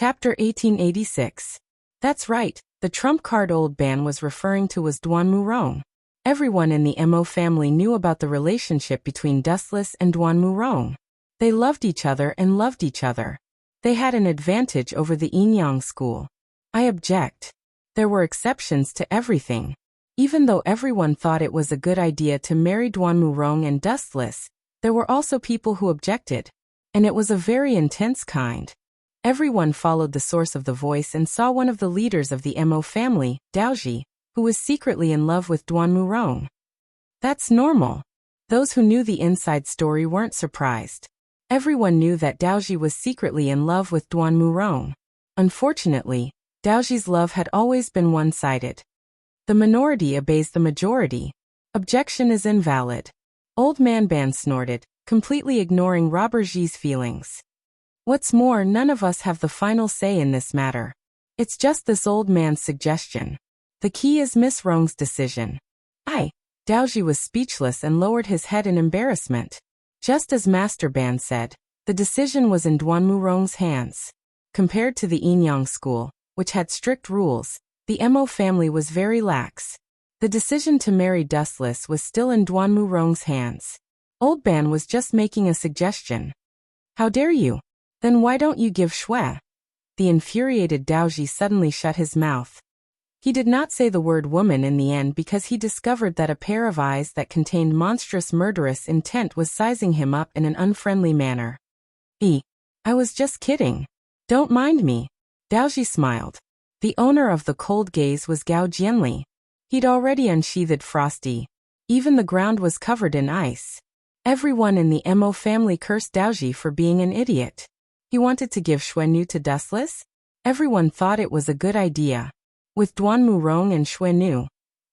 Chapter 1886. That's right, the trump card old Ban was referring to was Duan Murong. Everyone in the Mo family knew about the relationship between Dustless and Duan Murong. They loved each other and loved each other. They had an advantage over the Inyang school. I object. There were exceptions to everything. Even though everyone thought it was a good idea to marry Duan Murong and Dustless, there were also people who objected. And it was a very intense kind. Everyone followed the source of the voice and saw one of the leaders of the Mo family, Daoji, who was secretly in love with Duan Murong. That's normal. Those who knew the inside story weren't surprised. Everyone knew that Daoji was secretly in love with Duan Murong. Unfortunately, Daoji's love had always been one-sided. The minority obeys the majority. Objection is invalid. Old Man Ban snorted, completely ignoring Robber Ji's feelings. What's more, none of us have the final say in this matter. It's just this old man's suggestion. The key is Miss Rong's decision. Daoji was speechless and lowered his head in embarrassment. Just as Master Ban said, the decision was in Duan Murong's hands. Compared to the Inyang school, which had strict rules, the Mo family was very lax. The decision to marry Dustless was still in Duan Murong's hands. Old Ban was just making a suggestion. How dare you? Then why don't you give shui? The infuriated Daoji suddenly shut his mouth. He did not say the word woman in the end because he discovered that a pair of eyes that contained monstrous murderous intent was sizing him up in an unfriendly manner. I was just kidding. Don't mind me. Daoji smiled. The owner of the cold gaze was Gao Jianli. He'd already unsheathed Frosty. Even the ground was covered in ice. Everyone in the Mo family cursed Daoji for being an idiot. He wanted to give Xuenu to Dustless? Everyone thought it was a good idea. With Duan Murong and Xuenu,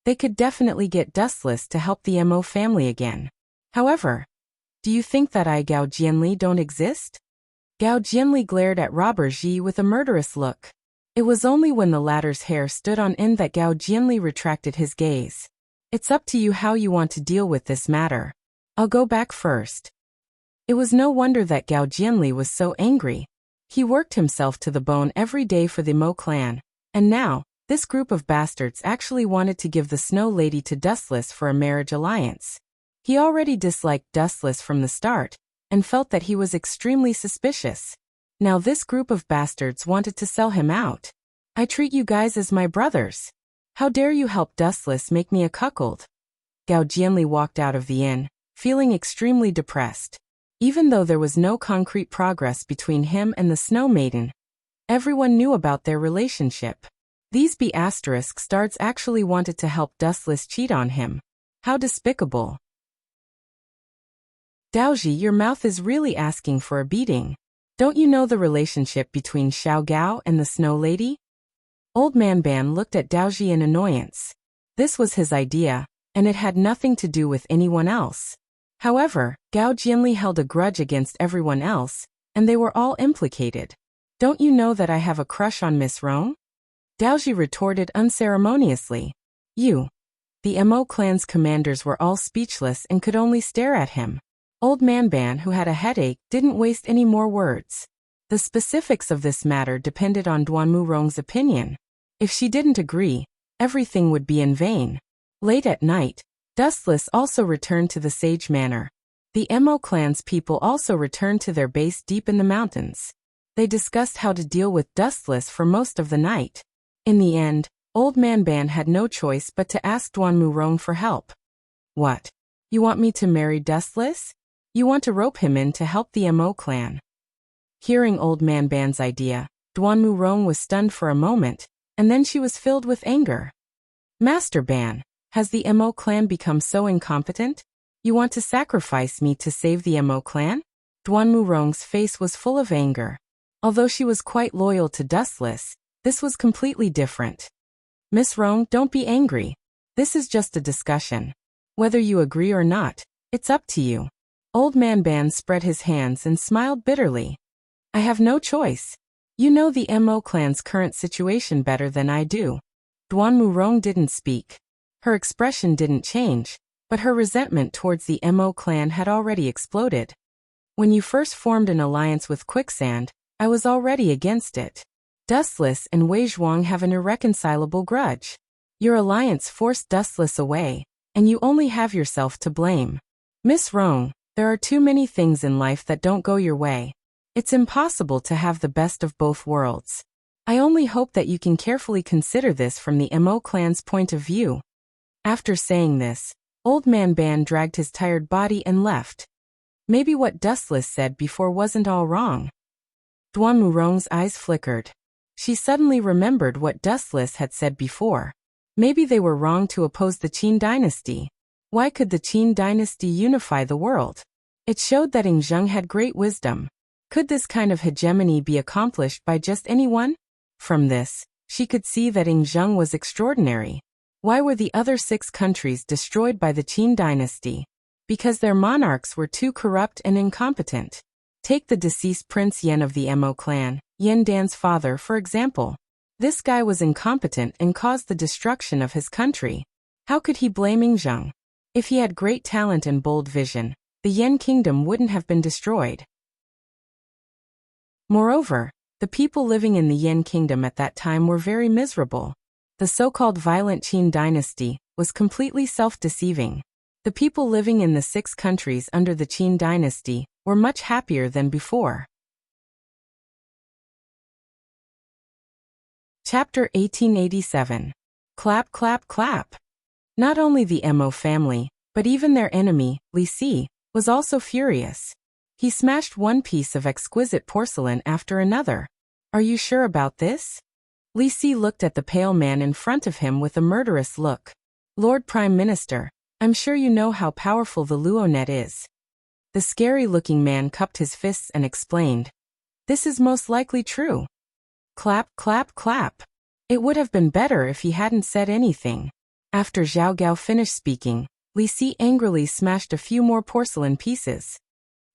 they could definitely get Dustless to help the Mo family again. However, do you think that Gao Jianli don't exist? Gao Jianli glared at Robber Ji with a murderous look. It was only when the latter's hair stood on end that Gao Jianli retracted his gaze. It's up to you how you want to deal with this matter. I'll go back first. It was no wonder that Gao Jianli was so angry. He worked himself to the bone every day for the Mo clan, and now, this group of bastards actually wanted to give the Snow Lady to Dustless for a marriage alliance. He already disliked Dustless from the start, and felt that he was extremely suspicious. Now this group of bastards wanted to sell him out. I treat you guys as my brothers. How dare you help Dustless make me a cuckold? Gao Jianli walked out of the inn, feeling extremely depressed. Even though there was no concrete progress between him and the Snow Maiden, everyone knew about their relationship. These B***stards actually wanted to help Dustless cheat on him. How despicable. Daoji, your mouth is really asking for a beating. Don't you know the relationship between Xiao Gao and the Snow Lady? Old Man Ban looked at Daoji in annoyance. This was his idea, and it had nothing to do with anyone else. However, Gao Jianli held a grudge against everyone else, and they were all implicated. Don't you know that I have a crush on Miss Rong? Daoji retorted unceremoniously. You. The Mo clan's commanders were all speechless and could only stare at him. Old Man Ban, who had a headache, didn't waste any more words. The specifics of this matter depended on Duan Murong's opinion. If she didn't agree, everything would be in vain. Late at night, Dustless also returned to the Sage Manor. The Mo clan's people also returned to their base deep in the mountains. They discussed how to deal with Dustless for most of the night. In the end, Old Man Ban had no choice but to ask Duan Murong for help. What? You want me to marry Dustless? You want to rope him in to help the Mo clan? Hearing Old Man Ban's idea, Duan Murong was stunned for a moment, and then she was filled with anger. Master Ban, has the Mo clan become so incompetent? You want to sacrifice me to save the Mo clan? Duan Murong's face was full of anger. Although she was quite loyal to Dustless, this was completely different. Miss Rong, don't be angry. This is just a discussion. Whether you agree or not, it's up to you. Old Man Ban spread his hands and smiled bitterly. I have no choice. You know the Mo clan's current situation better than I do. Duan Murong didn't speak. Her expression didn't change, but her resentment towards the Mo clan had already exploded. When you first formed an alliance with Quicksand, I was already against it. Dustless and Wei Zhuang have an irreconcilable grudge. Your alliance forced Dustless away, and you only have yourself to blame. Miss Rong, there are too many things in life that don't go your way. It's impossible to have the best of both worlds. I only hope that you can carefully consider this from the Mo clan's point of view. After saying this, Old Man Ban dragged his tired body and left. Maybe what Dustless said before wasn't all wrong. Duan Murong's eyes flickered. She suddenly remembered what Dustless had said before. Maybe they were wrong to oppose the Qin dynasty. Why could the Qin dynasty unify the world? It showed that Ing Zheng had great wisdom. Could this kind of hegemony be accomplished by just anyone? From this, she could see that Ing Zheng was extraordinary. Why were the other 6 countries destroyed by the Qin dynasty? Because their monarchs were too corrupt and incompetent. Take the deceased Prince Yan of the Mo clan, Yan Dan's father, for example. This guy was incompetent and caused the destruction of his country. How could he blame Ing Zheng? If he had great talent and bold vision, the Yan kingdom wouldn't have been destroyed. Moreover, the people living in the Yan kingdom at that time were very miserable. The so-called violent Qin dynasty was completely self-deceiving. The people living in the 6 countries under the Qin dynasty were much happier than before. Chapter 1887. Clap, clap, clap. Not only the Mo family, but even their enemy, Li Si, was also furious. He smashed one piece of exquisite porcelain after another. Are you sure about this? Li Si looked at the pale man in front of him with a murderous look. Lord Prime Minister, I'm sure you know how powerful the Luonet is. The scary-looking man cupped his fists and explained. This is most likely true. Clap, clap, clap. It would have been better if he hadn't said anything. After Zhao Gao finished speaking, Li Si angrily smashed a few more porcelain pieces.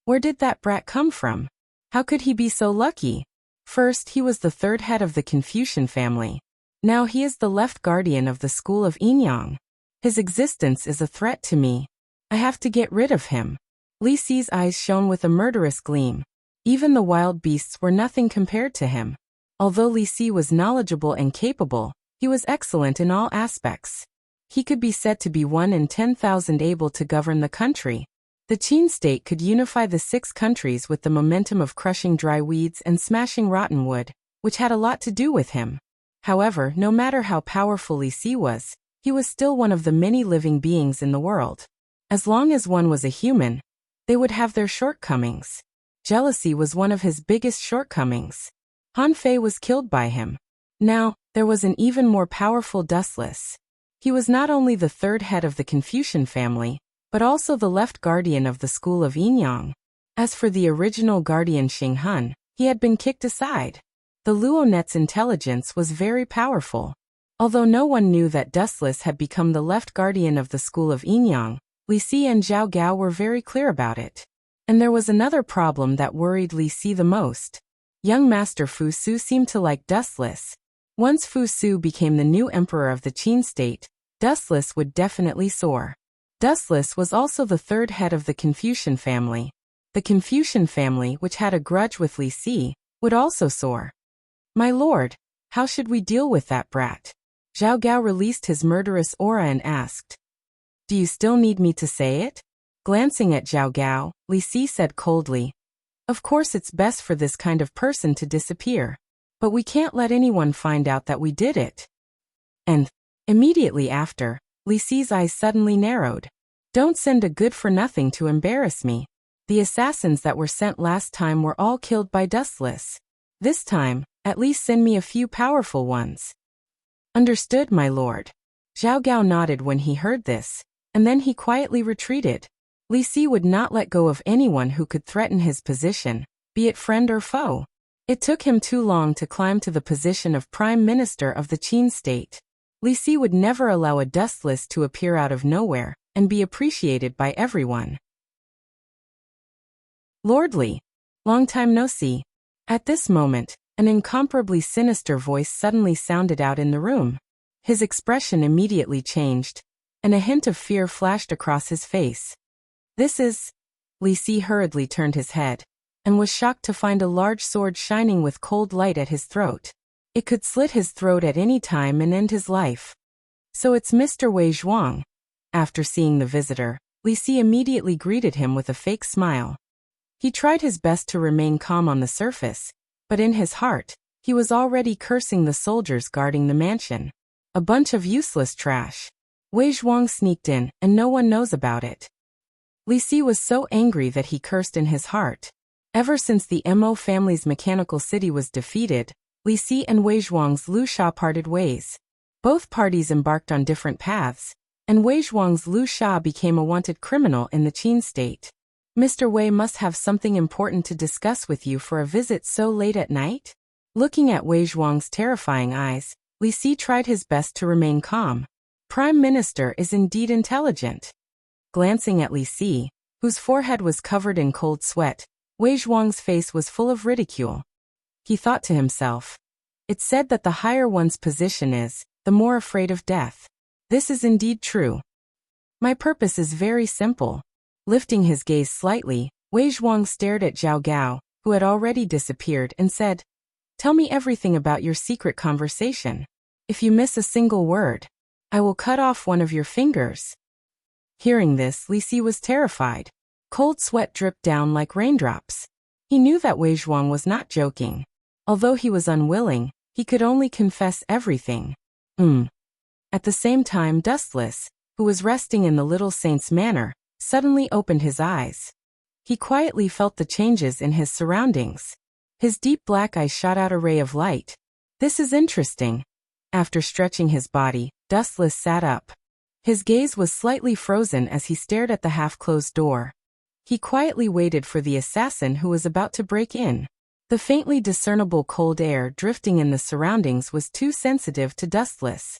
Where did that brat come from? How could he be so lucky? First, he was the 3rd head of the Confucian family. Now he is the left guardian of the school of Yinyang. His existence is a threat to me. I have to get rid of him. Li Si's eyes shone with a murderous gleam. Even the wild beasts were nothing compared to him. Although Li Si was knowledgeable and capable, he was excellent in all aspects. He could be said to be 1 in 10,000 able to govern the country. The Qin state could unify the 6 countries with the momentum of crushing dry weeds and smashing rotten wood, which had a lot to do with him. However, no matter how powerful Li Si was, he was still one of the many living beings in the world. As long as one was a human, they would have their shortcomings. Jealousy was one of his biggest shortcomings. Han Fei was killed by him. Now, there was an even more powerful Dustless. He was not only the 3rd head of the Confucian family, but also the left guardian of the school of Yinyang. As for the original guardian Xing Han, he had been kicked aside. The Luonet's intelligence was very powerful. Although no one knew that Dustless had become the left guardian of the school of Yinyang, Li Si and Zhao Gao were very clear about it. And there was another problem that worried Li Si the most. Young Master Fu Su seemed to like Dustless. Once Fu Su became the new emperor of the Qin state, Dustless would definitely soar. Dustless was also the 3rd head of the Confucian family. The Confucian family, which had a grudge with Li Si, would also soar. My lord, how should we deal with that brat? Zhao Gao released his murderous aura and asked. Do you still need me to say it? Glancing at Zhao Gao, Li Si said coldly. Of course it's best for this kind of person to disappear. But we can't let anyone find out that we did it. And, immediately after, Li Si's eyes suddenly narrowed. Don't send a good-for-nothing to embarrass me. The assassins that were sent last time were all killed by Dustless. This time, at least send me a few powerful ones. Understood, my lord. Zhao Gao nodded when he heard this, and then he quietly retreated. Li Si would not let go of anyone who could threaten his position, be it friend or foe. It took him too long to climb to the position of Prime Minister of the Qin state. Li Si would never allow a Dustless to appear out of nowhere and be appreciated by everyone. Lord Li, long time no see. At this moment, an incomparably sinister voice suddenly sounded out in the room. His expression immediately changed, and a hint of fear flashed across his face. This is... Li Si hurriedly turned his head, and was shocked to find a large sword shining with cold light at his throat. It could slit his throat at any time and end his life. So it's Mr. Wei Zhuang. After seeing the visitor, Li Si immediately greeted him with a fake smile. He tried his best to remain calm on the surface, but in his heart, he was already cursing the soldiers guarding the mansion. A bunch of useless trash. Wei Zhuang sneaked in, and no one knows about it. Li Si was so angry that he cursed in his heart. Ever since the Mo family's mechanical city was defeated, Li Si and Wei Zhuang's Lu Sha parted ways. Both parties embarked on different paths, and Wei Zhuang's Lu Sha became a wanted criminal in the Qin state. Mr. Wei must have something important to discuss with you for a visit so late at night? Looking at Wei Zhuang's terrifying eyes, Li Si tried his best to remain calm. Prime Minister is indeed intelligent. Glancing at Li Si, whose forehead was covered in cold sweat, Wei Zhuang's face was full of ridicule. He thought to himself, "It's said that the higher one's position is, the more afraid of death. This is indeed true. My purpose is very simple." Lifting his gaze slightly, Wei Zhuang stared at Zhao Gao, who had already disappeared, and said, "Tell me everything about your secret conversation. If you miss a single word, I will cut off one of your fingers." Hearing this, Li Si was terrified. Cold sweat dripped down like raindrops. He knew that Wei Zhuang was not joking. Although he was unwilling, he could only confess everything. At the same time, Dustless, who was resting in the little saint's manor, suddenly opened his eyes. He quietly felt the changes in his surroundings. His deep black eyes shot out a ray of light. "This is interesting." After stretching his body, Dustless sat up. His gaze was slightly frozen as he stared at the half-closed door. He quietly waited for the assassin who was about to break in. The faintly discernible cold air drifting in the surroundings was too sensitive to Dustless.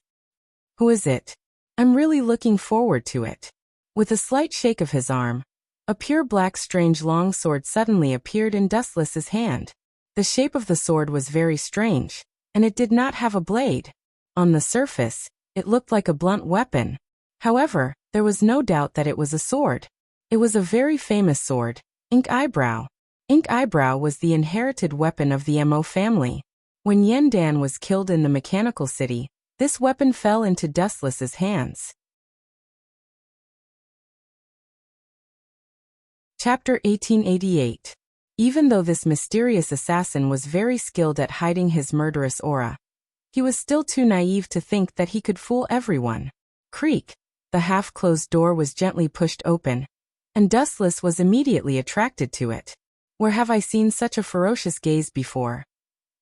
"Who is it? I'm really looking forward to it." With a slight shake of his arm, a pure black strange long sword suddenly appeared in Dustless's hand. The shape of the sword was very strange, and it did not have a blade. On the surface, it looked like a blunt weapon. However, there was no doubt that it was a sword. It was a very famous sword, Ink Eyebrow. Ink Eyebrow was the inherited weapon of the Mo family. When Yen Dan was killed in the mechanical city, this weapon fell into Dustless's hands. Chapter 1888. Even though this mysterious assassin was very skilled at hiding his murderous aura, he was still too naive to think that he could fool everyone. Creak! The half-closed door was gently pushed open, and Dustless was immediately attracted to it. Where have I seen such a ferocious gaze before?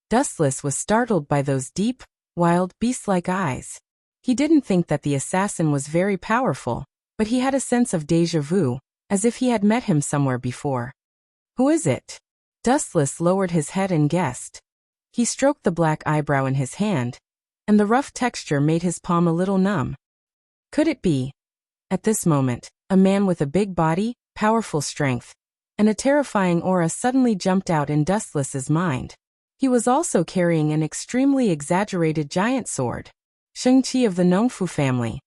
Dustless was startled by those deep, wild, beast-like eyes. He didn't think that the assassin was very powerful, but he had a sense of déjà vu, as if he had met him somewhere before. "Who is it?" Dustless lowered his head and guessed. He stroked the black eyebrow in his hand, and the rough texture made his palm a little numb. Could it be? At this moment, a man with a big body, powerful strength, and a terrifying aura suddenly jumped out in Dustless's mind. He was also carrying an extremely exaggerated giant sword. Shang-Chi of the Nongfu family.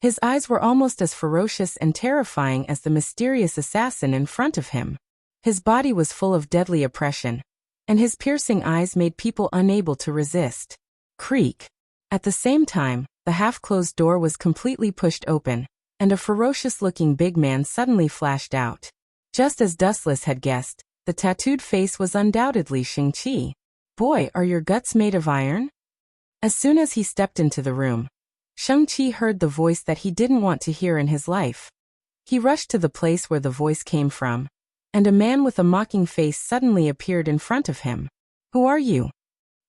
His eyes were almost as ferocious and terrifying as the mysterious assassin in front of him. His body was full of deadly oppression, and his piercing eyes made people unable to resist. Creak! At the same time, the half-closed door was completely pushed open, and a ferocious-looking big man suddenly flashed out. Just as Dustless had guessed, the tattooed face was undoubtedly Shang-Chi. "Boy, are your guts made of iron?" As soon as he stepped into the room, Shang-Chi heard the voice that he didn't want to hear in his life. He rushed to the place where the voice came from, and a man with a mocking face suddenly appeared in front of him. "Who are you?"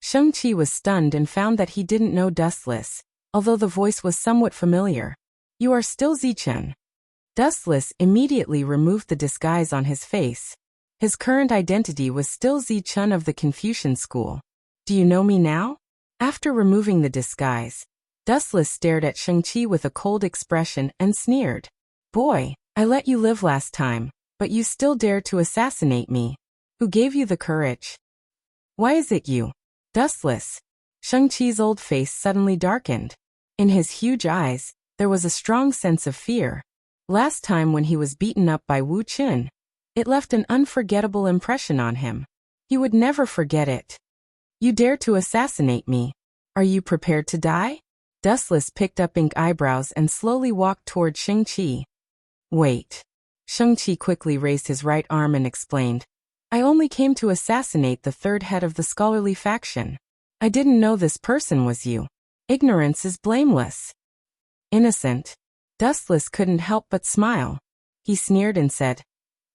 Shang-Chi was stunned and found that he didn't know Dustless, although the voice was somewhat familiar. "You are still Zichen." Dustless immediately removed the disguise on his face. His current identity was still Zichen of the Confucian school. "Do you know me now?" After removing the disguise, Dustless stared at Shang-Chi with a cold expression and sneered. "Boy, I let you live last time, but you still dare to assassinate me. Who gave you the courage?" "Why is it you?" "Dustless." Shang-Chi's old face suddenly darkened. In his huge eyes, there was a strong sense of fear. Last time when he was beaten up by Wu Chun, it left an unforgettable impression on him. He would never forget it. You dare to assassinate me. Are you prepared to die? Dustless picked up ink eyebrows and slowly walked toward Shang-Chi. Wait. Shang-Chi quickly raised his right arm and explained. I only came to assassinate the third head of the scholarly faction. I didn't know this person was you. Ignorance is blameless. Innocent. Dustless couldn't help but smile. He sneered and said,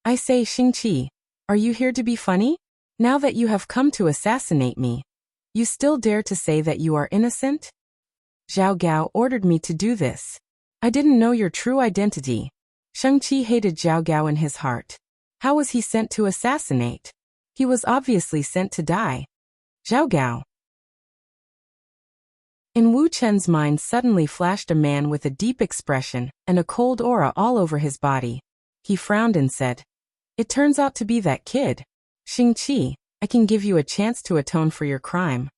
I say, Shang-Chi, are you here to be funny? Now that you have come to assassinate me, you still dare to say that you are innocent? Zhao Gao ordered me to do this. I didn't know your true identity. Shang-Chi hated Zhao Gao in his heart. How was he sent to assassinate? He was obviously sent to die. Zhao Gao. In Wu Chen's mind suddenly flashed a man with a deep expression and a cold aura all over his body. He frowned and said, It turns out to be that kid. Shang-Chi, I can give you a chance to atone for your crime.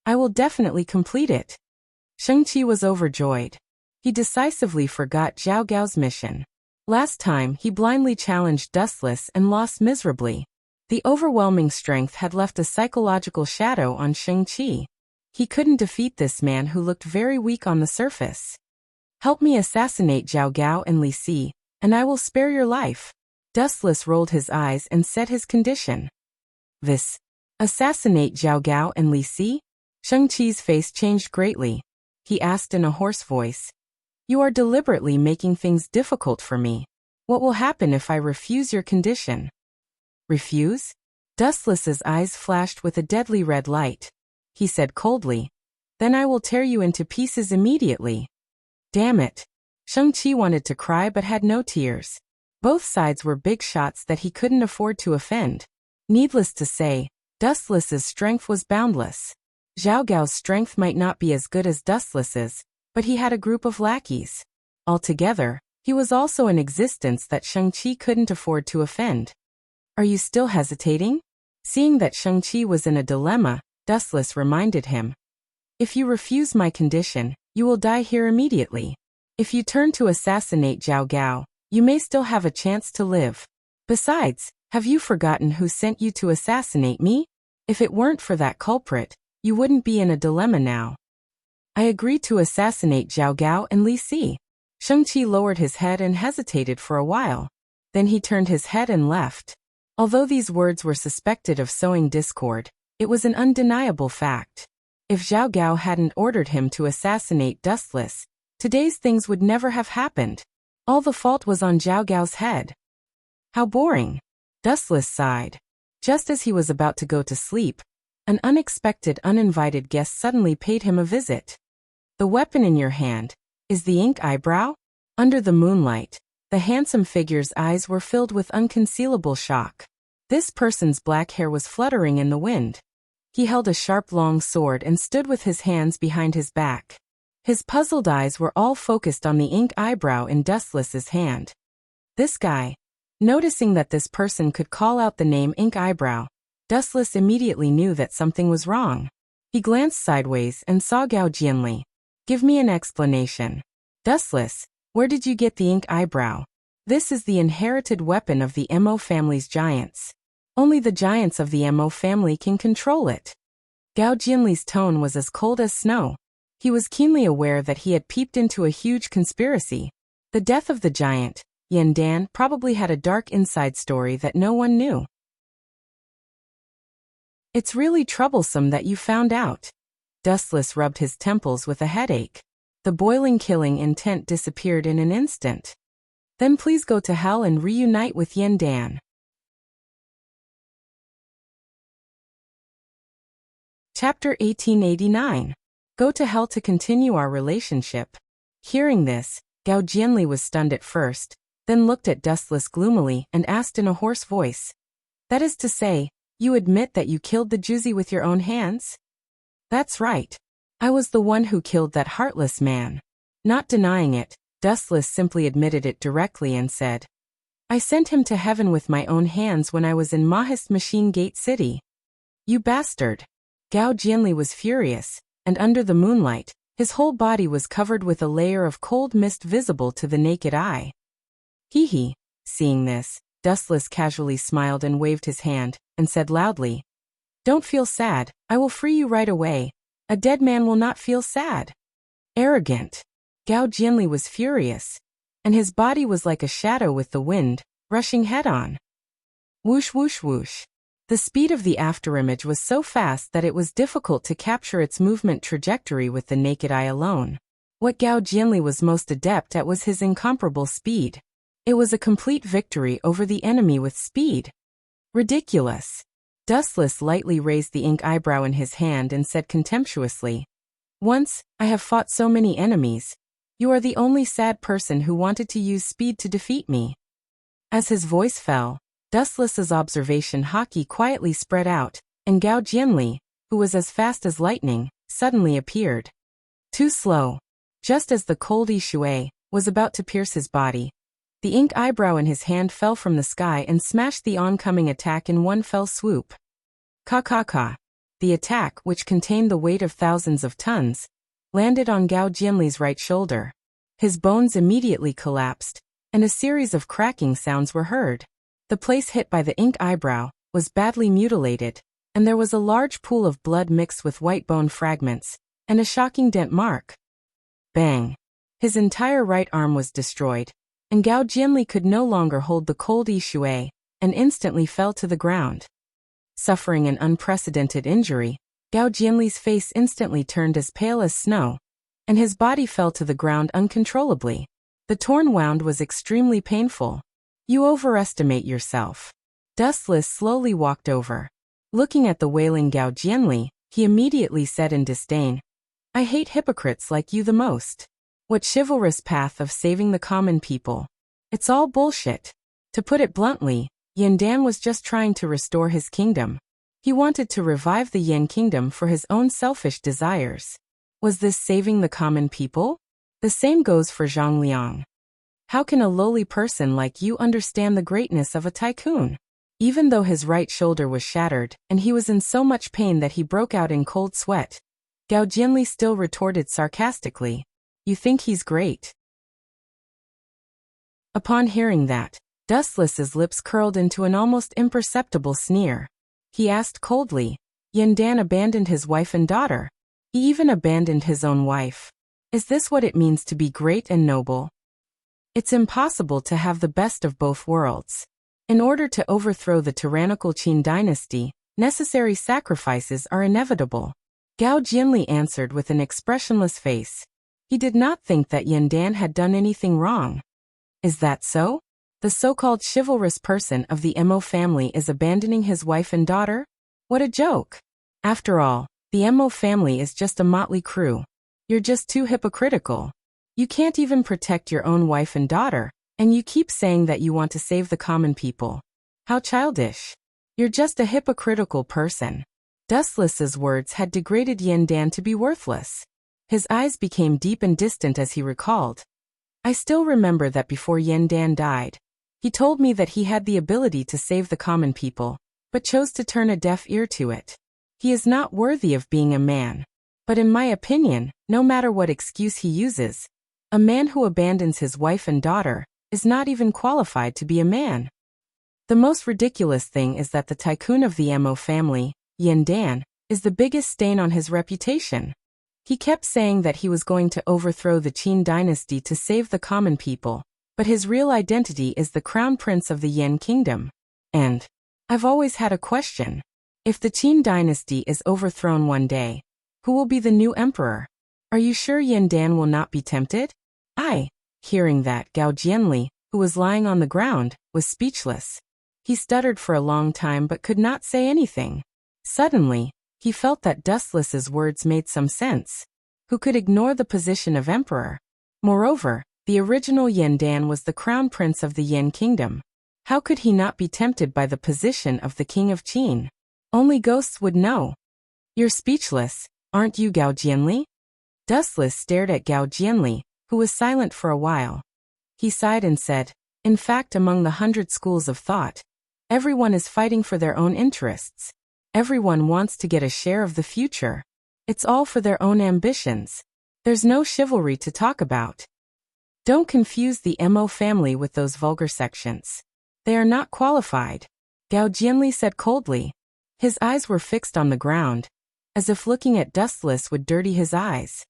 I will definitely complete it. Shang-Chi was overjoyed. He decisively forgot Zhao Gao's mission. Last time, he blindly challenged Dustless and lost miserably. The overwhelming strength had left a psychological shadow on Shang-Chi. He couldn't defeat this man who looked very weak on the surface. Help me assassinate Zhao Gao and Li Si, and I will spare your life. Dustless rolled his eyes and said his condition. This. Assassinate Zhao Gao and Li Si? Shang-Chi's face changed greatly. He asked in a hoarse voice. You are deliberately making things difficult for me. What will happen if I refuse your condition? Refuse? Dustless's eyes flashed with a deadly red light. He said coldly. Then I will tear you into pieces immediately. Damn it. Shang-Chi wanted to cry but had no tears. Both sides were big shots that he couldn't afford to offend. Needless to say, Dustless's strength was boundless. Zhao Gao's strength might not be as good as Dustless's, but he had a group of lackeys. Altogether, he was also an existence that Shang-Chi couldn't afford to offend. Are you still hesitating? Seeing that Shang-Chi was in a dilemma, Dustless reminded him. If you refuse my condition, you will die here immediately. If you turn to assassinate Zhao Gao, you may still have a chance to live. Besides, have you forgotten who sent you to assassinate me? If it weren't for that culprit, you wouldn't be in a dilemma now. I agree to assassinate Zhao Gao and Li Si. Shang-Chi lowered his head and hesitated for a while. Then he turned his head and left. Although these words were suspected of sowing discord, it was an undeniable fact. If Zhao Gao hadn't ordered him to assassinate Dustless, today's things would never have happened. All the fault was on Zhao Gao's head. How boring. Dustless sighed. Just as he was about to go to sleep, an unexpected, uninvited guest suddenly paid him a visit. The weapon in your hand is the ink eyebrow? Under the moonlight, the handsome figure's eyes were filled with unconcealable shock. This person's black hair was fluttering in the wind. He held a sharp long sword and stood with his hands behind his back. His puzzled eyes were all focused on the ink eyebrow in Dustless's hand. This guy. Noticing that this person could call out the name ink eyebrow, Dustless immediately knew that something was wrong. He glanced sideways and saw Gao Jianli. Give me an explanation. Dustless, where did you get the ink eyebrow? This is the inherited weapon of the Mo family's giants. Only the giants of the Mo family can control it. Gao Jianli's tone was as cold as snow. He was keenly aware that he had peeped into a huge conspiracy. The death of the giant, Yan Dan, probably had a dark inside story that no one knew. It's really troublesome that you found out. Dustless rubbed his temples with a headache. The boiling killing intent disappeared in an instant. Then please go to hell and reunite with Yan Dan. Chapter 1889. Go to hell to continue our relationship. Hearing this, Gao Jianli was stunned at first, then looked at Dustless gloomily and asked in a hoarse voice. That is to say, you admit that you killed the Juzi with your own hands? That's right. I was the one who killed that heartless man. Not denying it, Dustless simply admitted it directly and said, I sent him to heaven with my own hands when I was in Mahist Machine Gate City. You bastard. Gao Jianli was furious, and under the moonlight, his whole body was covered with a layer of cold mist visible to the naked eye. Hee hee. Seeing this, Dustless casually smiled and waved his hand, and said loudly, Don't feel sad, I will free you right away. A dead man will not feel sad. Arrogant. Gao Jianli was furious, and his body was like a shadow with the wind, rushing head-on. Whoosh whoosh whoosh. The speed of the afterimage was so fast that it was difficult to capture its movement trajectory with the naked eye alone. What Gao Jianli was most adept at was his incomparable speed. It was a complete victory over the enemy with speed. Ridiculous. Dustless lightly raised the ink eyebrow in his hand and said contemptuously, "Once, I have fought so many enemies. You are the only sad person who wanted to use speed to defeat me." As his voice fell, Dustless's observation haki quietly spread out, and Gao Jianli, who was as fast as lightning, suddenly appeared. Too slow. Just as the cold Shui was about to pierce his body, the ink eyebrow in his hand fell from the sky and smashed the oncoming attack in one fell swoop. Ka. The attack, which contained the weight of thousands of tons, landed on Gao Jianli's right shoulder. His bones immediately collapsed, and a series of cracking sounds were heard. The place hit by the ink eyebrow was badly mutilated, and there was a large pool of blood mixed with white bone fragments, and a shocking dent mark. Bang! His entire right arm was destroyed, and Gao Jianli could no longer hold the cold Shui, and instantly fell to the ground. Suffering an unprecedented injury, Gao Jianli's face instantly turned as pale as snow, and his body fell to the ground uncontrollably. The torn wound was extremely painful. You overestimate yourself. Dustless slowly walked over. Looking at the wailing Gao Jianli, he immediately said in disdain, "I hate hypocrites like you the most. What chivalrous path of saving the common people? It's all bullshit." To put it bluntly, Yandan was just trying to restore his kingdom. He wanted to revive the Yan kingdom for his own selfish desires. Was this saving the common people? The same goes for Zhang Liang. How can a lowly person like you understand the greatness of a tycoon? Even though his right shoulder was shattered, and he was in so much pain that he broke out in cold sweat, Gao Jianli still retorted sarcastically, "You think he's great?" Upon hearing that, Dustless's lips curled into an almost imperceptible sneer. He asked coldly, "Yandan abandoned his wife and daughter. He even abandoned his own wife. Is this what it means to be great and noble? It's impossible to have the best of both worlds. In order to overthrow the tyrannical Qin dynasty, necessary sacrifices are inevitable." Gao Jianli answered with an expressionless face. He did not think that Yandan had done anything wrong. Is that so? The so-called chivalrous person of the Mo family is abandoning his wife and daughter? What a joke! After all, the Mo family is just a motley crew. You're just too hypocritical. You can't even protect your own wife and daughter, and you keep saying that you want to save the common people. How childish. You're just a hypocritical person. Dustless's words had degraded Yandan to be worthless. His eyes became deep and distant as he recalled. I still remember that before Yandan died, he told me that he had the ability to save the common people, but chose to turn a deaf ear to it. He is not worthy of being a man. But in my opinion, no matter what excuse he uses, a man who abandons his wife and daughter is not even qualified to be a man. The most ridiculous thing is that the tycoon of the Mo family, Yandan, is the biggest stain on his reputation. He kept saying that he was going to overthrow the Qin dynasty to save the common people, but his real identity is the crown prince of the Yan kingdom. And I've always had a question. If the Qin dynasty is overthrown one day, who will be the new emperor? Are you sure Yandan will not be tempted? Hearing that, Gao Jianli, who was lying on the ground, was speechless. He stuttered for a long time but could not say anything. Suddenly, he felt that Dustless's words made some sense. Who could ignore the position of emperor? Moreover, the original Yandan was the crown prince of the Yan kingdom. How could he not be tempted by the position of the king of Qin? Only ghosts would know. You're speechless, aren't you, Gao Jianli? Dustless stared at Gao Jianli, who was silent for a while. He sighed and said, in fact, among the 100 schools of thought, everyone is fighting for their own interests. Everyone wants to get a share of the future. It's all for their own ambitions. There's no chivalry to talk about. Don't confuse the Mo family with those vulgar sections. They are not qualified, Gao Jianli said coldly. His eyes were fixed on the ground, as if looking at Dustless would dirty his eyes.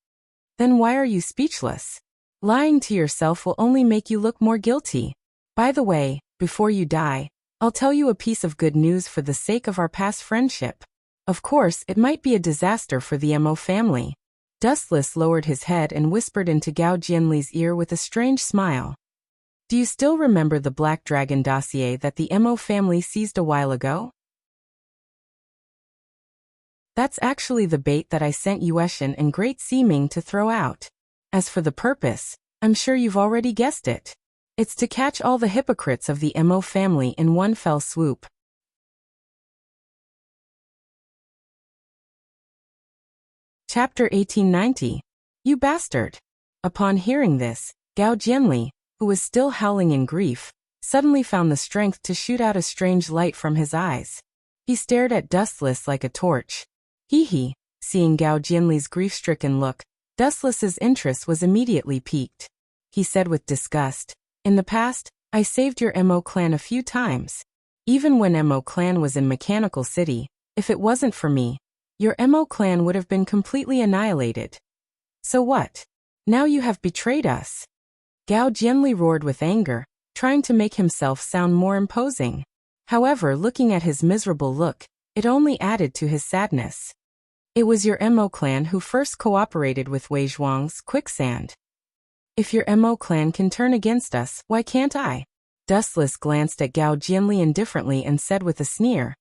Then why are you speechless? Lying to yourself will only make you look more guilty. By the way, before you die, I'll tell you a piece of good news for the sake of our past friendship. Of course, it might be a disaster for the Mo family. Dustless lowered his head and whispered into Gao Jianli's ear with a strange smile. Do you still remember the Black Dragon dossier that the Mo family seized a while ago? That's actually the bait that I sent Yueshin and Great Seeming to throw out. As for the purpose, I'm sure you've already guessed it. It's to catch all the hypocrites of the Mo family in one fell swoop. Chapter 1890. You bastard! Upon hearing this, Gao Jianli, who was still howling in grief, suddenly found the strength to shoot out a strange light from his eyes. He stared at Dustless like a torch. Hee. Seeing Gao Jianli's grief-stricken look, Dustless's interest was immediately piqued. He said with disgust, "In the past, I saved your Mo clan a few times. Even when Mo clan was in Mechanical City, if it wasn't for me, your Mo clan would have been completely annihilated. So what? Now you have betrayed us." Gao Jianli roared with anger, trying to make himself sound more imposing. However, looking at his miserable look, it only added to his sadness. It was your Mo clan who first cooperated with Wei Zhuang's quicksand. If your Mo clan can turn against us, why can't I? Dustless glanced at Gao Jianli indifferently and said with a sneer,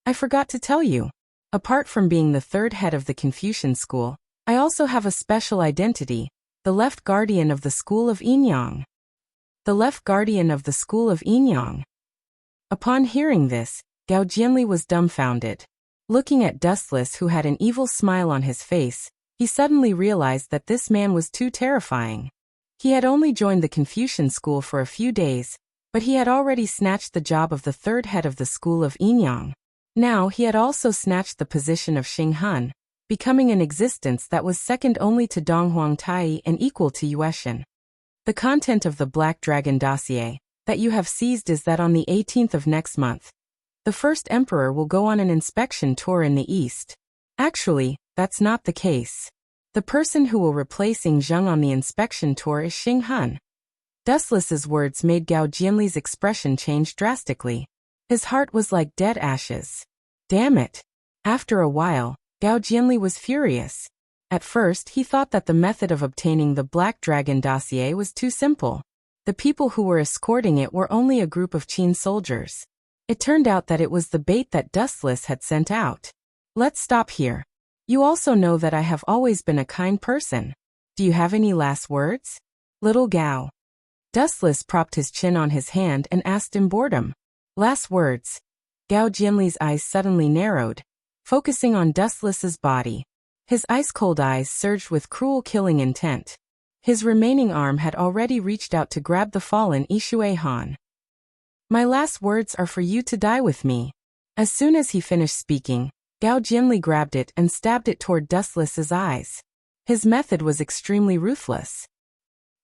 "I forgot to tell you. Apart from being the third head of the Confucian school, I also have a special identity, the left guardian of the school of Yinyang." The left guardian of the school of Yinyang. Upon hearing this, Gao Jianli was dumbfounded. Looking at Dustless, who had an evil smile on his face, he suddenly realized that this man was too terrifying. He had only joined the Confucian school for a few days, but he had already snatched the job of the third head of the school of Yinyang. Now he had also snatched the position of Xinghan, becoming an existence that was second only to Donghuang Tai and equal to Yueshin. The content of the Black Dragon dossier that you have seized is that on the 18th of next month, the first emperor will go on an inspection tour in the east. Actually, that's not the case. The person who will replace Zheng on the inspection tour is Xinghan. Dustless's words made Gao Jianli's expression change drastically. His heart was like dead ashes. Damn it! After a while, Gao Jianli was furious. At first, he thought that the method of obtaining the Black Dragon dossier was too simple. The people who were escorting it were only a group of Qin soldiers. It turned out that it was the bait that Dustless had sent out. Let's stop here. You also know that I have always been a kind person. Do you have any last words? Little Gao. Dustless propped his chin on his hand and asked in boredom. Last words. Gao Jianli's eyes suddenly narrowed, focusing on Dustless's body. His ice-cold eyes surged with cruel killing intent. His remaining arm had already reached out to grab the fallen Yishui Han. My last words are for you to die with me. As soon as he finished speaking, Gao Jianli grabbed it and stabbed it toward Dustless's eyes. His method was extremely ruthless.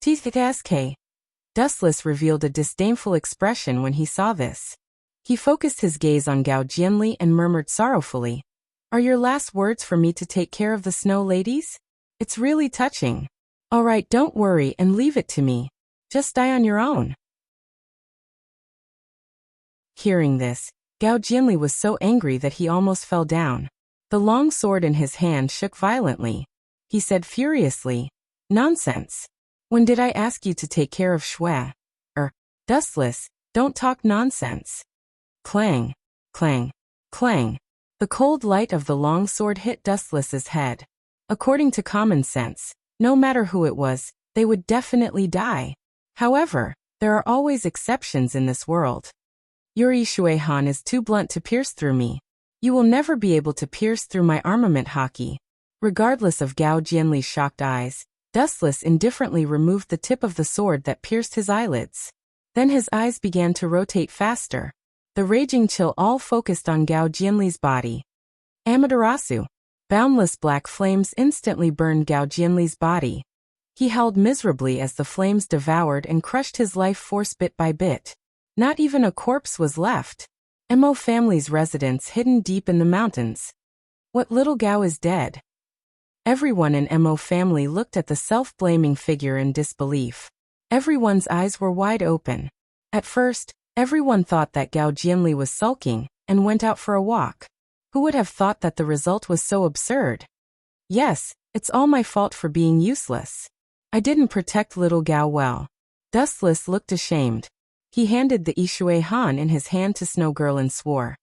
TSK. Dustless revealed a disdainful expression when he saw this. He focused his gaze on Gao Jianli and murmured sorrowfully, "Are your last words for me to take care of the snow ladies? It's really touching. All right, don't worry and leave it to me. Just die on your own." Hearing this, Gao Jianli was so angry that he almost fell down. The long sword in his hand shook violently. He said furiously, "Nonsense. When did I ask you to take care of Shui? Dustless, don't talk nonsense." Clang, clang, clang. The cold light of the long sword hit Dustless's head. According to common sense, no matter who it was, they would definitely die. However, there are always exceptions in this world. Your Yishui Han is too blunt to pierce through me. You will never be able to pierce through my armament hockey. Regardless of Gao Jianli's shocked eyes, Dustless indifferently removed the tip of the sword that pierced his eyelids. Then his eyes began to rotate faster. The raging chill all focused on Gao Jianli's body. Amaterasu. Boundless black flames instantly burned Gao Jianli's body. He howled miserably as the flames devoured and crushed his life force bit by bit. Not even a corpse was left. Mo family's residence hidden deep in the mountains. What little Gao is dead? Everyone in Mo family looked at the self-blaming figure in disbelief. Everyone's eyes were wide open. At first, everyone thought that Gao Jianli was sulking and went out for a walk. Who would have thought that the result was so absurd? Yes, it's all my fault for being useless. I didn't protect little Gao well. Dustless looked ashamed. He handed the Yishui Han in his hand to Snow Girl and swore.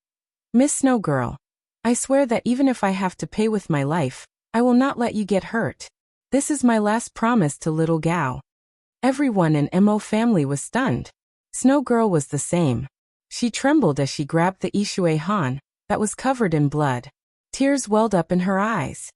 Miss Snow Girl, I swear that even if I have to pay with my life, I will not let you get hurt. This is my last promise to little Gao. Everyone in Mo family was stunned. Snow Girl was the same. She trembled as she grabbed the Yishui Han that was covered in blood. Tears welled up in her eyes.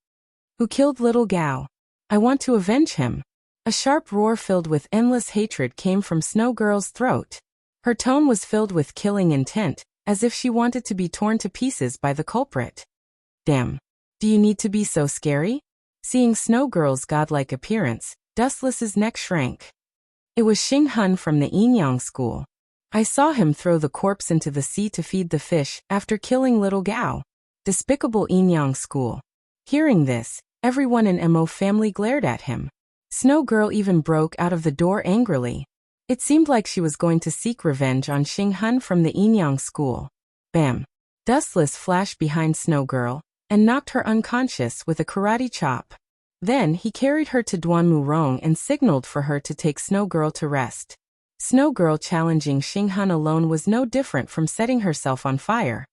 Who killed little Gao? I want to avenge him. A sharp roar filled with endless hatred came from Snow Girl's throat. Her tone was filled with killing intent, as if she wanted to be torn to pieces by the culprit. Damn. Do you need to be so scary? Seeing Snow Girl's godlike appearance, Dustless's neck shrank. It was Xing Hun from the Yinyang school. I saw him throw the corpse into the sea to feed the fish after killing little Gao. Despicable Yinyang school. Hearing this, everyone in Mo family glared at him. Snow Girl even broke out of the door angrily. It seemed like she was going to seek revenge on Xing Hun from the Yinyang school. Bam! Dustless flashed behind Snow Girl and knocked her unconscious with a karate chop. Then he carried her to Duanmu Rong and signaled for her to take Snow Girl to rest. Snow Girl challenging Xing Hun alone was no different from setting herself on fire.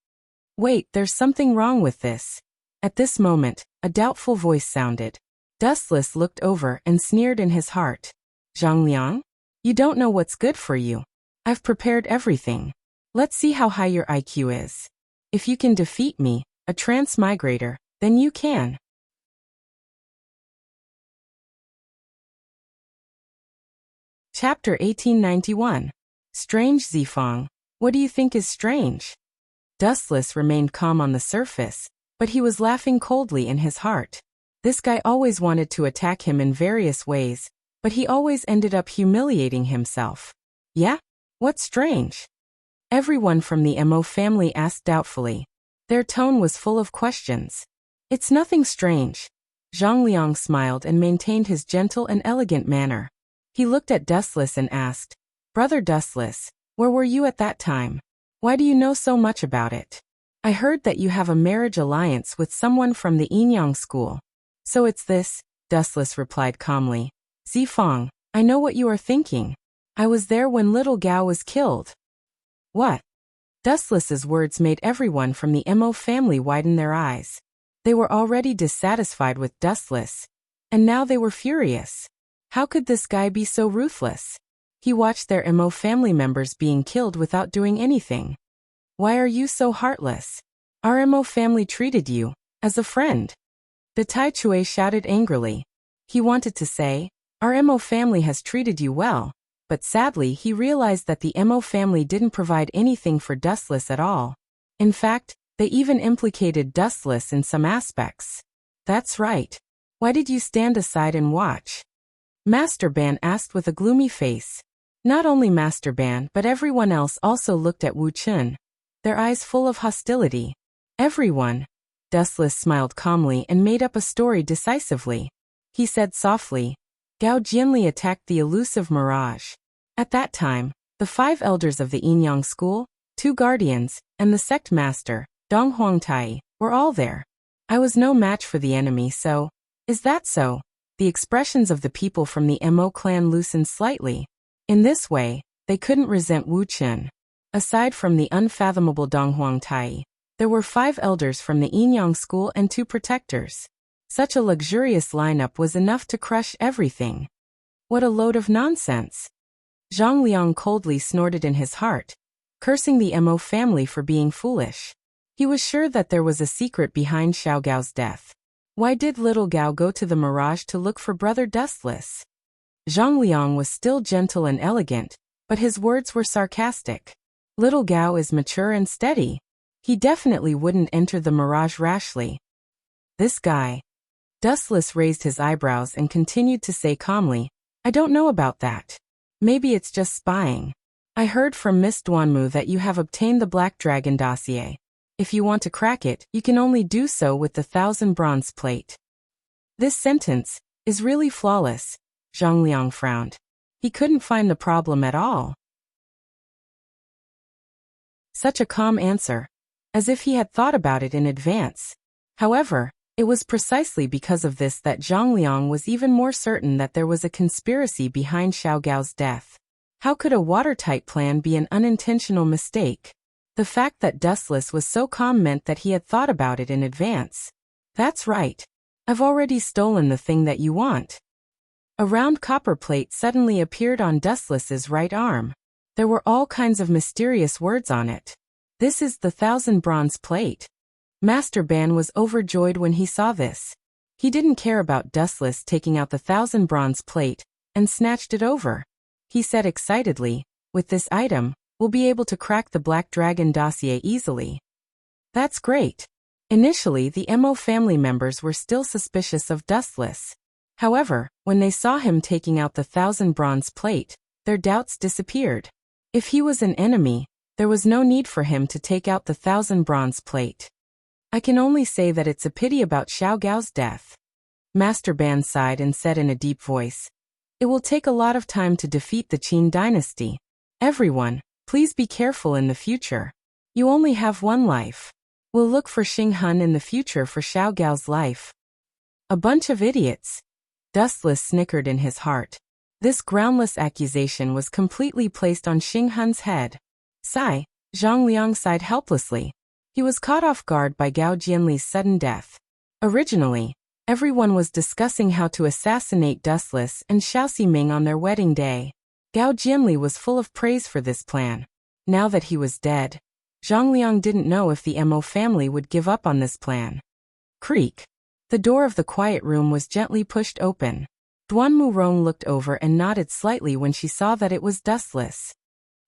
Wait, there's something wrong with this. At this moment, a doubtful voice sounded. Dustless looked over and sneered in his heart. Zhang Liang? You don't know what's good for you. I've prepared everything. Let's see how high your IQ is. If you can defeat me, a transmigrator, then you can. Chapter 1891. Strange Zifang. What do you think is strange? Dustless remained calm on the surface, but he was laughing coldly in his heart. This guy always wanted to attack him in various ways, but he always ended up humiliating himself. Yeah? What's strange? Everyone from the Mo family asked doubtfully. Their tone was full of questions. It's nothing strange. Zhang Liang smiled and maintained his gentle and elegant manner. He looked at Dustless and asked, Brother Dustless, where were you at that time? Why do you know so much about it? I heard that you have a marriage alliance with someone from the Yinyang school. So it's this, Dustless replied calmly. Zifang, I know what you are thinking. I was there when little Gao was killed. What? Dustless's words made everyone from the Mo family widen their eyes. They were already dissatisfied with Dustless, and now they were furious. How could this guy be so ruthless? He watched their Mo family members being killed without doing anything. Why are you so heartless? Our Mo family treated you as a friend. The Tai Chui shouted angrily. He wanted to say, our Mo family has treated you well, but sadly he realized that the Mo family didn't provide anything for Dustless at all. In fact, they even implicated Dustless in some aspects. That's right. Why did you stand aside and watch? Master Ban asked with a gloomy face. Not only Master Ban but everyone else also looked at Wu Chun, their eyes full of hostility. Everyone. Dustless smiled calmly and made up a story decisively. He said softly, Gao Jianli attacked the elusive mirage. At that time, the 5 elders of the Yinyang school, 2 guardians, and the sect master, Dong Huangtai, were all there. I was no match for the enemy, so... Is that so? The expressions of the people from the Mo clan loosened slightly. In this way, they couldn't resent Wu Chun. Aside from the unfathomable Dong Huangtai, there were 5 elders from the Yinyang school and 2 protectors. Such a luxurious lineup was enough to crush everything. What a load of nonsense. Zhang Liang coldly snorted in his heart, cursing the Mo family for being foolish. He was sure that there was a secret behind Xiao Gao's death. Why did little Gao go to the mirage to look for Brother Dustless? Zhang Liang was still gentle and elegant, but his words were sarcastic. Little Gao is mature and steady. He definitely wouldn't enter the mirage rashly. This guy. Dustless raised his eyebrows and continued to say calmly, I don't know about that. Maybe it's just spying. I heard from Miss Duanmu that you have obtained the Black Dragon dossier. If you want to crack it, you can only do so with the 1,000 bronze plate. This sentence is really flawless, Zhang Liang frowned. He couldn't find the problem at all. Such a calm answer, as if he had thought about it in advance. However, it was precisely because of this that Zhang Liang was even more certain that there was a conspiracy behind Xiao Gao's death. How could a watertight plan be an unintentional mistake? The fact that Dustless was so calm meant that he had thought about it in advance. That's right. I've already stolen the thing that you want. A round copper plate suddenly appeared on Dustless's right arm. There were all kinds of mysterious words on it. This is the 1,000 bronze plate. Master Ban was overjoyed when he saw this. He didn't care about Dustless taking out the 1,000 bronze plate and snatched it over. He said excitedly, with this item, we'll be able to crack the Black Dragon dossier easily. That's great. Initially, the Mo family members were still suspicious of Dustless. However, when they saw him taking out the 1,000 bronze plate, their doubts disappeared. If he was an enemy, there was no need for him to take out the 1,000 bronze plate. I can only say that it's a pity about Xiao Gao's death. Master Ban sighed and said in a deep voice, it will take a lot of time to defeat the Qin dynasty. Everyone, please be careful in the future. You only have one life. We'll look for Xing Hun in the future for Xiao Gao's life. A bunch of idiots. Dustless snickered in his heart. This groundless accusation was completely placed on Xing Hun's head. Sigh, Zhang Liang sighed helplessly. He was caught off guard by Gao Jianli's sudden death. Originally, everyone was discussing how to assassinate Dustless and Xiao Ximing on their wedding day. Gao Jianli was full of praise for this plan. Now that he was dead, Zhang Liang didn't know if the Mo family would give up on this plan. Creak. The door of the quiet room was gently pushed open. Duanmu Rong looked over and nodded slightly when she saw that it was Dustless.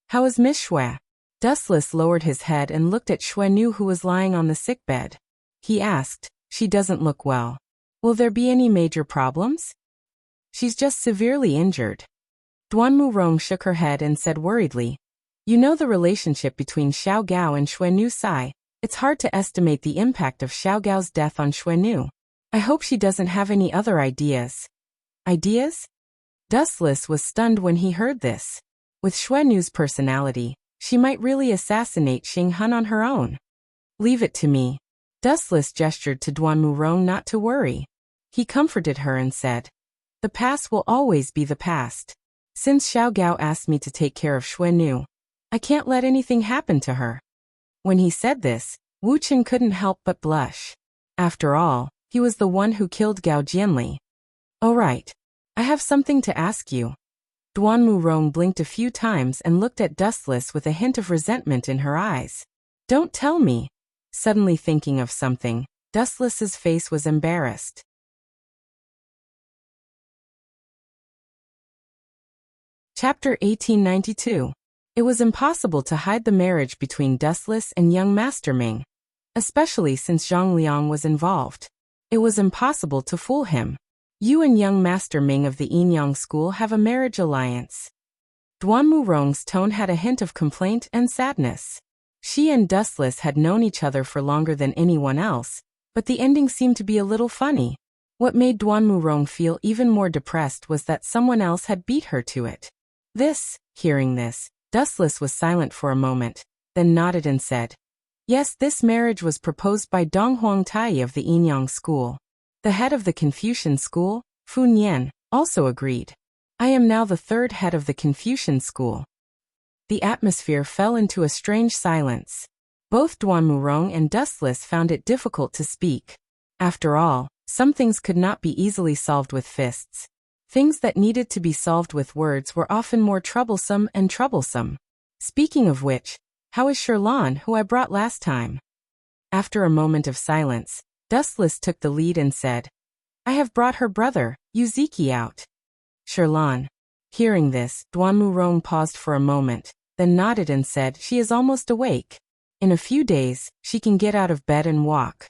How is Miss Xue? Dustless lowered his head and looked at Xuenu, who was lying on the sickbed. He asked, she doesn't look well. Will there be any major problems? She's just severely injured. Duanmu Rong shook her head and said worriedly, you know the relationship between Xiao Gao and Xuenu Sai. It's hard to estimate the impact of Xiao Gao's death on Xuenu. I hope she doesn't have any other ideas. Ideas? Dustless was stunned when he heard this. With Xuenu's personality, she might really assassinate Xing Hun on her own. Leave it to me. Dustless gestured to Duanmu Rong not to worry. He comforted her and said, the past will always be the past. Since Xiao Gao asked me to take care of Xuenu, I can't let anything happen to her. When he said this, Wu Chen couldn't help but blush. After all, he was the one who killed Gao Jianli. All right. I have something to ask you. Duanmu Rong blinked a few times and looked at Dustless with a hint of resentment in her eyes. Don't tell me. Suddenly thinking of something, Dustless's face was embarrassed. Chapter 1892. It was impossible to hide the marriage between Dustless and young Master Ming, especially since Zhang Liang was involved. It was impossible to fool him. You and young Master Ming of the Yinyang school have a marriage alliance. Duanmu Rong's tone had a hint of complaint and sadness. She and Dustless had known each other for longer than anyone else, but the ending seemed to be a little funny. What made Duanmu Rong feel even more depressed was that someone else had beat her to it. Hearing this, Dustless was silent for a moment, then nodded and said, yes, this marriage was proposed by Dong Huangtai of the Yinyang school. The head of the Confucian school, Fu Nian, also agreed. I am now the third head of the Confucian school. The atmosphere fell into a strange silence. Both Duanmu Rong and Dustless found it difficult to speak. After all, some things could not be easily solved with fists. Things that needed to be solved with words were often more troublesome and troublesome. Speaking of which, how is Sherlan, who I brought last time? After a moment of silence, Dustless took the lead and said, I have brought her brother, Yuziki, out. Sherlan. Hearing this, Duanmu Rong paused for a moment, then nodded and said she is almost awake. In a few days, she can get out of bed and walk.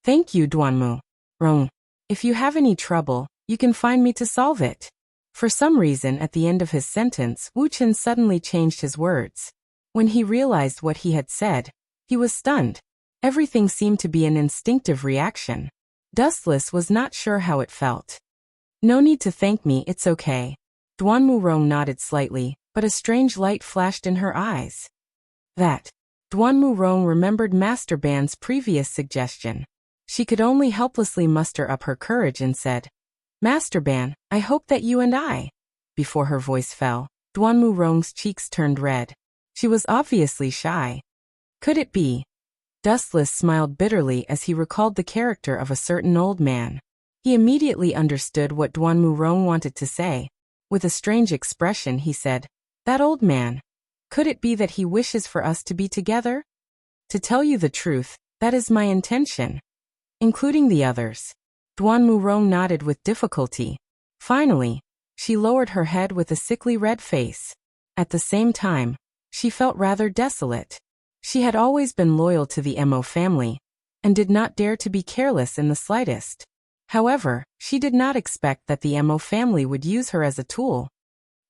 Thank you, Duanmu Rong. If you have any trouble, you can find me to solve it. For some reason at the end of his sentence, Wu Chen suddenly changed his words. When he realized what he had said, he was stunned. Everything seemed to be an instinctive reaction. Dustless was not sure how it felt. No need to thank me, it's okay. Duan Murong nodded slightly, but a strange light flashed in her eyes. That. Duan Murong remembered Master Ban's previous suggestion. She could only helplessly muster up her courage and said, Master Ban, I hope that you and I. Before her voice fell, Duan Murong's cheeks turned red. She was obviously shy. Could it be? Dustless smiled bitterly as he recalled the character of a certain old man. He immediately understood what Duan Murong wanted to say. With a strange expression he said, That old man. Could it be that he wishes for us to be together? To tell you the truth, that is my intention. Including the others. Duan Murong nodded with difficulty. Finally, she lowered her head with a sickly red face. At the same time, she felt rather desolate. She had always been loyal to the Mo family, and did not dare to be careless in the slightest. However, she did not expect that the Mo family would use her as a tool.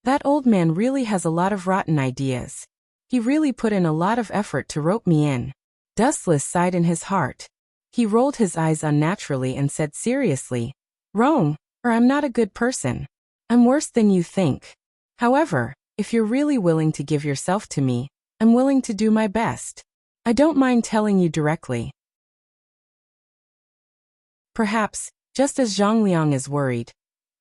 That old man really has a lot of rotten ideas. He really put in a lot of effort to rope me in. Dustless sighed in his heart. He rolled his eyes unnaturally and said seriously, Rong, or I'm not a good person. I'm worse than you think. However, if you're really willing to give yourself to me, I'm willing to do my best. I don't mind telling you directly. Perhaps, just as Zhang Liang is worried,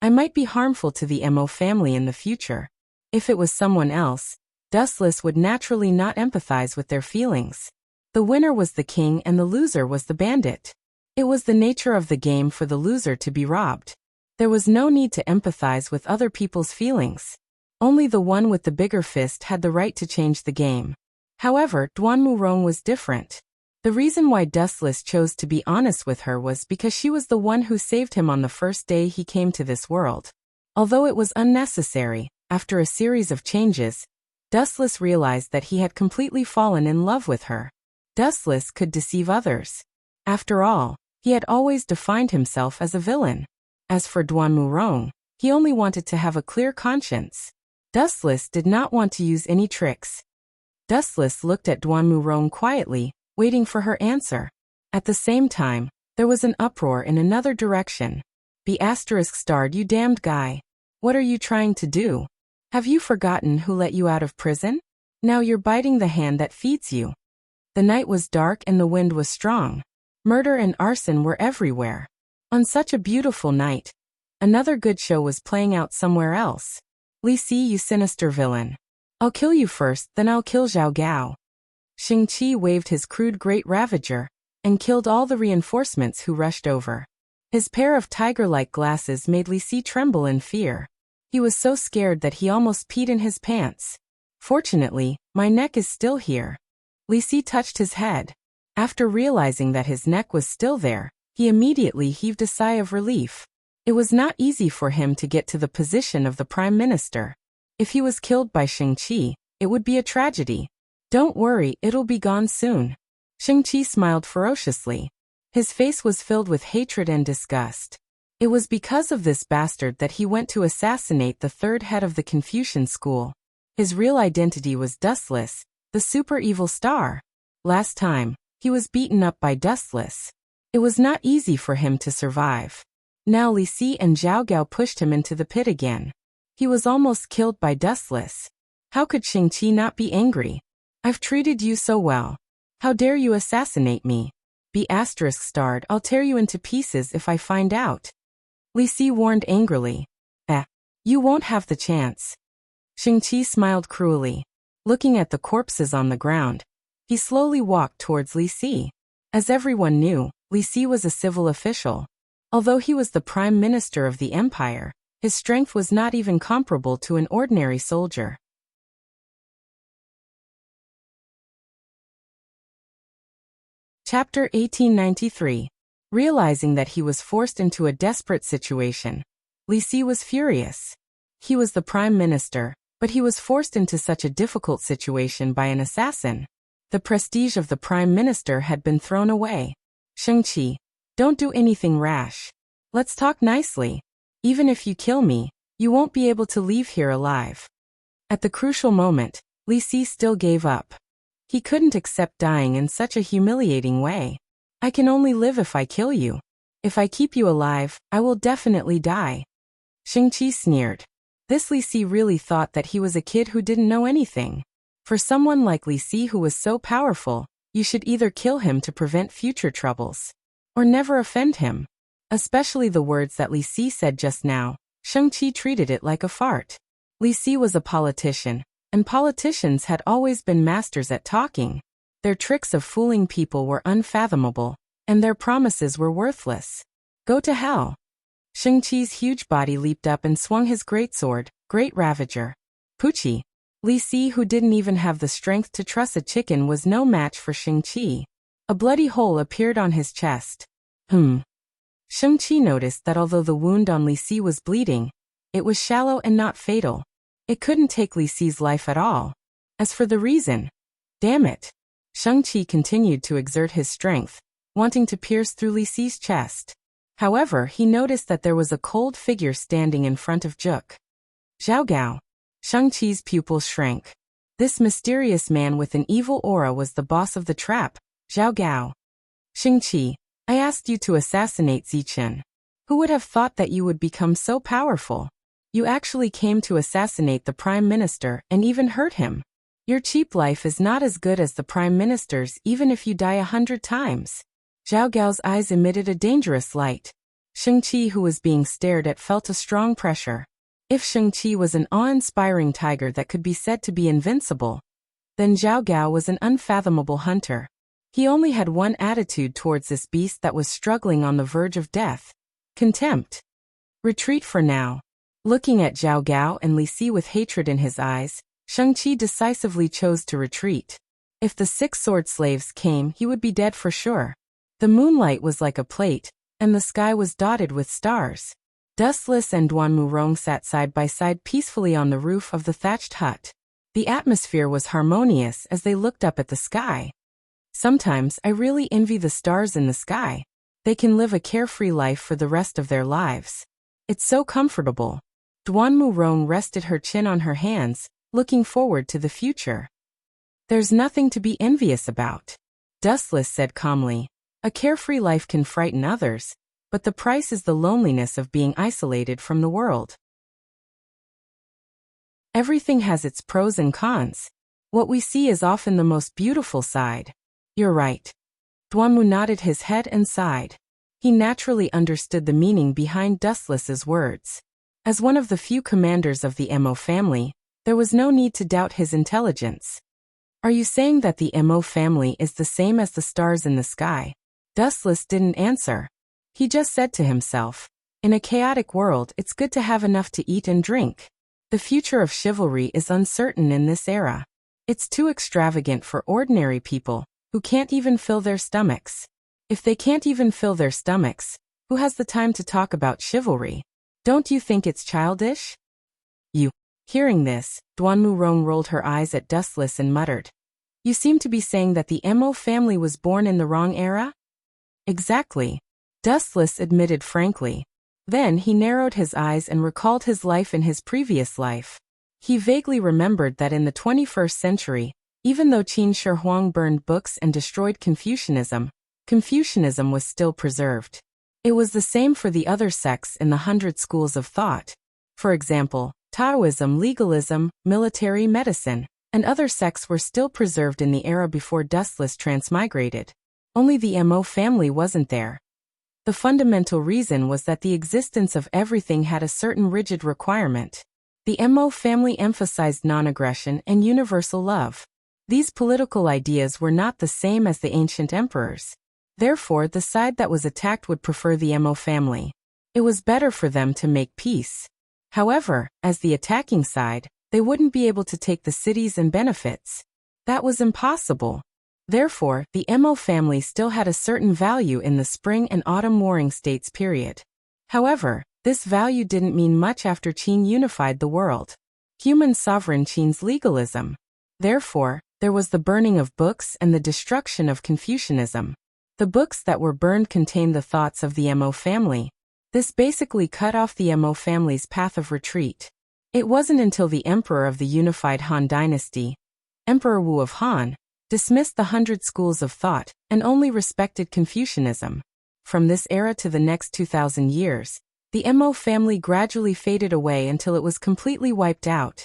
I might be harmful to the Mo family in the future. If it was someone else, Dustless would naturally not empathize with their feelings. The winner was the king and the loser was the bandit. It was the nature of the game for the loser to be robbed. There was no need to empathize with other people's feelings. Only the one with the bigger fist had the right to change the game. However, Duan Murong was different. The reason why Dustless chose to be honest with her was because she was the one who saved him on the first day he came to this world. Although it was unnecessary, after a series of changes, Dustless realized that he had completely fallen in love with her. Dustless could deceive others. After all, he had always defined himself as a villain. As for Duan Murong, he only wanted to have a clear conscience. Dustless did not want to use any tricks. Dustless looked at Duan Murong quietly, waiting for her answer. At the same time, there was an uproar in another direction. Be ***, you damned guy. What are you trying to do? Have you forgotten who let you out of prison? Now you're biting the hand that feeds you. The night was dark and the wind was strong. Murder and arson were everywhere. On such a beautiful night, another good show was playing out somewhere else. Li Si, you sinister villain. I'll kill you first, then I'll kill Zhao Gao. Xing Qi waved his crude great ravager, and killed all the reinforcements who rushed over. His pair of tiger-like glasses made Li Si tremble in fear. He was so scared that he almost peed in his pants. Fortunately, my neck is still here. Li Si touched his head. After realizing that his neck was still there, he immediately heaved a sigh of relief. It was not easy for him to get to the position of the Prime Minister. If he was killed by Xing Qi, it would be a tragedy. Don't worry, it'll be gone soon. Xing Qi smiled ferociously. His face was filled with hatred and disgust. It was because of this bastard that he went to assassinate the third head of the Confucian school. His real identity was Dustless, the super evil star. Last time, he was beaten up by Dustless. It was not easy for him to survive. Now Li Si and Zhao Gao pushed him into the pit again. He was almost killed by Dustless. How could Xing Qi not be angry? I've treated you so well. How dare you assassinate me? Be ***, I'll tear you into pieces if I find out. Li Si warned angrily. You won't have the chance. Xing Qi smiled cruelly. Looking at the corpses on the ground, he slowly walked towards Li Si. As everyone knew, Li Si was a civil official. Although he was the Prime Minister of the Empire, his strength was not even comparable to an ordinary soldier. Chapter 1893. Realizing that he was forced into a desperate situation, Li Si was furious. He was the Prime Minister, but he was forced into such a difficult situation by an assassin. The prestige of the Prime Minister had been thrown away. Xing Qi, don't do anything rash. Let's talk nicely. Even if you kill me, You won't be able to leave here alive. At the crucial moment, Li Si still gave up. He couldn't accept dying in such a humiliating way. I can only live if I kill you. If I keep you alive, I will definitely die. Shang-Chi sneered. This Li Si really thought that he was a kid who didn't know anything. For someone like Li Si who was so powerful, you should either kill him to prevent future troubles, or never offend him. Especially the words that Li Si said just now, Shang-Chi treated it like a fart. Li Si was a politician, and politicians had always been masters at talking. Their tricks of fooling people were unfathomable, and their promises were worthless. Go to hell. Shang-Chi's huge body leaped up and swung his greatsword, Great Ravager. Poochie. Li Si, who didn't even have the strength to truss a chicken, was no match for Shang-Chi. A bloody hole appeared on his chest. Shang-Chi noticed that although the wound on Li Si was bleeding, it was shallow and not fatal. It couldn't take Li Si's life at all. As for the reason, damn it. Shang-Chi continued to exert his strength, wanting to pierce through Li Si's chest. However, he noticed that there was a cold figure standing in front of Juk. Zhao Gao. Shang-Chi's pupils shrank. This mysterious man with an evil aura was the boss of the trap, Zhao Gao. Shang-Chi, I asked you to assassinate Zichen. Who would have thought that you would become so powerful? You actually came to assassinate the Prime Minister and even hurt him. Your cheap life is not as good as the Prime Minister's even if you die 100 times. Zhao Gao's eyes emitted a dangerous light. Shang-Chi, who was being stared at, felt a strong pressure. If Shang-Chi was an awe-inspiring tiger that could be said to be invincible, then Zhao Gao was an unfathomable hunter. He only had one attitude towards this beast that was struggling on the verge of death: contempt. Retreat for now. Looking at Zhao Gao and Li Si with hatred in his eyes, Shang-Chi decisively chose to retreat. If the 6 sword slaves came, he would be dead for sure. The moonlight was like a plate, and the sky was dotted with stars. Dustless and Duan Murong sat side by side peacefully on the roof of the thatched hut. The atmosphere was harmonious as they looked up at the sky. Sometimes I really envy the stars in the sky. They can live a carefree life for the rest of their lives. It's so comfortable. Duan Murong rested her chin on her hands, looking forward to the future. There's nothing to be envious about, Dustless said calmly. A carefree life can frighten others, but the price is the loneliness of being isolated from the world. Everything has its pros and cons. What we see is often the most beautiful side. You're right. Duanmu nodded his head and sighed. He naturally understood the meaning behind Dustless's words. As one of the few commanders of the Mo family, there was no need to doubt his intelligence. Are you saying that the Mo family is the same as the stars in the sky? Dustless didn't answer. He just said to himself, in a chaotic world, it's good to have enough to eat and drink. The future of chivalry is uncertain in this era. It's too extravagant for ordinary people, who can't even fill their stomachs. If they can't even fill their stomachs, who has the time to talk about chivalry? Don't you think it's childish? You. Hearing this, Duan Murong rolled her eyes at Dustless and muttered. You seem to be saying that the Mo family was born in the wrong era? Exactly. Dustless admitted frankly. Then he narrowed his eyes and recalled his life in his previous life. He vaguely remembered that in the 21st century, even though Qin Shi Huang burned books and destroyed Confucianism, Confucianism was still preserved. It was the same for the other sects in the 100 schools of thought. For example, Taoism, legalism, military medicine, and other sects were still preserved in the era before Dustless transmigrated. Only the Mo family wasn't there. The fundamental reason was that the existence of everything had a certain rigid requirement. The Mo family emphasized non-aggression and universal love. These political ideas were not the same as the ancient emperors. Therefore, the side that was attacked would prefer the Mo family. It was better for them to make peace. However, as the attacking side, they wouldn't be able to take the cities and benefits. That was impossible. Therefore, the Mo family still had a certain value in the spring and autumn warring states period. However, this value didn't mean much after Qin unified the world. Human sovereign Qin's legalism. Therefore, there was the burning of books and the destruction of Confucianism. The books that were burned contained the thoughts of the Mo family. This basically cut off the Mo family's path of retreat. It wasn't until the emperor of the unified Han dynasty, Emperor Wu of Han, dismissed the 100 schools of thought and only respected Confucianism. From this era to the next 2,000 years, the Mo family gradually faded away until it was completely wiped out.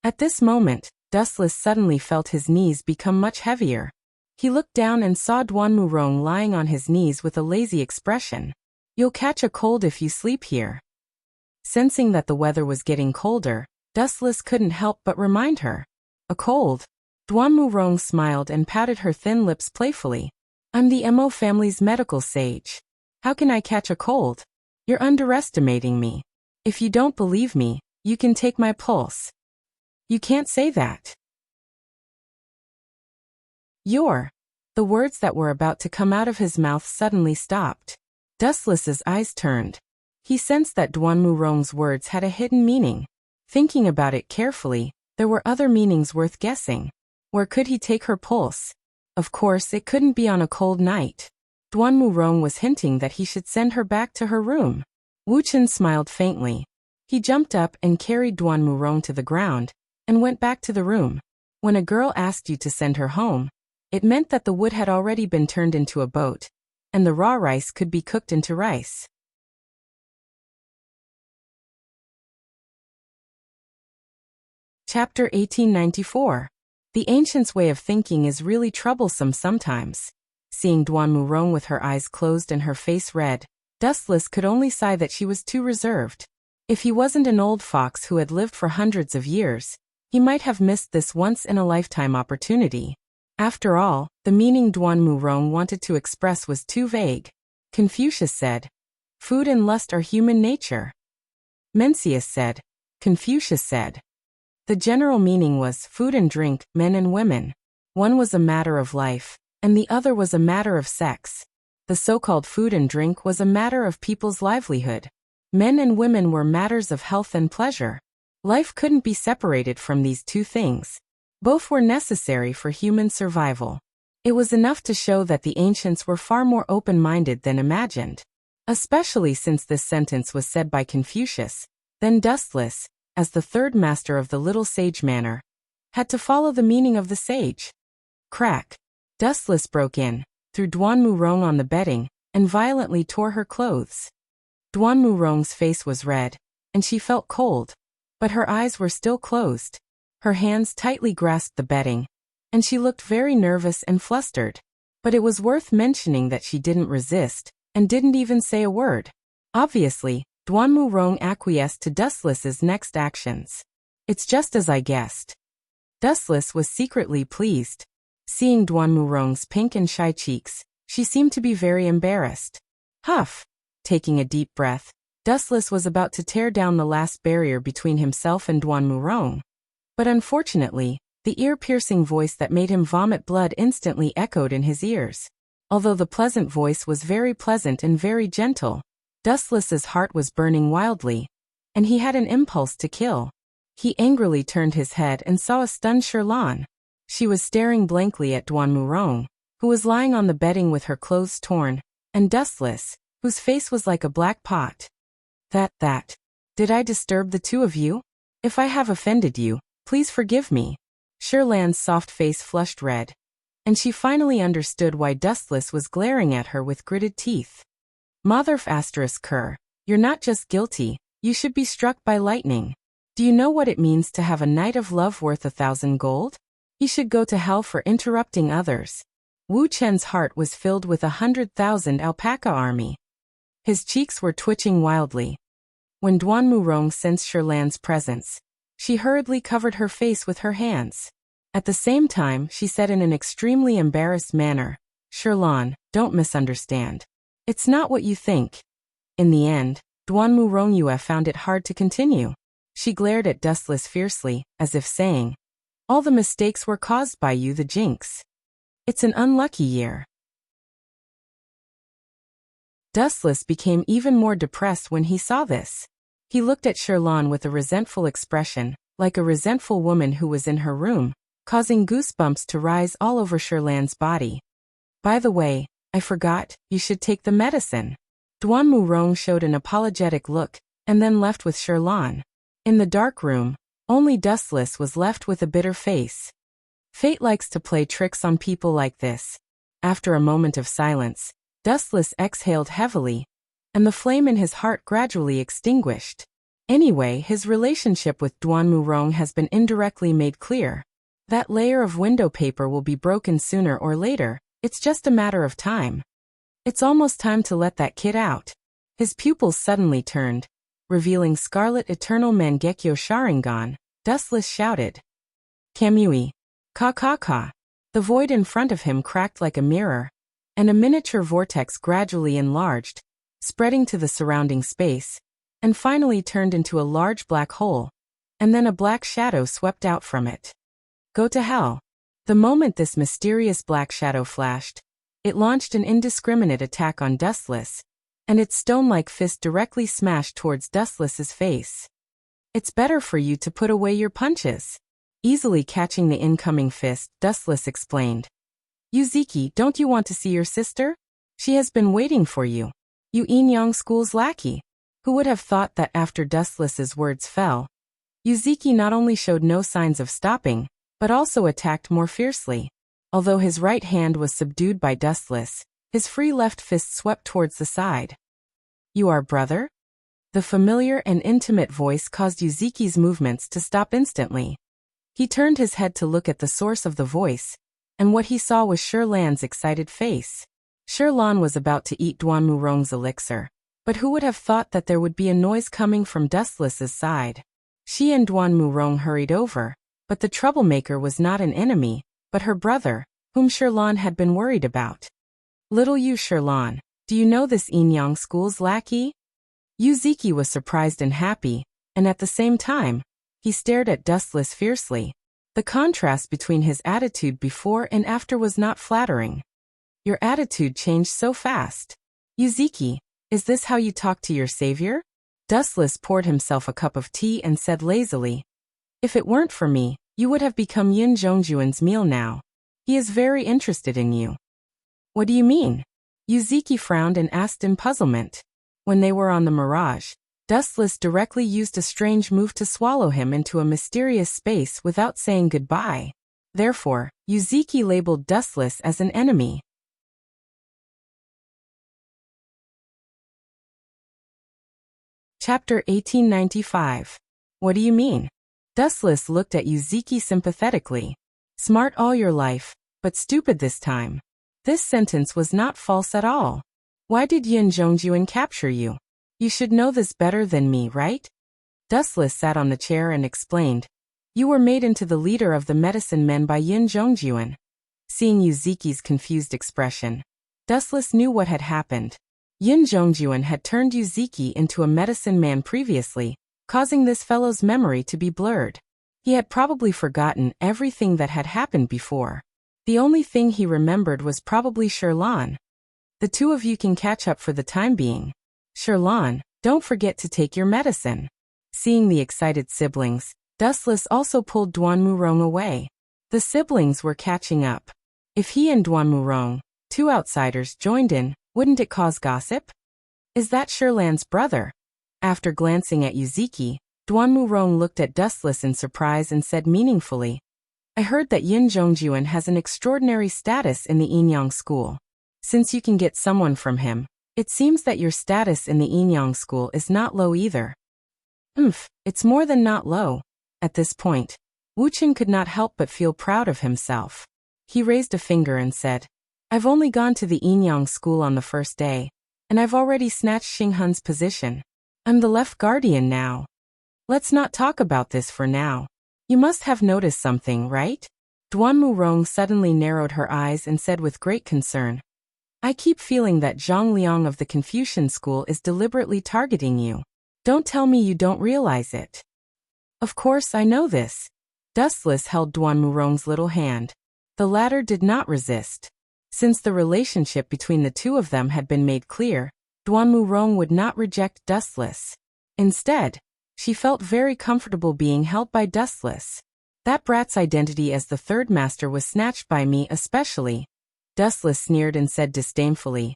At this moment, Dustless suddenly felt his knees become much heavier. He looked down and saw Duan Murong lying on his knees with a lazy expression. "You'll catch a cold if you sleep here." Sensing that the weather was getting colder, Dustless couldn't help but remind her. "A cold?" Duan Murong smiled and pouted her thin lips playfully. "I'm the Mo family's medical sage. How can I catch a cold? You're underestimating me. If you don't believe me, you can take my pulse." "You can't say that. The words that were about to come out of his mouth suddenly stopped. Dustless's eyes turned. He sensed that Duan Murong's words had a hidden meaning. Thinking about it carefully, there were other meanings worth guessing. Where could he take her pulse? Of course, it couldn't be on a cold night. Duan Murong was hinting that he should send her back to her room. Wu Chen smiled faintly. He jumped up and carried Duan Murong to the ground and went back to the room. When a girl asked you to send her home, it meant that the wood had already been turned into a boat, and the raw rice could be cooked into rice. Chapter 1894. The ancients' way of thinking is really troublesome sometimes. Seeing Duan Murong with her eyes closed and her face red, Dustless could only sigh that she was too reserved. If he wasn't an old fox who had lived for hundreds of years, he might have missed this once-in-a-lifetime opportunity. After all, the meaning Duan Murong wanted to express was too vague. Confucius said, "Food and lust are human nature." Mencius said, Confucius said. The general meaning was food and drink, men and women. One was a matter of life, and the other was a matter of sex. The so-called food and drink was a matter of people's livelihood. Men and women were matters of health and pleasure. Life couldn't be separated from these two things. Both were necessary for human survival. It was enough to show that the ancients were far more open-minded than imagined. Especially since this sentence was said by Confucius, then Dustless, as the third master of the little sage manor, had to follow the meaning of the sage. Crack! Dustless broke in, threw Duan Murong on the bedding, and violently tore her clothes. Duan Murong's face was red, and she felt cold, but her eyes were still closed. Her hands tightly grasped the bedding, and she looked very nervous and flustered. But it was worth mentioning that she didn't resist, and didn't even say a word. Obviously, Duan Murong acquiesced to Dustless's next actions. "It's just as I guessed." Dustless was secretly pleased. Seeing Duan Murong's pink and shy cheeks, she seemed to be very embarrassed. Huff! Taking a deep breath, Dustless was about to tear down the last barrier between himself and Duan Murong. But unfortunately, the ear-piercing voice that made him vomit blood instantly echoed in his ears. Although the pleasant voice was very pleasant and very gentle, Dustless's heart was burning wildly, and he had an impulse to kill. He angrily turned his head and saw a stunned Shirlan. She was staring blankly at Duan Murong, who was lying on the bedding with her clothes torn, and Dustless, whose face was like a black pot. That. Did I disturb the two of you? If I have offended you, please forgive me." Shirlan's soft face flushed red, and she finally understood why Dustless was glaring at her with gritted teeth. "Motherf *Cur, you're not just guilty, you should be struck by lightning. Do you know what it means to have a night of love worth 1,000 gold? You should go to hell for interrupting others." Wu Chen's heart was filled with 100,000 alpaca army. His cheeks were twitching wildly. When Duan Murong sensed Shirlan's presence, she hurriedly covered her face with her hands. At the same time, she said in an extremely embarrassed manner, "Shirlan, don't misunderstand. It's not what you think." In the end, Duan Murong Yue found it hard to continue. She glared at Dustless fiercely, as if saying, "All the mistakes were caused by you, the jinx. It's an unlucky year." Dustless became even more depressed when he saw this. He looked at Shirlan with a resentful expression, like a resentful woman who was in her room, causing goosebumps to rise all over Shirlan's body. "By the way, I forgot, you should take the medicine." Duan Murong showed an apologetic look, and then left with Sherlan. In the dark room, only Dustless was left with a bitter face. Fate likes to play tricks on people like this. After a moment of silence, Dustless exhaled heavily, and the flame in his heart gradually extinguished. Anyway, his relationship with Duan Murong has been indirectly made clear. That layer of window paper will be broken sooner or later, it's just a matter of time. It's almost time to let that kid out. His pupils suddenly turned, revealing Scarlet Eternal Mangekyo Sharingan. Dustless shouted, "Kamui! Ka ka ka!" The void in front of him cracked like a mirror, and a miniature vortex gradually enlarged, spreading to the surrounding space, and finally turned into a large black hole, and then a black shadow swept out from it. Go to hell. The moment this mysterious black shadow flashed, it launched an indiscriminate attack on Dustless, and its stone-like fist directly smashed towards Dustless's face. It's better for you to put away your punches. Easily catching the incoming fist, Dustless explained. Yuziki, don't you want to see your sister? She has been waiting for you. You Inyang School's lackey. Who would have thought that after Dustless's words fell, Yuziki not only showed no signs of stopping, but also attacked more fiercely. Although his right hand was subdued by Dustless, his free left fist swept towards the side. You are brother? The familiar and intimate voice caused Yuziki's movements to stop instantly. He turned his head to look at the source of the voice, and what he saw was Sherlan's excited face. Sherlan was about to eat Duan Murong's elixir, but who would have thought that there would be a noise coming from Dustless's side? She and Duan Murong hurried over, but the troublemaker was not an enemy, but her brother, whom Sherlan had been worried about. Little you Sherlan, do you know this Inyang School's lackey? Yuziki was surprised and happy, and at the same time, he stared at Dustless fiercely. The contrast between his attitude before and after was not flattering. Your attitude changed so fast. Yuziki, is this how you talk to your savior? Dustless poured himself a cup of tea and said lazily, if it weren't for me, you would have become Yin Zhongjuan's meal now. He is very interested in you. What do you mean? Yuziki frowned and asked in puzzlement. When they were on the Mirage, Dustless directly used a strange move to swallow him into a mysterious space without saying goodbye. Therefore, Yuziki labeled Dustless as an enemy. Chapter 1895. What do you mean? Dustless looked at Yuziki sympathetically. Smart all your life, but stupid this time. This sentence was not false at all. Why did Yin Zhongjuan capture you? You should know this better than me, right? Dustless sat on the chair and explained. You were made into the leader of the medicine men by Yin Zhongjuan. Seeing Yuziki's confused expression, Dustless knew what had happened. Yin Zhongjuan had turned Yuziki into a medicine man previously, causing this fellow's memory to be blurred. He had probably forgotten everything that had happened before. The only thing he remembered was probably Sherlan. The two of you can catch up for the time being. Sherlan, don't forget to take your medicine. Seeing the excited siblings, Dustless also pulled Duan Murong away. The siblings were catching up. If he and Duan Murong, two outsiders, joined in, wouldn't it cause gossip? Is that Sherlan's brother? After glancing at Yuziki, Duan Murong looked at Dustless in surprise and said meaningfully, I heard that Yin Zhongjuan has an extraordinary status in the Inyang School. Since you can get someone from him, it seems that your status in the Inyang School is not low either. It's more than not low. At this point, Wuchen could not help but feel proud of himself. He raised a finger and said, I've only gone to the Inyang School on the first day, and I've already snatched Xinghun's position. I'm the left guardian now. Let's not talk about this for now. You must have noticed something, right? Duan Murong suddenly narrowed her eyes and said with great concern, I keep feeling that Zhang Liang of the Confucian School is deliberately targeting you. Don't tell me you don't realize it. Of course I know this. Dustless held Duan Murong's little hand. The latter did not resist. Since the relationship between the two of them had been made clear, Duan Murong would not reject Dustless. Instead, she felt very comfortable being held by Dustless. That brat's identity as the third master was snatched by me especially. Dustless sneered and said disdainfully,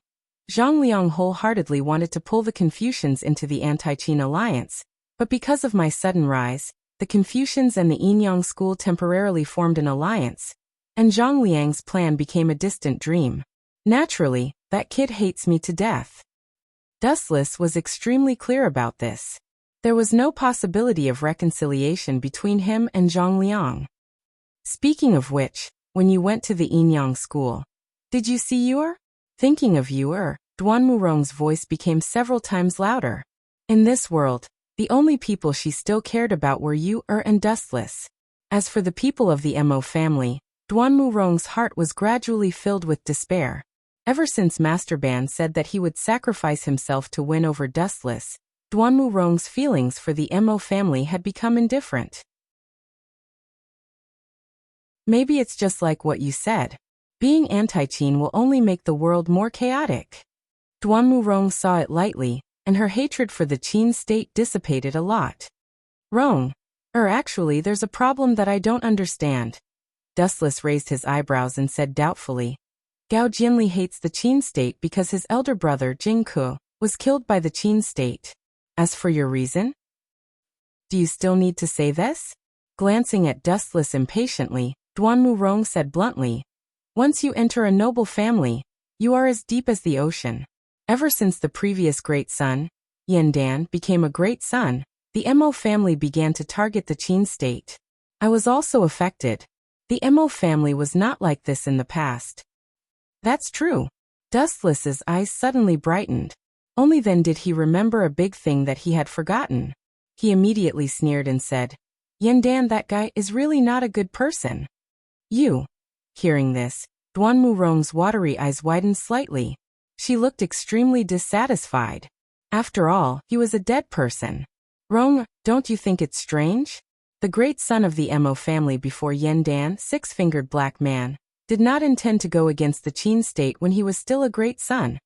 Zhang Liang wholeheartedly wanted to pull the Confucians into the anti-Qin alliance, but because of my sudden rise, the Confucians and the Yinyang school temporarily formed an alliance, and Zhang Liang's plan became a distant dream. Naturally, that kid hates me to death. Dustless was extremely clear about this. There was no possibility of reconciliation between him and Zhang Liang. Speaking of which, when you went to the Yinyang school, did you see Yuer? Thinking of Yuer, Duan Murong's voice became several times louder. In this world, the only people she still cared about were Yuer and Dustless. As for the people of the Mo family, Duan Murong's heart was gradually filled with despair. Ever since Master Ban said that he would sacrifice himself to win over Dustless, Duan Murong's feelings for the Mo family had become indifferent. Maybe it's just like what you said. Being anti-Qin will only make the world more chaotic. Duan Murong saw it lightly, and her hatred for the Qin state dissipated a lot. Rong. Actually, there's a problem that I don't understand. Dustless raised his eyebrows and said doubtfully. Gao Jianli hates the Qin state because his elder brother, Jingke, was killed by the Qin state. As for your reason? Do you still need to say this? Glancing at Dustless impatiently, Duan Murong said bluntly, once you enter a noble family, you are as deep as the ocean. Ever since the previous great son, Yandan, became a great son, the Mo family began to target the Qin state. I was also affected. The Mo family was not like this in the past. That's true. Dustless's eyes suddenly brightened. Only then did he remember a big thing that he had forgotten. He immediately sneered and said, Yandan, that guy is really not a good person. You. Hearing this, Duan Murong's watery eyes widened slightly. She looked extremely dissatisfied. After all, he was a dead person. Rong, don't you think it's strange? The great son of the Mo family before Yandan, six-fingered black man, did not intend to go against the Qin state when he was still a great son.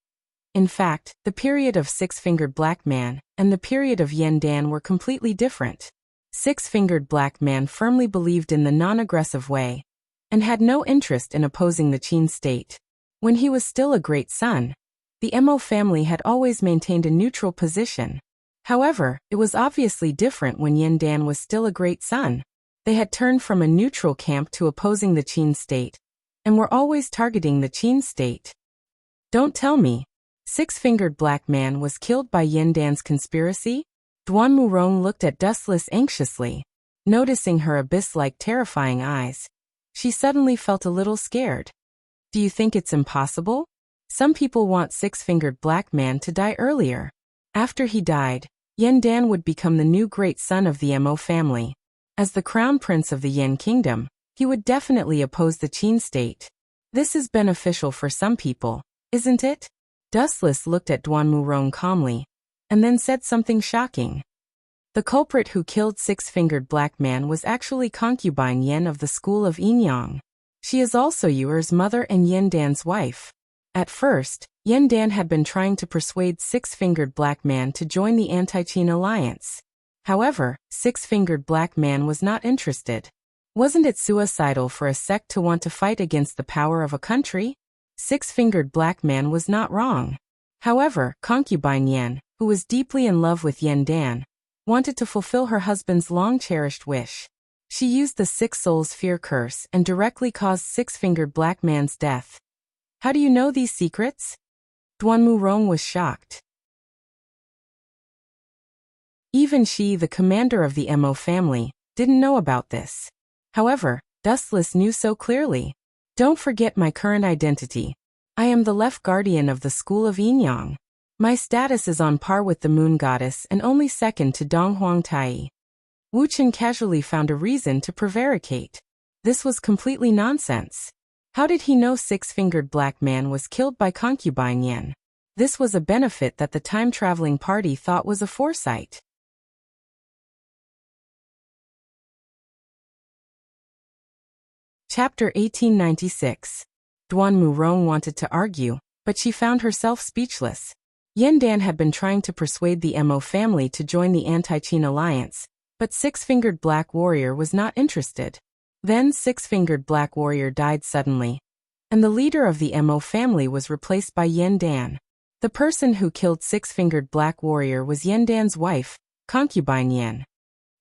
In fact, the period of six-fingered black man and the period of Yandan were completely different. Six-fingered black man firmly believed in the non-aggressive way and had no interest in opposing the Qin state. When he was still a great son, the Mo family had always maintained a neutral position. However, it was obviously different when Yandan was still a great son. They had turned from a neutral camp to opposing the Qin state, and were always targeting the Qin state. Don't tell me. Six-fingered black man was killed by Yandan's conspiracy? Duan Murong looked at Dustless anxiously. Noticing her abyss-like terrifying eyes, she suddenly felt a little scared. Do you think it's impossible? Some people want six-fingered black man to die earlier. After he died, Yandan would become the new great son of the Mo family. As the crown prince of the Yan kingdom, he would definitely oppose the Qin state. This is beneficial for some people, isn't it? Dustless looked at Duan Murong calmly, and then said something shocking. The culprit who killed six-fingered black man was actually concubine Yan of the school of Yinyang. She is also Yuer's mother and Yandan's wife. At first, Yandan had been trying to persuade six-fingered black man to join the anti-Qin alliance. However, six-fingered black man was not interested. Wasn't it suicidal for a sect to want to fight against the power of a country? Six-fingered black man was not wrong. However, concubine Yan, who was deeply in love with Yandan, wanted to fulfill her husband's long-cherished wish. She used the Six Souls Fear curse and directly caused six-fingered black man's death. How do you know these secrets? Duan Murong was shocked. Even she, the commander of the Mo family, didn't know about this. However, Dustless knew so clearly. Don't forget my current identity. I am the left guardian of the school of Yinyang. My status is on par with the moon goddess and only second to Dong Huang Tai. Wu Chen casually found a reason to prevaricate. This was completely nonsense. How did he know six-fingered black man was killed by concubine Yan? This was a benefit that the time-traveling party thought was a foresight. Chapter 1896. Duan Murong wanted to argue, but she found herself speechless. Yandan had been trying to persuade the Mo family to join the anti-Qin alliance, but six-fingered black warrior was not interested. Then six-fingered black warrior died suddenly, and the leader of the Mo family was replaced by Yandan. The person who killed Six-Fingered Black Warrior was Yendan's wife, concubine Yen.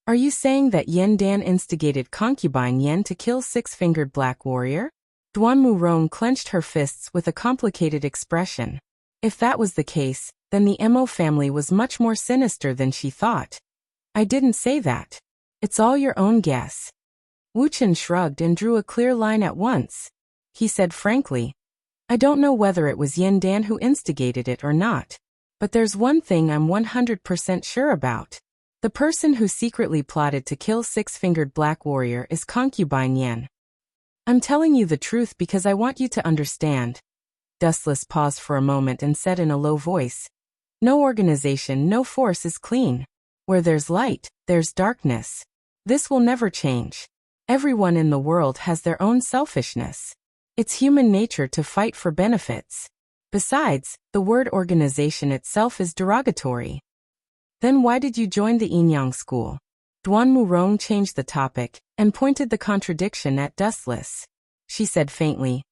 Are you saying that Yendan instigated concubine Yen to kill Six-Fingered Black Warrior? Duan Murong clenched her fists with a complicated expression. If that was the case, then the Mo family was much more sinister than she thought. I didn't say that. It's all your own guess. Wu Chen shrugged and drew a clear line at once. He said frankly, I don't know whether it was Yendan who instigated it or not. But there's one thing I'm 100% sure about. The person who secretly plotted to kill Six-Fingered Black Warrior is concubine Yen. I'm telling you the truth because I want you to understand. Dustless paused for a moment and said in a low voice, no organization, no force is clean. Where there's light, there's darkness. This will never change. Everyone in the world has their own selfishness. It's human nature to fight for benefits. Besides, the word organization itself is derogatory. Then why did you join the Yinyang school? Duan Murong changed the topic and pointed the contradiction at Dustless. She said faintly,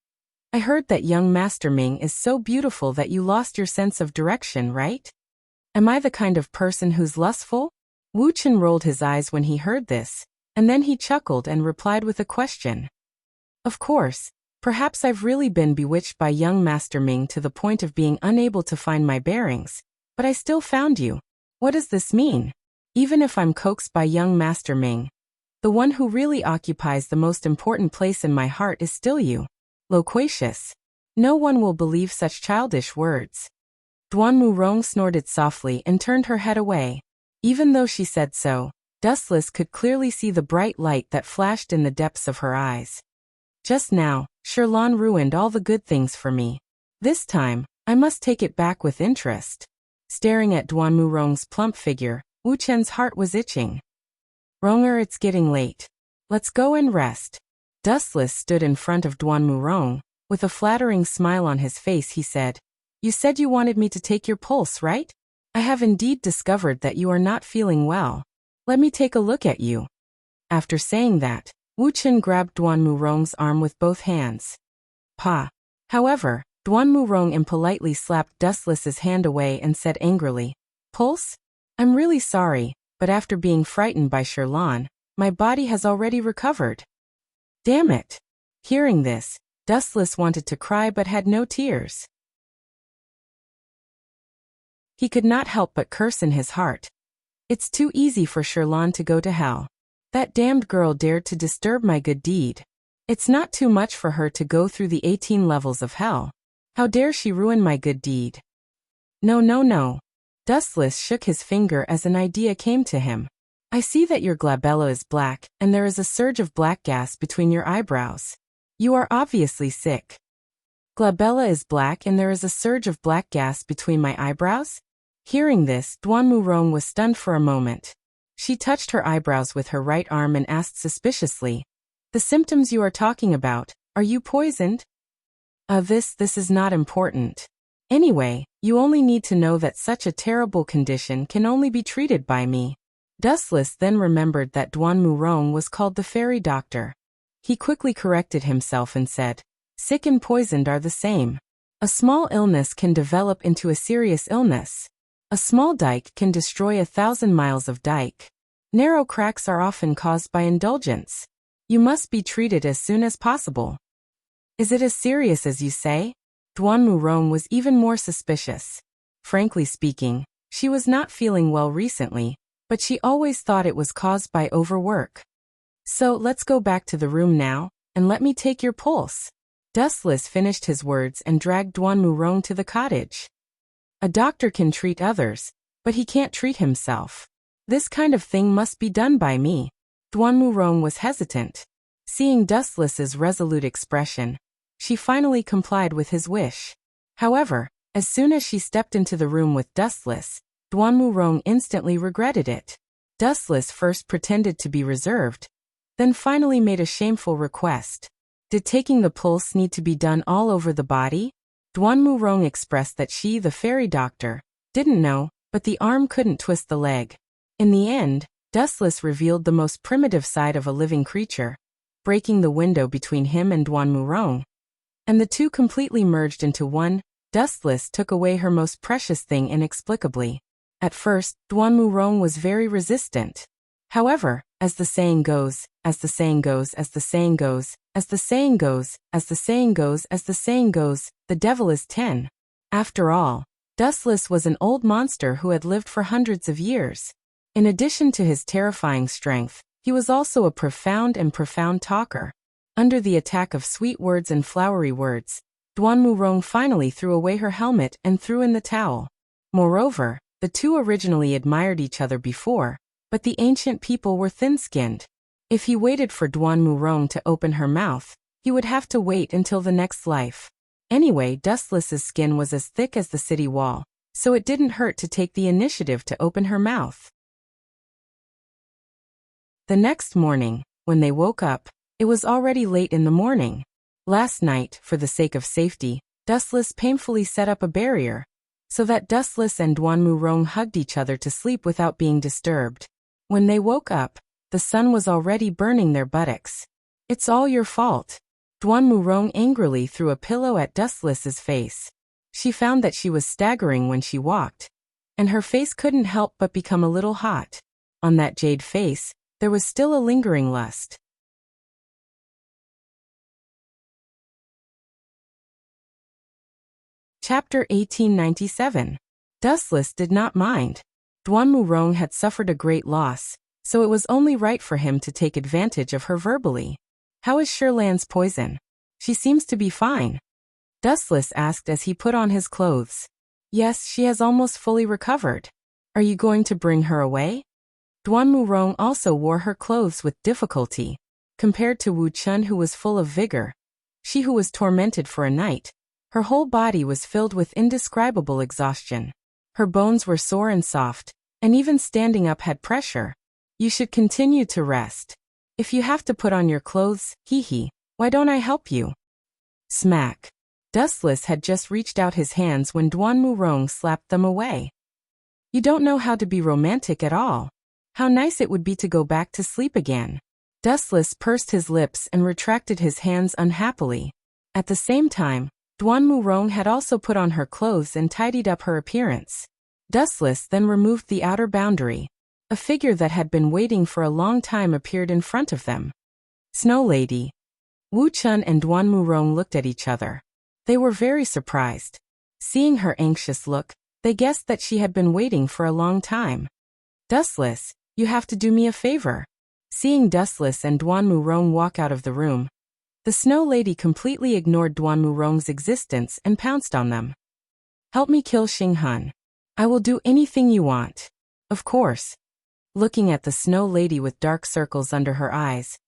I heard that young Master Ming is so beautiful that you lost your sense of direction, right? Am I the kind of person who's lustful? Wu Chen rolled his eyes when he heard this, and then he chuckled and replied with a question. Of course, perhaps I've really been bewitched by young Master Ming to the point of being unable to find my bearings, but I still found you. What does this mean? Even if I'm coaxed by young Master Ming, the one who really occupies the most important place in my heart is still you. Loquacious. No one will believe such childish words. Duan Murong snorted softly and turned her head away. Even though she said so, Dustless could clearly see the bright light that flashed in the depths of her eyes. Just now, Sherlan ruined all the good things for me. This time, I must take it back with interest. Staring at Duan Murong's plump figure, Wu Chen's heart was itching. Ronger, it's getting late. Let's go and rest. Dustless stood in front of Duan Murong. With a flattering smile on his face he said, You said you wanted me to take your pulse, right? I have indeed discovered that you are not feeling well. Let me take a look at you. After saying that, Wu Chen grabbed Duan Murong's arm with both hands. Pa. However, Duan Murong impolitely slapped Dustless's hand away and said angrily, Pulse? I'm really sorry, but after being frightened by Sherlan, my body has already recovered. Damn it! Hearing this, Dustless wanted to cry but had no tears. He could not help but curse in his heart. It's too easy for Sherlan to go to hell. That damned girl dared to disturb my good deed. It's not too much for her to go through the 18 levels of hell. How dare she ruin my good deed? No, no, no. Dustless shook his finger as an idea came to him. I see that your glabella is black, and there is a surge of black gas between your eyebrows. You are obviously sick. Glabella is black and there is a surge of black gas between my eyebrows? Hearing this, Duan Murong was stunned for a moment. She touched her eyebrows with her right arm and asked suspiciously, The symptoms you are talking about, are you poisoned? This is not important. Anyway, you only need to know that such a terrible condition can only be treated by me. Dustless then remembered that Duan Murong was called the fairy doctor. He quickly corrected himself and said, Sick and poisoned are the same. A small illness can develop into a serious illness. A small dike can destroy 1,000 miles of dike. Narrow cracks are often caused by indulgence. You must be treated as soon as possible. Is it as serious as you say? Duan Murong was even more suspicious. Frankly speaking, she was not feeling well recently, but she always thought it was caused by overwork. So let's go back to the room now, and let me take your pulse. Dustless finished his words and dragged Duan Murong to the cottage. A doctor can treat others, but he can't treat himself. This kind of thing must be done by me. Duan Murong was hesitant. Seeing Dustless's resolute expression, she finally complied with his wish. However, as soon as she stepped into the room with Dustless, Duan Murong instantly regretted it. Dustless first pretended to be reserved, then finally made a shameful request. Did taking the pulse need to be done all over the body? Duan Murong expressed that she, the fairy doctor, didn't know, but the arm couldn't twist the leg. In the end, Dustless revealed the most primitive side of a living creature, breaking the window between him and Duan Murong. And the two completely merged into one. Dustless took away her most precious thing inexplicably. At first, Duan Murong was very resistant. However, as the saying goes, as the saying goes, as the saying goes, as the saying goes, as the saying goes, as the saying goes, the devil is 10. After all, Dustless was an old monster who had lived for hundreds of years. In addition to his terrifying strength, he was also a profound talker. Under the attack of sweet words and flowery words, Duan Murong finally threw away her helmet and threw in the towel. Moreover, the two originally admired each other before, but the ancient people were thin-skinned. If he waited for Duan Murong to open her mouth, he would have to wait until the next life. Anyway, Dustless's skin was as thick as the city wall, so it didn't hurt to take the initiative to open her mouth. The next morning, when they woke up, it was already late in the morning. Last night, for the sake of safety, Dustless painfully set up a barrier, so that Dustless and Duan Murong hugged each other to sleep without being disturbed. When they woke up, the sun was already burning their buttocks. "It's all your fault." Duan Murong angrily threw a pillow at Dustless's face. She found that she was staggering when she walked, and her face couldn't help but become a little hot. On that jade face, there was still a lingering lust. Chapter 1897. Dustless did not mind. Duan Murong had suffered a great loss, so it was only right for him to take advantage of her verbally. "How is Shirlan's poison?" "She seems to be fine," Dustless asked as he put on his clothes. "Yes, she has almost fully recovered." "Are you going to bring her away?" Duan Murong also wore her clothes with difficulty. Compared to Wu Chun, who was full of vigor, she who was tormented for a night, her whole body was filled with indescribable exhaustion. Her bones were sore and soft, and even standing up had pressure. "You should continue to rest. If you have to put on your clothes, why don't I help you?" Smack. Dustless had just reached out his hands when Duan Murong slapped them away. "You don't know how to be romantic at all. How nice it would be to go back to sleep again." Dustless pursed his lips and retracted his hands unhappily. At the same time, Duan Murong had also put on her clothes and tidied up her appearance. Dustless then removed the outer boundary. A figure that had been waiting for a long time appeared in front of them. "Snow Lady." Wu Chun and Duan Murong looked at each other. They were very surprised. Seeing her anxious look, they guessed that she had been waiting for a long time. "Dustless, you have to do me a favor." Seeing Dustless and Duan Murong walk out of the room, the Snow Lady completely ignored Duan Murong's existence and pounced on them. "Help me kill Xing Han. I will do anything you want." "Of course." Looking at the Snow Lady with dark circles under her eyes,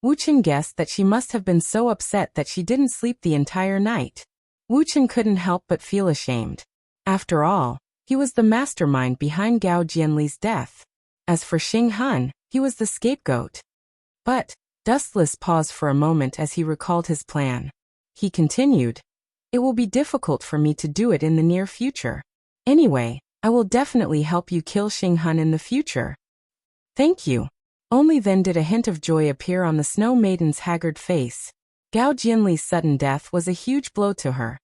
Wu Chen guessed that she must have been so upset that she didn't sleep the entire night. Wu Chen couldn't help but feel ashamed. After all, he was the mastermind behind Gao Jianli's death. As for Xing Han, he was the scapegoat. But Dustless paused for a moment as he recalled his plan. He continued, "It will be difficult for me to do it in the near future. Anyway, I will definitely help you kill Xing Han in the future." "Thank you." Only then did a hint of joy appear on the Snow Maiden's haggard face. Gao Jianli's sudden death was a huge blow to her.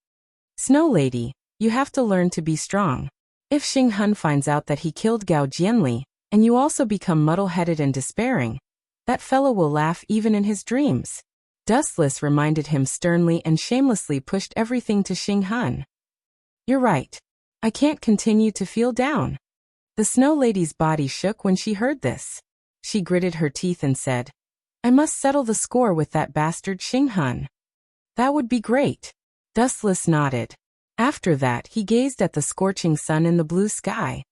"Snow Lady, you have to learn to be strong. If Xing Han finds out that he killed Gao Jianli, and you also become muddle-headed and despairing, that fellow will laugh even in his dreams." Dustless reminded him sternly and shamelessly pushed everything to Xing Han. "You're right. I can't continue to feel down." The Snow Lady's body shook when she heard this. She gritted her teeth and said, "I must settle the score with that bastard Xing Han." "That would be great." Dustless nodded. After that, he gazed at the scorching sun in the blue sky.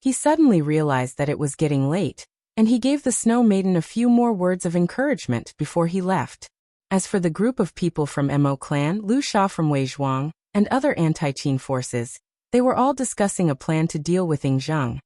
He suddenly realized that it was getting late, and he gave the Snow Maiden a few more words of encouragement before he left. As for the group of people from Mo clan, Lu Sha from Wei Zhuang, and other anti-Qin forces, they were all discussing a plan to deal with Ying Zheng.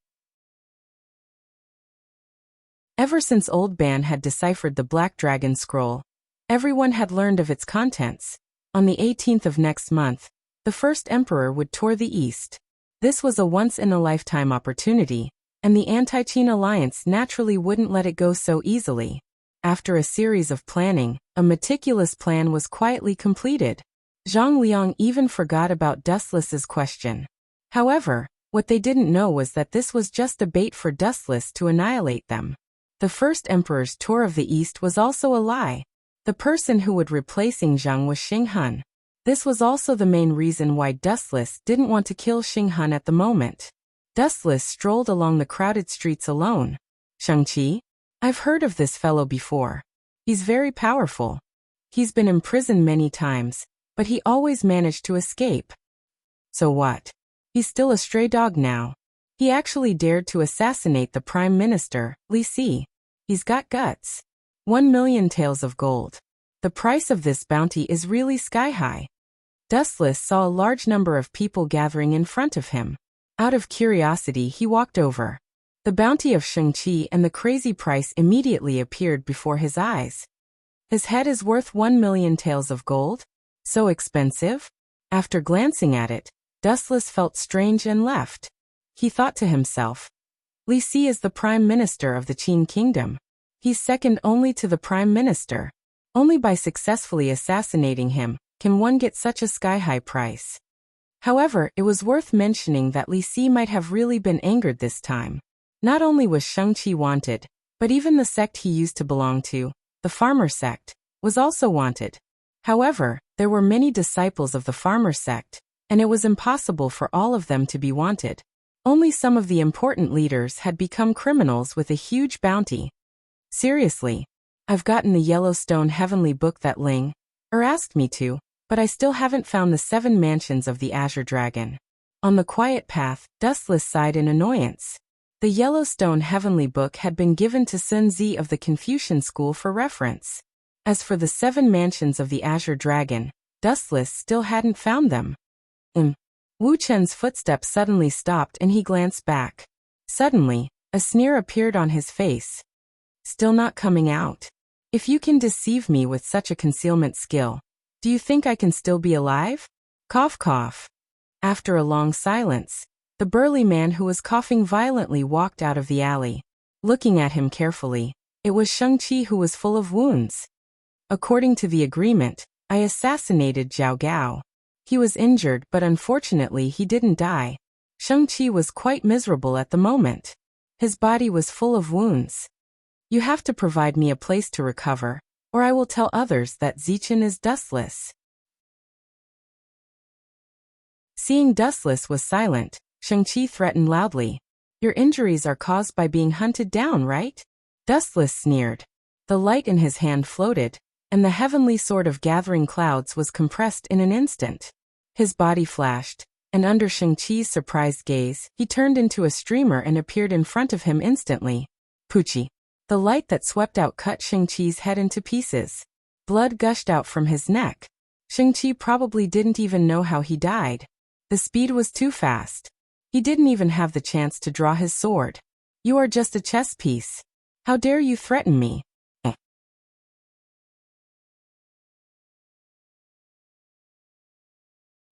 Ever since Old Ban had deciphered the Black Dragon Scroll, everyone had learned of its contents. On the 18th of next month, the first emperor would tour the East. This was a once-in-a-lifetime opportunity, and the anti-Qin alliance naturally wouldn't let it go so easily. After a series of planning, a meticulous plan was quietly completed. Zhang Liang even forgot about Dustless's question. However, what they didn't know was that this was just a bait for Dustless to annihilate them. The first emperor's tour of the East was also a lie. The person who would replacing Zhang was Xing Hun. This was also the main reason why Dustless didn't want to kill Xing Hun at the moment. Dustless strolled along the crowded streets alone. Shang-Chi? I've heard of this fellow before. He's very powerful. He's been imprisoned many times, but he always managed to escape. So what? He's still a stray dog now. He actually dared to assassinate the Prime Minister, Li Si. He's got guts. 1 million taels of gold. The price of this bounty is really sky-high. Dustless saw a large number of people gathering in front of him. Out of curiosity, he walked over. The bounty of Shang-Chi and the crazy price immediately appeared before his eyes. His head is worth 1 million taels of gold? So expensive? After glancing at it, Dustless felt strange and left. He thought to himself, Li Si is the Prime Minister of the Qin Kingdom. He's second only to the Prime Minister. Only by successfully assassinating him can one get such a sky-high price. However, it was worth mentioning that Li Si might have really been angered this time. Not only was Shang-Chi wanted, but even the sect he used to belong to, the farmer sect, was also wanted. However, there were many disciples of the farmer sect, and it was impossible for all of them to be wanted. Only some of the important leaders had become criminals with a huge bounty. Seriously, I've gotten the Yellowstone Heavenly Book that Ling asked me to, but I still haven't found the 7 mansions of the Azure Dragon. On the quiet path, Dustless sighed in annoyance. The Yellowstone Heavenly Book had been given to Sun Zi of the Confucian School for reference. As for the 7 mansions of the Azure Dragon, Dustless still hadn't found them. Wu Chen's footsteps suddenly stopped and he glanced back. Suddenly, a sneer appeared on his face. Still not coming out? If you can deceive me with such a concealment skill, do you think I can still be alive? Cough cough. After a long silence, the burly man who was coughing violently walked out of the alley. Looking at him carefully, it was Shang-Chi who was full of wounds. According to the agreement, I assassinated Zhao Gao. He was injured, but unfortunately he didn't die. Shang-Chi was quite miserable at the moment. His body was full of wounds. You have to provide me a place to recover, or I will tell others that Zichen is Dustless. Seeing Dustless was silent, Shang-Chi threatened loudly. Your injuries are caused by being hunted down, right? Dustless sneered. The light in his hand floated, and the heavenly sword of gathering clouds was compressed in an instant. His body flashed, and under Shang-Chi's surprised gaze, he turned into a streamer and appeared in front of him instantly. Poochie. The light that swept out cut Shang-Chi's head into pieces. Blood gushed out from his neck. Shang-Chi probably didn't even know how he died. The speed was too fast. He didn't even have the chance to draw his sword. You are just a chess piece. How dare you threaten me?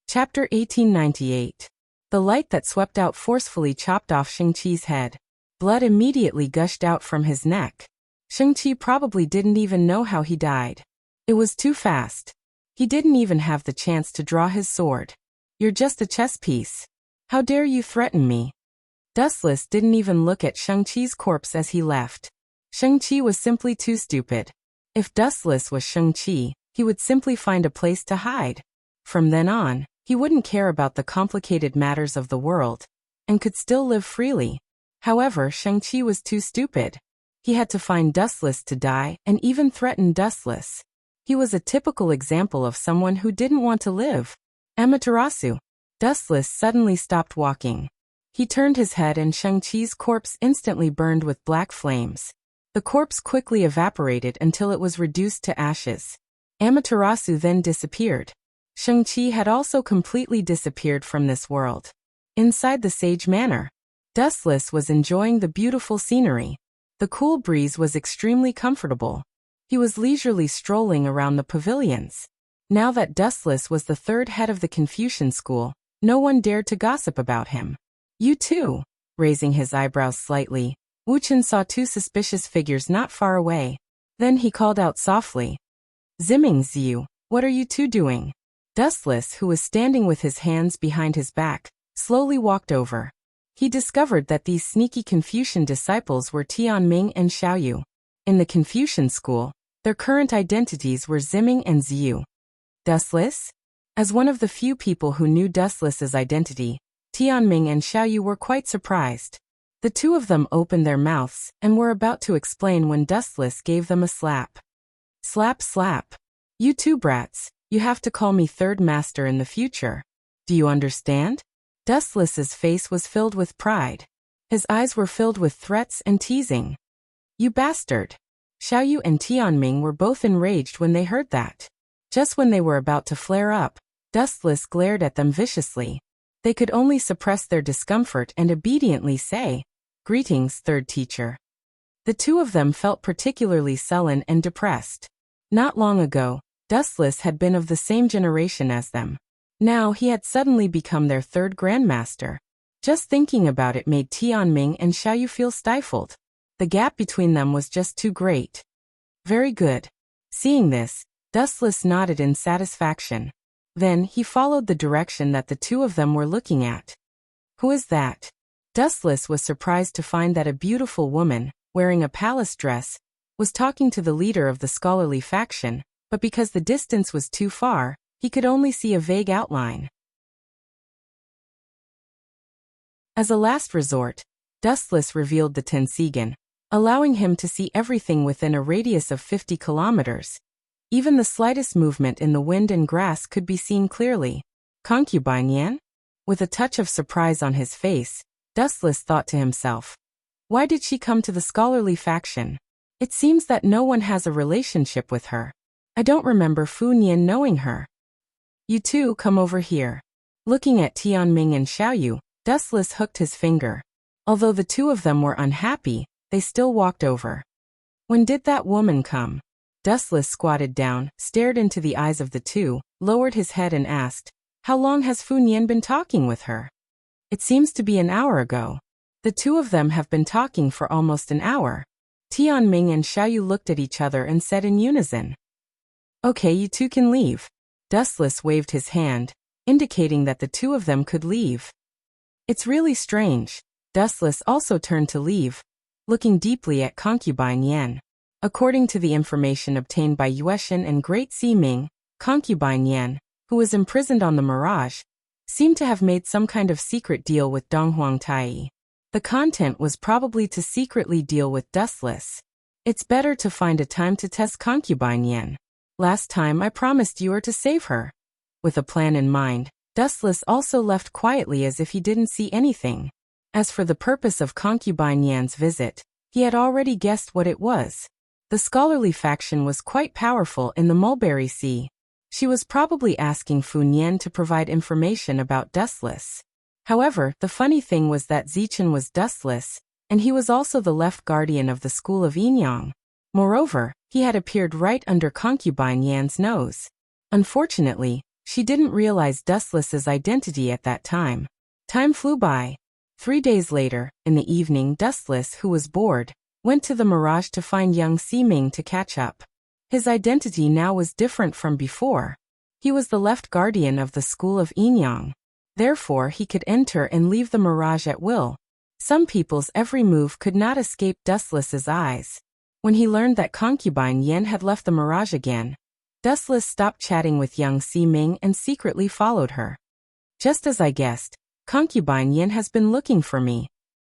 Chapter 1898. The light that swept out forcefully chopped off Shang-Chi's head. Blood immediately gushed out from his neck. Shang-Chi probably didn't even know how he died. It was too fast. He didn't even have the chance to draw his sword. You're just a chess piece. How dare you threaten me? Dustless didn't even look at Shang-Chi's corpse as he left. Shang-Chi was simply too stupid. If Dustless was Shang-Chi, he would simply find a place to hide. From then on, he wouldn't care about the complicated matters of the world, and could still live freely. However, Shang-Chi was too stupid. He had to find Dustless to die and even threaten Dustless. He was a typical example of someone who didn't want to live. Amaterasu. Dustless suddenly stopped walking. He turned his head and Shang-Chi's corpse instantly burned with black flames. The corpse quickly evaporated until it was reduced to ashes. Amaterasu then disappeared. Shang-Chi had also completely disappeared from this world. Inside the Sage Manor, Dustless was enjoying the beautiful scenery. The cool breeze was extremely comfortable. He was leisurely strolling around the pavilions. Now that Dustless was the third head of the Confucian School, no one dared to gossip about him. You too. Raising his eyebrows slightly, Wu Chen saw 2 suspicious figures not far away. Then he called out softly. Zimming Ziyu, what are you two doing? Dustless, who was standing with his hands behind his back, slowly walked over. He discovered that these sneaky Confucian disciples were Tianming and Xiaoyu. In the Confucian school, their current identities were Ziming and Ziyu. Dustless? As one of the few people who knew Dustless's identity, Tianming and Xiaoyu were quite surprised. The two of them opened their mouths and were about to explain when Dustless gave them a slap. Slap, slap. You two brats, you have to call me third master in the future. Do you understand? Dustless's face was filled with pride. His eyes were filled with threats and teasing. You bastard. Xiaoyu and Tianming were both enraged when they heard that. Just when they were about to flare up, Dustless glared at them viciously. They could only suppress their discomfort and obediently say, "Greetings, third teacher." The two of them felt particularly sullen and depressed. Not long ago, Dustless had been of the same generation as them. Now he had suddenly become their third grandmaster. Just thinking about it made Tianming and Xiaoyu feel stifled. The gap between them was just too great. Very good. Seeing this, Dustless nodded in satisfaction. Then he followed the direction that the two of them were looking at. Who is that? Dustless was surprised to find that a beautiful woman, wearing a palace dress, was talking to the leader of the scholarly faction, but because the distance was too far, he could only see a vague outline. As a last resort, Dustless revealed the Tensigan, allowing him to see everything within a radius of 50 kilometers. Even the slightest movement in the wind and grass could be seen clearly. Concubine Yan? With a touch of surprise on his face, Dustless thought to himself, why did she come to the scholarly faction? It seems that no one has a relationship with her. I don't remember Fu Nian knowing her. You two come over here. Looking at Tianming and Xiaoyu, Dustless hooked his finger. Although the two of them were unhappy, they still walked over. When did that woman come? Dustless squatted down, stared into the eyes of the two, lowered his head and asked, how long has Fu Nian been talking with her? It seems to be an hour ago. The two of them have been talking for almost an hour. Tianming and Xiaoyu looked at each other and said in unison, okay, you two can leave. Dustless waved his hand, indicating that the two of them could leave. It's really strange. Dustless also turned to leave, looking deeply at Concubine Yan. According to the information obtained by Yueshin and Great Siming, Concubine Yan, who was imprisoned on the Mirage, seemed to have made some kind of secret deal with Donghuang Tai. The content was probably to secretly deal with Dustless. It's better to find a time to test Concubine Yan. Last time I promised you were to save her. With a plan in mind, Dustless also left quietly as if he didn't see anything. As for the purpose of Concubine Yan's visit, he had already guessed what it was. The scholarly faction was quite powerful in the Mulberry Sea. She was probably asking Fu Nian to provide information about Dustless. However, the funny thing was that Zichen was Dustless, and he was also the left guardian of the school of Yinyang. Moreover, he had appeared right under Concubine Yan's nose. Unfortunately, she didn't realize Dustless's identity at that time. Time flew by. 3 days later, in the evening, Dustless, who was bored, went to the Mirage to find young Siming to catch up. His identity now was different from before. He was the left guardian of the school of Yinyang. Therefore, he could enter and leave the Mirage at will. Some people's every move could not escape Dustless's eyes. When he learned that Concubine Yan had left the Mirage again, Dustless stopped chatting with young Siming and secretly followed her. Just as I guessed, Concubine Yan has been looking for me.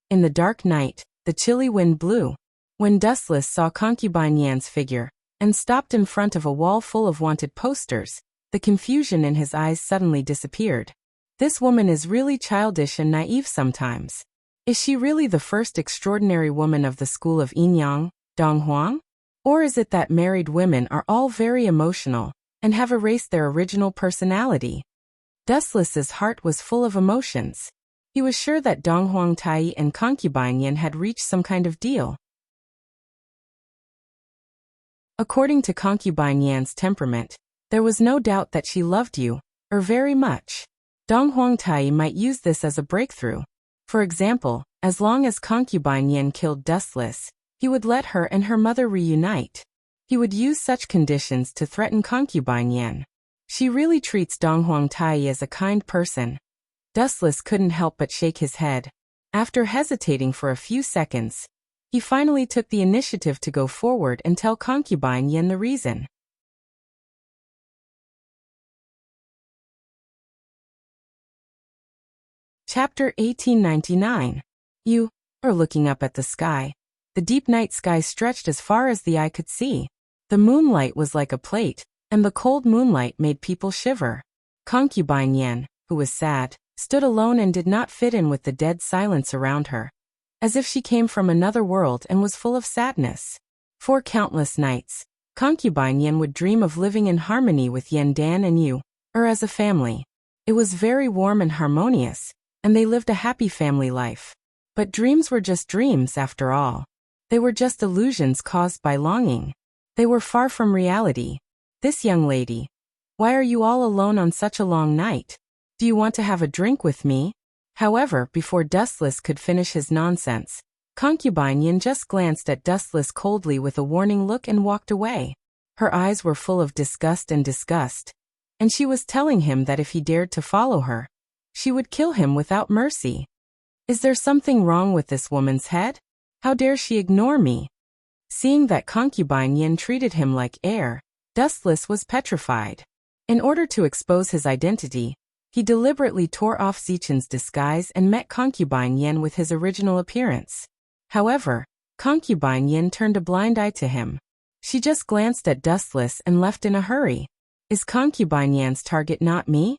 In the dark night, the chilly wind blew. When Dustless saw Concubine Yan's figure, and stopped in front of a wall full of wanted posters, the confusion in his eyes suddenly disappeared. This woman is really childish and naive sometimes. Is she really the first extraordinary woman of the school of Yinyang, Donghuang? Or is it that married women are all very emotional, and have erased their original personality? Dustless's heart was full of emotions. He was sure that Donghuang Tai and Concubine Yan had reached some kind of deal. According to Concubine Yan's temperament, there was no doubt that she loved you, or very much. Donghuang Tai might use this as a breakthrough. For example, as long as Concubine Yan killed Dustless, he would let her and her mother reunite. He would use such conditions to threaten Concubine Yan. She really treats Dong Huang Tai as a kind person. Dustless couldn't help but shake his head. After hesitating for a few seconds, he finally took the initiative to go forward and tell concubine Yen the reason. Chapter 1899. You are looking up at the sky. The deep night sky stretched as far as the eye could see. The moonlight was like a plate, and the cold moonlight made people shiver. Concubine Yen, who was sad, stood alone and did not fit in with the dead silence around her, as if she came from another world and was full of sadness. For countless nights, concubine Yen would dream of living in harmony with Yen Dan and Yu, or as a family. It was very warm and harmonious, and they lived a happy family life. But dreams were just dreams after all. They were just illusions caused by longing. They were far from reality. This young lady, why are you all alone on such a long night? Do you want to have a drink with me? However, before Dustless could finish his nonsense, concubine Yin just glanced at Dustless coldly with a warning look and walked away. Her eyes were full of disgust, and she was telling him that if he dared to follow her, she would kill him without mercy. Is there something wrong with this woman's head? How dare she ignore me? Seeing that concubine Yin treated him like air, Dustless was petrified. In order to expose his identity, he deliberately tore off Zichen's disguise and met concubine Yin with his original appearance. However, concubine Yin turned a blind eye to him. She just glanced at Dustless and left in a hurry. Is concubine Yan's target not me?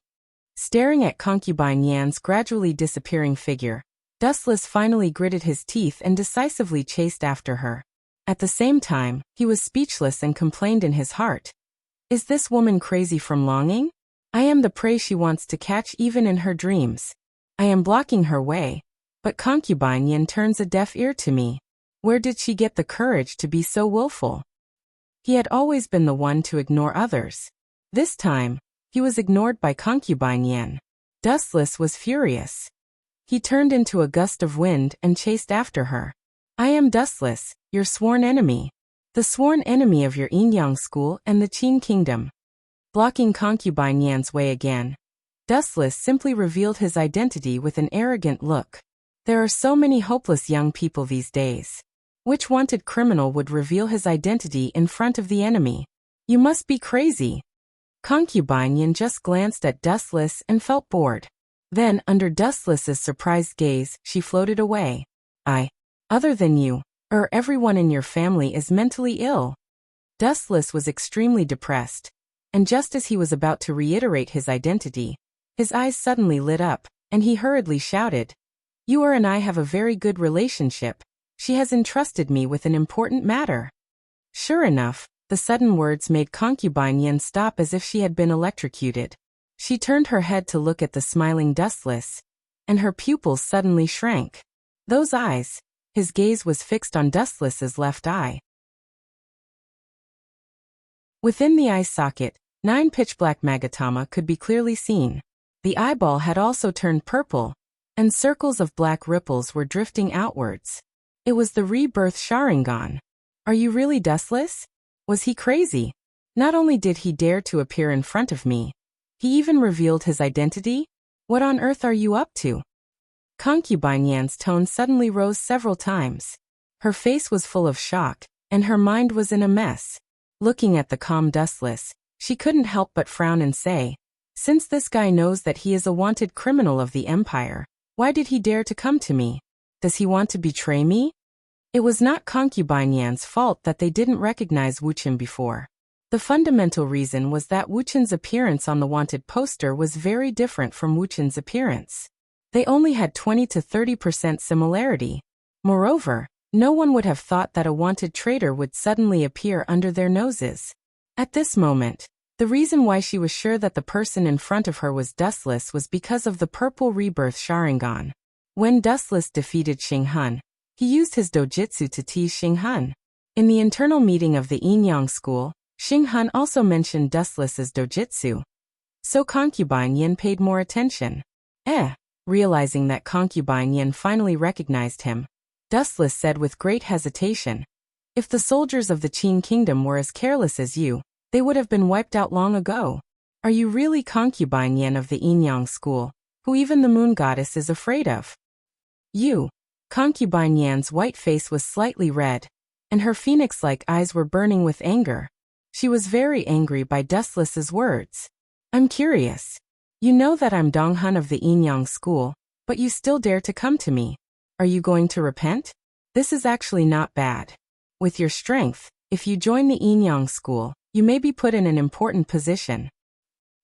Staring at concubine Yan's gradually disappearing figure, Dustless finally gritted his teeth and decisively chased after her. At the same time, he was speechless and complained in his heart. Is this woman crazy from longing? I am the prey she wants to catch even in her dreams. I am blocking her way, but concubine Yin turns a deaf ear to me. Where did she get the courage to be so willful? He had always been the one to ignore others. This time, he was ignored by concubine Yin. Dustless was furious. He turned into a gust of wind and chased after her. I am Dustless, your sworn enemy. The sworn enemy of your Yin-Yang school and the Qin kingdom. Blocking concubine Yan's way again, Dustless simply revealed his identity with an arrogant look. There are so many hopeless young people these days. Which wanted criminal would reveal his identity in front of the enemy? You must be crazy. Concubine Yin just glanced at Dustless and felt bored. Then, under Dustless's surprised gaze, she floated away. Other than you, everyone in your family is mentally ill. Dustless was extremely depressed, and just as he was about to reiterate his identity, his eyes suddenly lit up, and he hurriedly shouted, You and I have a very good relationship. She has entrusted me with an important matter. Sure enough, the sudden words made concubine Yin stop as if she had been electrocuted. She turned her head to look at the smiling Dustless, and her pupils suddenly shrank. Those eyes, his gaze was fixed on Dustless's left eye. Within the eye socket, 9 pitch-black magatama could be clearly seen. The eyeball had also turned purple, and circles of black ripples were drifting outwards. It was the rebirth Sharingan. Are you really Dustless? Was he crazy? Not only did he dare to appear in front of me, he even revealed his identity? What on earth are you up to? Concubine Yan's tone suddenly rose several times. Her face was full of shock, and her mind was in a mess. Looking at the calm Dustless, she couldn't help but frown and say, Since this guy knows that he is a wanted criminal of the Empire, why did he dare to come to me? Does he want to betray me? It was not concubine Yan's fault that they didn't recognize Wuchen before. The fundamental reason was that Wuchen's appearance on the wanted poster was very different from Wuchen's appearance. They only had 20 to 30% similarity. Moreover, no one would have thought that a wanted traitor would suddenly appear under their noses. At this moment, the reason why she was sure that the person in front of her was Dustless was because of the purple rebirth Sharingan. When Dustless defeated Xing Hun, he used his dojutsu to tease Xing Hun. In the internal meeting of the Yin-Yang school, Xing Hun also mentioned Dustless's dojutsu. So concubine Yin paid more attention. Realizing that concubine Yin finally recognized him, Dustless said with great hesitation, If the soldiers of the Qin kingdom were as careless as you, they would have been wiped out long ago. Are you really concubine Yen of the Yin-Yang school, who even the moon goddess is afraid of? You. Concubine Yan's white face was slightly red, and her phoenix-like eyes were burning with anger. She was very angry by Dustless's words. I'm curious. You know that I'm Donghun of the Yin-Yang school, but you still dare to come to me. Are you going to repent? This is actually not bad. With your strength, if you join the Yin-Yang school, you may be put in an important position.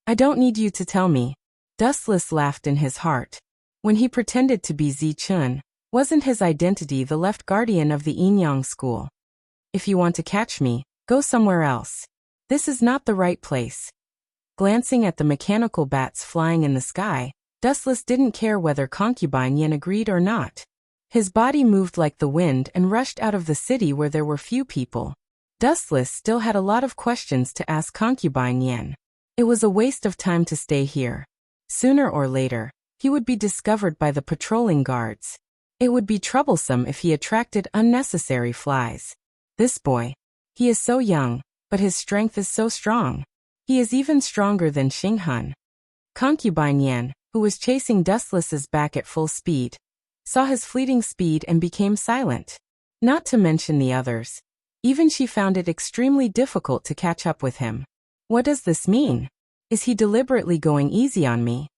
I don't need you to tell me. Dustless laughed in his heart. When he pretended to be Zi Chun, wasn't his identity the left guardian of the Yin-Yang school? If you want to catch me, go somewhere else. This is not the right place. Glancing at the mechanical bats flying in the sky, Dustless didn't care whether Concubine Yen agreed or not. His body moved like the wind and rushed out of the city where there were few people. Dustless still had a lot of questions to ask Concubine Yen. It was a waste of time to stay here. Sooner or later, he would be discovered by the patrolling guards. It would be troublesome if he attracted unnecessary flies. This boy. He is so young, but his strength is so strong. He is even stronger than Xinghun. Concubine Yen, who was chasing Dustless's back at full speed, saw his fleeting speed and became silent. Not to mention the others. Even she found it extremely difficult to catch up with him. What does this mean? Is he deliberately going easy on me?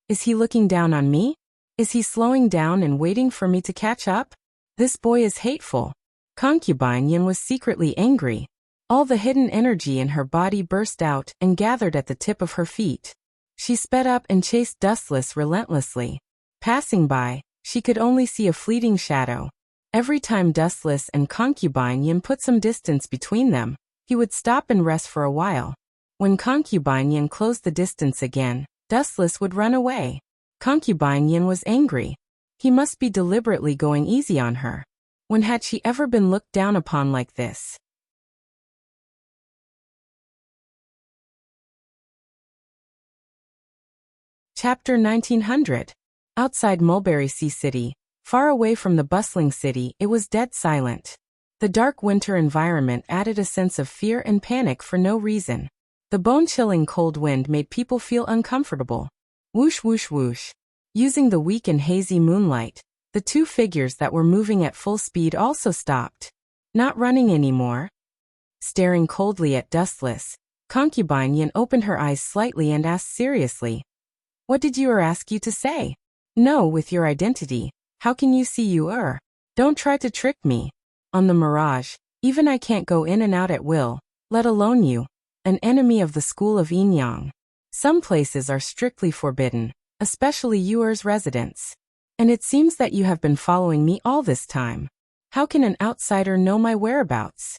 Is he looking down on me? Is he slowing down and waiting for me to catch up? This boy is hateful. Concubine Yin was secretly angry. All the hidden energy in her body burst out and gathered at the tip of her feet. She sped up and chased Dustless relentlessly. Passing by, she could only see a fleeting shadow. Every time Dustless and Concubine Yin put some distance between them, he would stop and rest for a while. When Concubine Yin closed the distance again, Dustless would run away. Concubine Yin was angry. He must be deliberately going easy on her. When had she ever been looked down upon like this? Chapter 1900. Outside Mulberry Sea City, far away from the bustling city, it was dead silent. The dark winter environment added a sense of fear and panic for no reason. The bone-chilling cold wind made people feel uncomfortable. Whoosh whoosh whoosh. Using the weak and hazy moonlight, the two figures that were moving at full speed also stopped. Not running anymore. Staring coldly at Dustless, Concubine Yin opened her eyes slightly and asked seriously, "What did you ask you to say?" "No, with your identity. How can you see you are? Don't try to trick me. On the Mirage, even I can't go in and out at will, let alone you, an enemy of the school of Yin-Yang. Some places are strictly forbidden, especially yours residents. And it seems that you have been following me all this time. How can an outsider know my whereabouts?"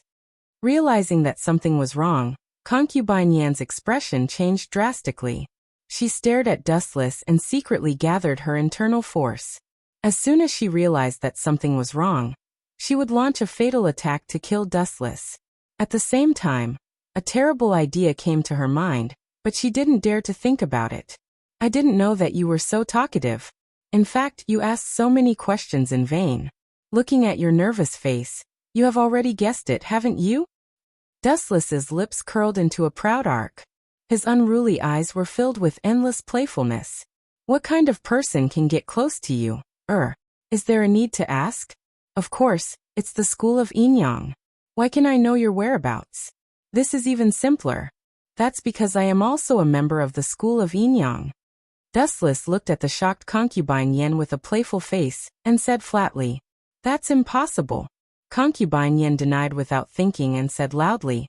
Realizing that something was wrong, Concubine Yan's expression changed drastically. She stared at Dustless and secretly gathered her internal force. As soon as she realized that something was wrong, she would launch a fatal attack to kill Dustless. At the same time, a terrible idea came to her mind, but she didn't dare to think about it. "I didn't know that you were so talkative. In fact, you asked so many questions in vain. Looking at your nervous face, you have already guessed it, haven't you?" Dustless's lips curled into a proud arc. His unruly eyes were filled with endless playfulness. "What kind of person can get close to you? Is there a need to ask? Of course, it's the school of Yin-Yang. Why can I know your whereabouts? This is even simpler. That's because I am also a member of the school of Yin-Yang." Dustless looked at the shocked Concubine Yen with a playful face and said flatly, "That's impossible." Concubine Yen denied without thinking and said loudly,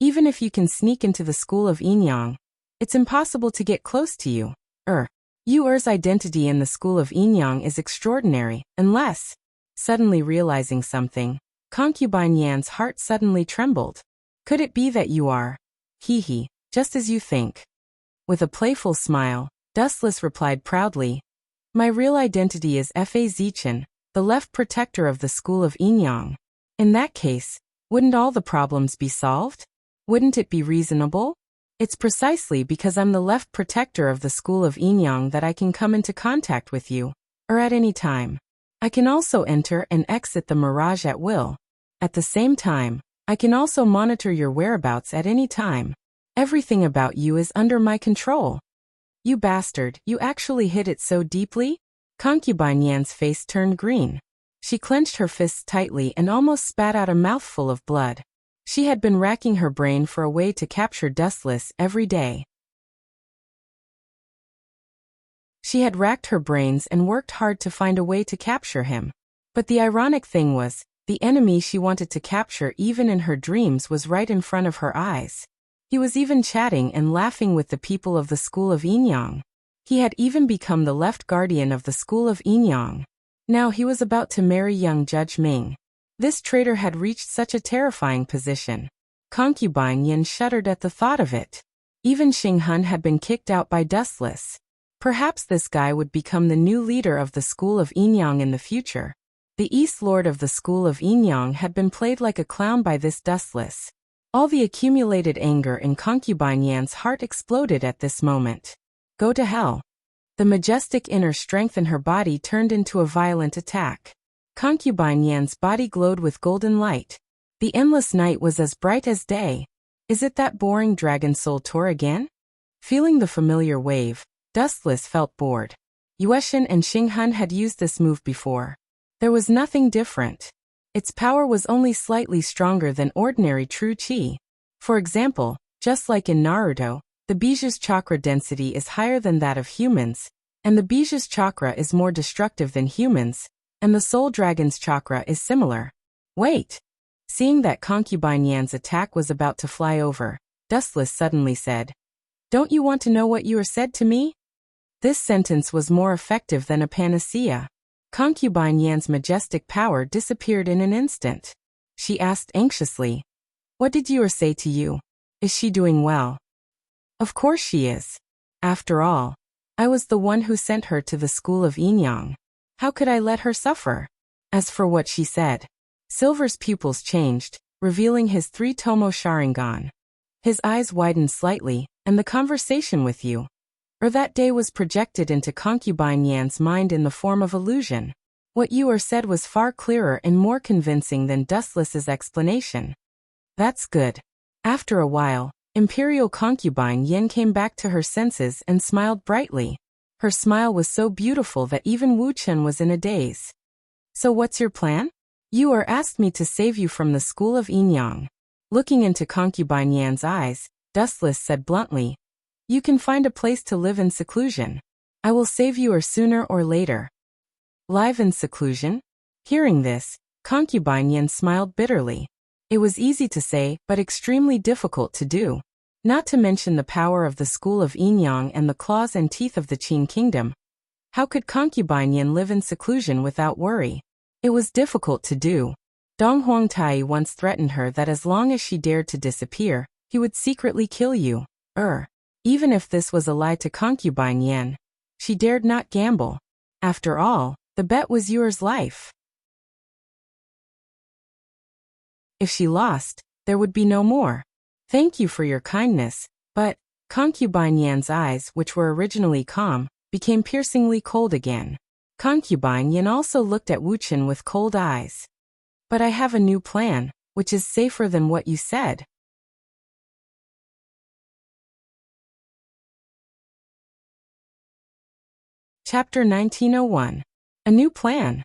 "Even if you can sneak into the school of Yin-Yang, it's impossible to get close to you. Yours identity in the school of Yin-Yang is extraordinary, unless..." Suddenly realizing something, Concubine Yan's heart suddenly trembled. "Could it be that you are? Just as you think." With a playful smile, Dustless replied proudly, "My real identity is Fa Zichen, the left protector of the school of Yin-Yang. In that case, wouldn't all the problems be solved? Wouldn't it be reasonable? It's precisely because I'm the left protector of the school of Yin-Yang that I can come into contact with you, at any time. I can also enter and exit the Mirage at will. At the same time, I can also monitor your whereabouts at any time. Everything about you is under my control. You bastard, you actually hid it so deeply? Concubine Yan's face turned green. She clenched her fists tightly and almost spat out a mouthful of blood. She had been racking her brain for a way to capture Dustless every day. She had racked her brains and worked hard to find a way to capture him. But the ironic thing was, the enemy she wanted to capture even in her dreams was right in front of her eyes. He was even chatting and laughing with the people of the school of Yinyang. He had even become the left guardian of the school of Yinyang. Now he was about to marry young Judge Ming. This traitor had reached such a terrifying position. Concubine Yin shuddered at the thought of it. Even Xing Hun had been kicked out by Dustless. Perhaps this guy would become the new leader of the school of Yinyang in the future. The East Lord of the school of Yinyang had been played like a clown by this Dustless. All the accumulated anger in Concubine Yan's heart exploded at this moment. Go to hell. The majestic inner strength in her body turned into a violent attack. Concubine Yan's body glowed with golden light. The endless night was as bright as day. Is it that boring Dragon Soul tour again? Feeling the familiar wave, Dustless felt bored. Yueshin and Xing Hun had used this move before. There was nothing different. Its power was only slightly stronger than ordinary true qi. For example, just like in Naruto, the Biju's chakra density is higher than that of humans, and the Biju's chakra is more destructive than humans, and the Soul Dragon's chakra is similar. Wait! Seeing that Concubine Yan's attack was about to fly over, Dustless suddenly said, "Don't you want to know what you are said to me?" This sentence was more effective than a panacea. Concubine Yan's majestic power disappeared in an instant. She asked anxiously, "What did Yuer say to you? Is she doing well?" "Of course she is. After all, I was the one who sent her to the school of Yinyang. How could I let her suffer?" As for what she said, Silver's pupils changed, revealing his 3-tomo Sharingan. His eyes widened slightly, and the conversation with you, that day was projected into Concubine Yan's mind in the form of illusion. What Yuer said was far clearer and more convincing than Dustless's explanation. That's good. After a while, Imperial Concubine Yin came back to her senses and smiled brightly. Her smile was so beautiful that even Wu Chen was in a daze. "So what's your plan?" "Yuer asked me to save you from the school of Yinyang." Looking into Concubine Yan's eyes, Dustless said bluntly, "You can find a place to live in seclusion. I will save you sooner or later." Live in seclusion? Hearing this, Concubine Yin smiled bitterly. It was easy to say, but extremely difficult to do. Not to mention the power of the school of Yinyang and the claws and teeth of the Qin kingdom. How could Concubine Yin live in seclusion without worry? It was difficult to do. Dong Huangtai once threatened her that as long as she dared to disappear, he would secretly kill you. Even if this was a lie to Concubine Yin, she dared not gamble. After all, the bet was Yuer's life. If she lost, there would be no more. "Thank you for your kindness, but..." Concubine Yan's eyes, which were originally calm, became piercingly cold again. Concubine Yin also looked at Wu Chen with cold eyes. "But I have a new plan, which is safer than what you said." Chapter 1901. A New Plan.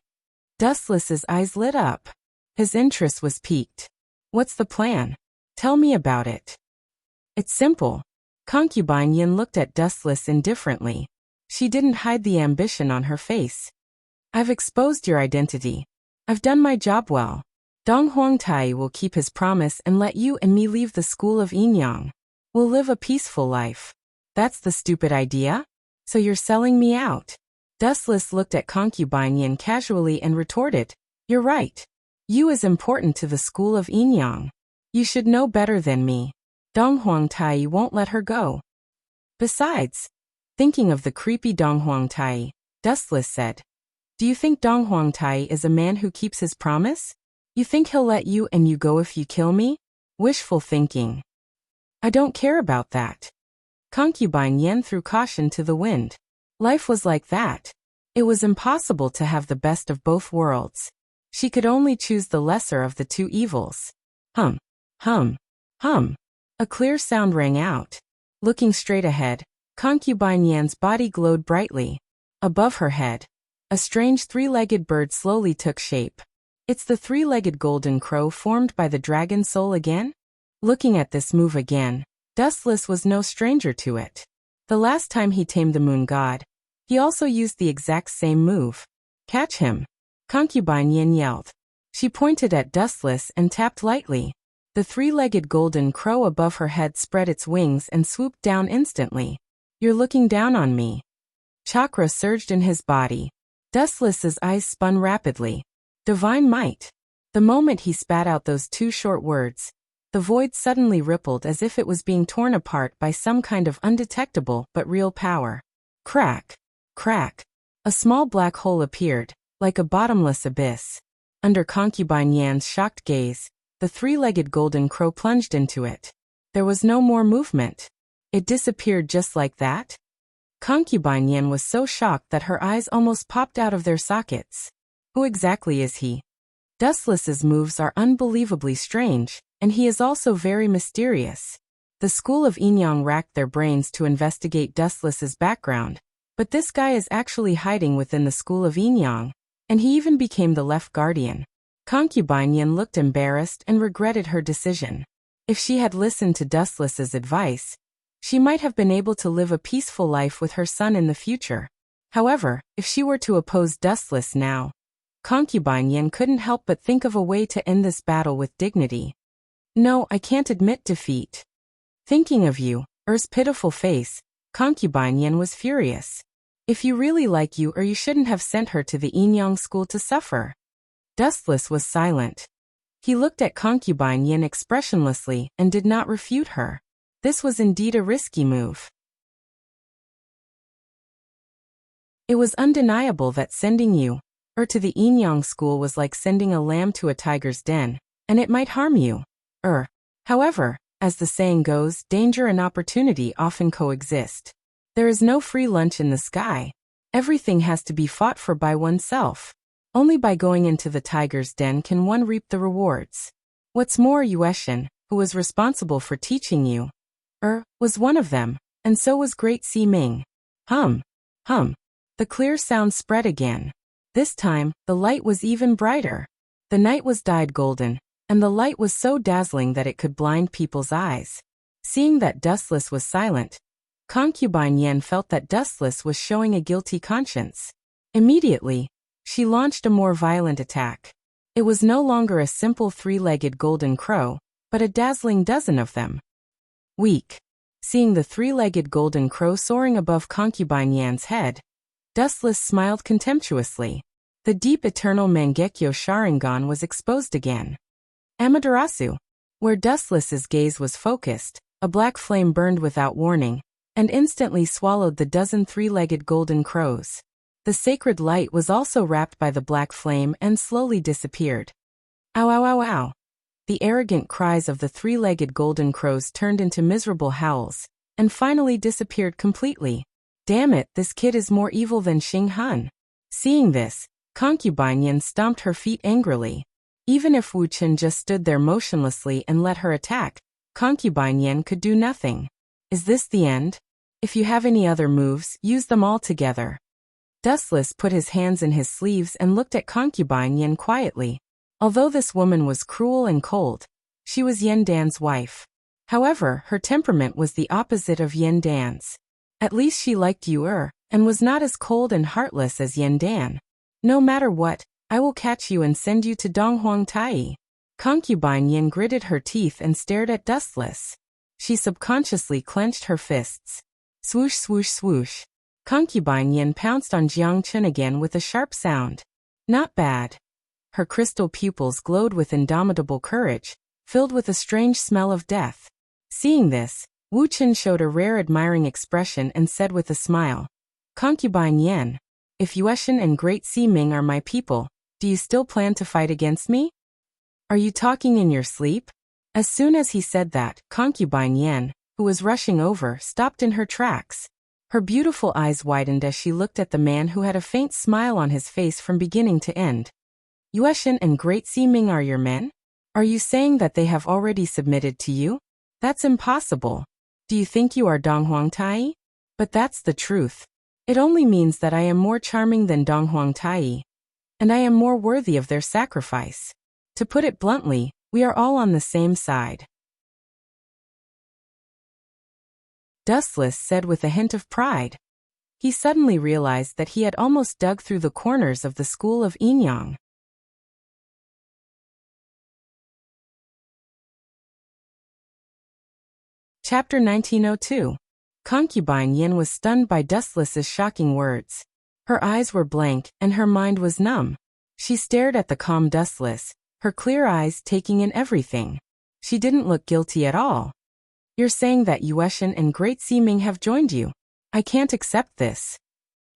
Dustless's eyes lit up. His interest was piqued. "What's the plan? Tell me about it." "It's simple." Concubine Yin looked at Dustless indifferently. She didn't hide the ambition on her face. "I've exposed your identity. I've done my job well. Dong Huangtai will keep his promise and let you and me leave the school of Yinyang. We'll live a peaceful life." "That's the stupid idea? So you're selling me out?" Dustless looked at Concubine Yin casually and retorted, "You're right. You is important to the school of Yinyang. You should know better than me. Dong Huangtai won't let her go." Besides, thinking of the creepy Dong Huangtai, Dustless said, "Do you think Dong Huangtai is a man who keeps his promise? You think he'll let you and you go if you kill me? Wishful thinking." "I don't care about that." Concubine Yin threw caution to the wind. Life was like that. It was impossible to have the best of both worlds. She could only choose the lesser of the two evils. Hum, hum. A clear sound rang out. Looking straight ahead, Concubine Yan's body glowed brightly. Above her head, a strange three-legged bird slowly took shape. It's the three-legged golden crow formed by the dragon soul again? Looking at this move again, Dustless was no stranger to it. The last time he tamed the moon god, he also used the exact same move. Catch him! Concubine Yin yelled. She pointed at Dustless and tapped lightly. The three-legged golden crow above her head spread its wings and swooped down instantly. You're looking down on me. Chakra surged in his body. Dustless's eyes spun rapidly. Divine might. The moment he spat out those two short words, the void suddenly rippled as if it was being torn apart by some kind of undetectable but real power. Crack! Crack! A small black hole appeared, like a bottomless abyss. Under Concubine Yan's shocked gaze, the three-legged golden crow plunged into it. There was no more movement. It disappeared just like that? Concubine Yan was so shocked that her eyes almost popped out of their sockets. Who exactly is he? Dustless's moves are unbelievably strange, and he is also very mysterious. The school of Inyang racked their brains to investigate Dustless's background, but this guy is actually hiding within the school of Inyang, and he even became the left guardian. Concubine Yin looked embarrassed and regretted her decision. If she had listened to Dustless's advice, she might have been able to live a peaceful life with her son in the future. However, if she were to oppose Dustless now, Concubine Yin couldn't help but think of a way to end this battle with dignity. No, I can't admit defeat. Thinking of you, Er's pitiful face, Concubine Yin was furious. If you really like you, you shouldn't have sent her to the Inyang school to suffer. Dustless was silent. He looked at Concubine Yin expressionlessly and did not refute her. This was indeed a risky move. It was undeniable that sending you, to the Inyang school was like sending a lamb to a tiger's den, and it might harm you. However, as the saying goes, danger and opportunity often coexist. There is no free lunch in the sky. Everything has to be fought for by oneself. Only by going into the tiger's den can one reap the rewards. What's more, Yueshin, who was responsible for teaching you, was one of them, and so was Great Si Ming. Hum, hum. The clear sound spread again. This time, the light was even brighter. The night was dyed golden, and the light was so dazzling that it could blind people's eyes. Seeing that Dustless was silent, Concubine Yen felt that Dustless was showing a guilty conscience. Immediately, she launched a more violent attack. It was no longer a simple three-legged golden crow, but a dazzling dozen of them. Weak. Seeing the three-legged golden crow soaring above Concubine Yan's head, Dustless smiled contemptuously. The deep eternal Mangekyo Sharingan was exposed again. Amaterasu. Where Dustless's gaze was focused, a black flame burned without warning, and instantly swallowed the dozen three-legged golden crows. The sacred light was also wrapped by the black flame and slowly disappeared. Ow ow ow ow. The arrogant cries of the three-legged golden crows turned into miserable howls, and finally disappeared completely. Damn it, this kid is more evil than Xing Han. Seeing this, Concubine Yin stomped her feet angrily. Even if Wu Chen just stood there motionlessly and let her attack, Concubine Yin could do nothing. Is this the end? If you have any other moves, use them all together. Dustless put his hands in his sleeves and looked at Concubine Yin quietly. Although this woman was cruel and cold, she was Yen Dan's wife. However, her temperament was the opposite of Yen Dan's. At least she liked you, and was not as cold and heartless as Yen Dan. No matter what, I will catch you and send you to Donghuang Tai. Concubine Yin gritted her teeth and stared at Dustless. She subconsciously clenched her fists. Swoosh swoosh swoosh. Concubine Yin pounced on Jiang Chen again with a sharp sound. Not bad. Her crystal pupils glowed with indomitable courage, filled with a strange smell of death. Seeing this, Wu Chen showed a rare admiring expression and said with a smile, Concubine Yin, if Yueshin and Great Si Ming are my people, do you still plan to fight against me? Are you talking in your sleep? As soon as he said that, Concubine Yin, who was rushing over, stopped in her tracks. Her beautiful eyes widened as she looked at the man who had a faint smile on his face from beginning to end. Yueshin and Great Si Ming are your men? Are you saying that they have already submitted to you? That's impossible. Do you think you are Dong Huangtai? But that's the truth. It only means that I am more charming than Dong Huangtai, and I am more worthy of their sacrifice. To put it bluntly, we are all on the same side. Dustless said with a hint of pride. He suddenly realized that he had almost dug through the corners of the school of Inyang. Chapter 1902. Concubine Yin was stunned by Dustless's shocking words. Her eyes were blank, and her mind was numb. She stared at the calm Dustless, her clear eyes taking in everything. She didn't look guilty at all. You're saying that Yueshan and Great Seeming have joined you? I can't accept this.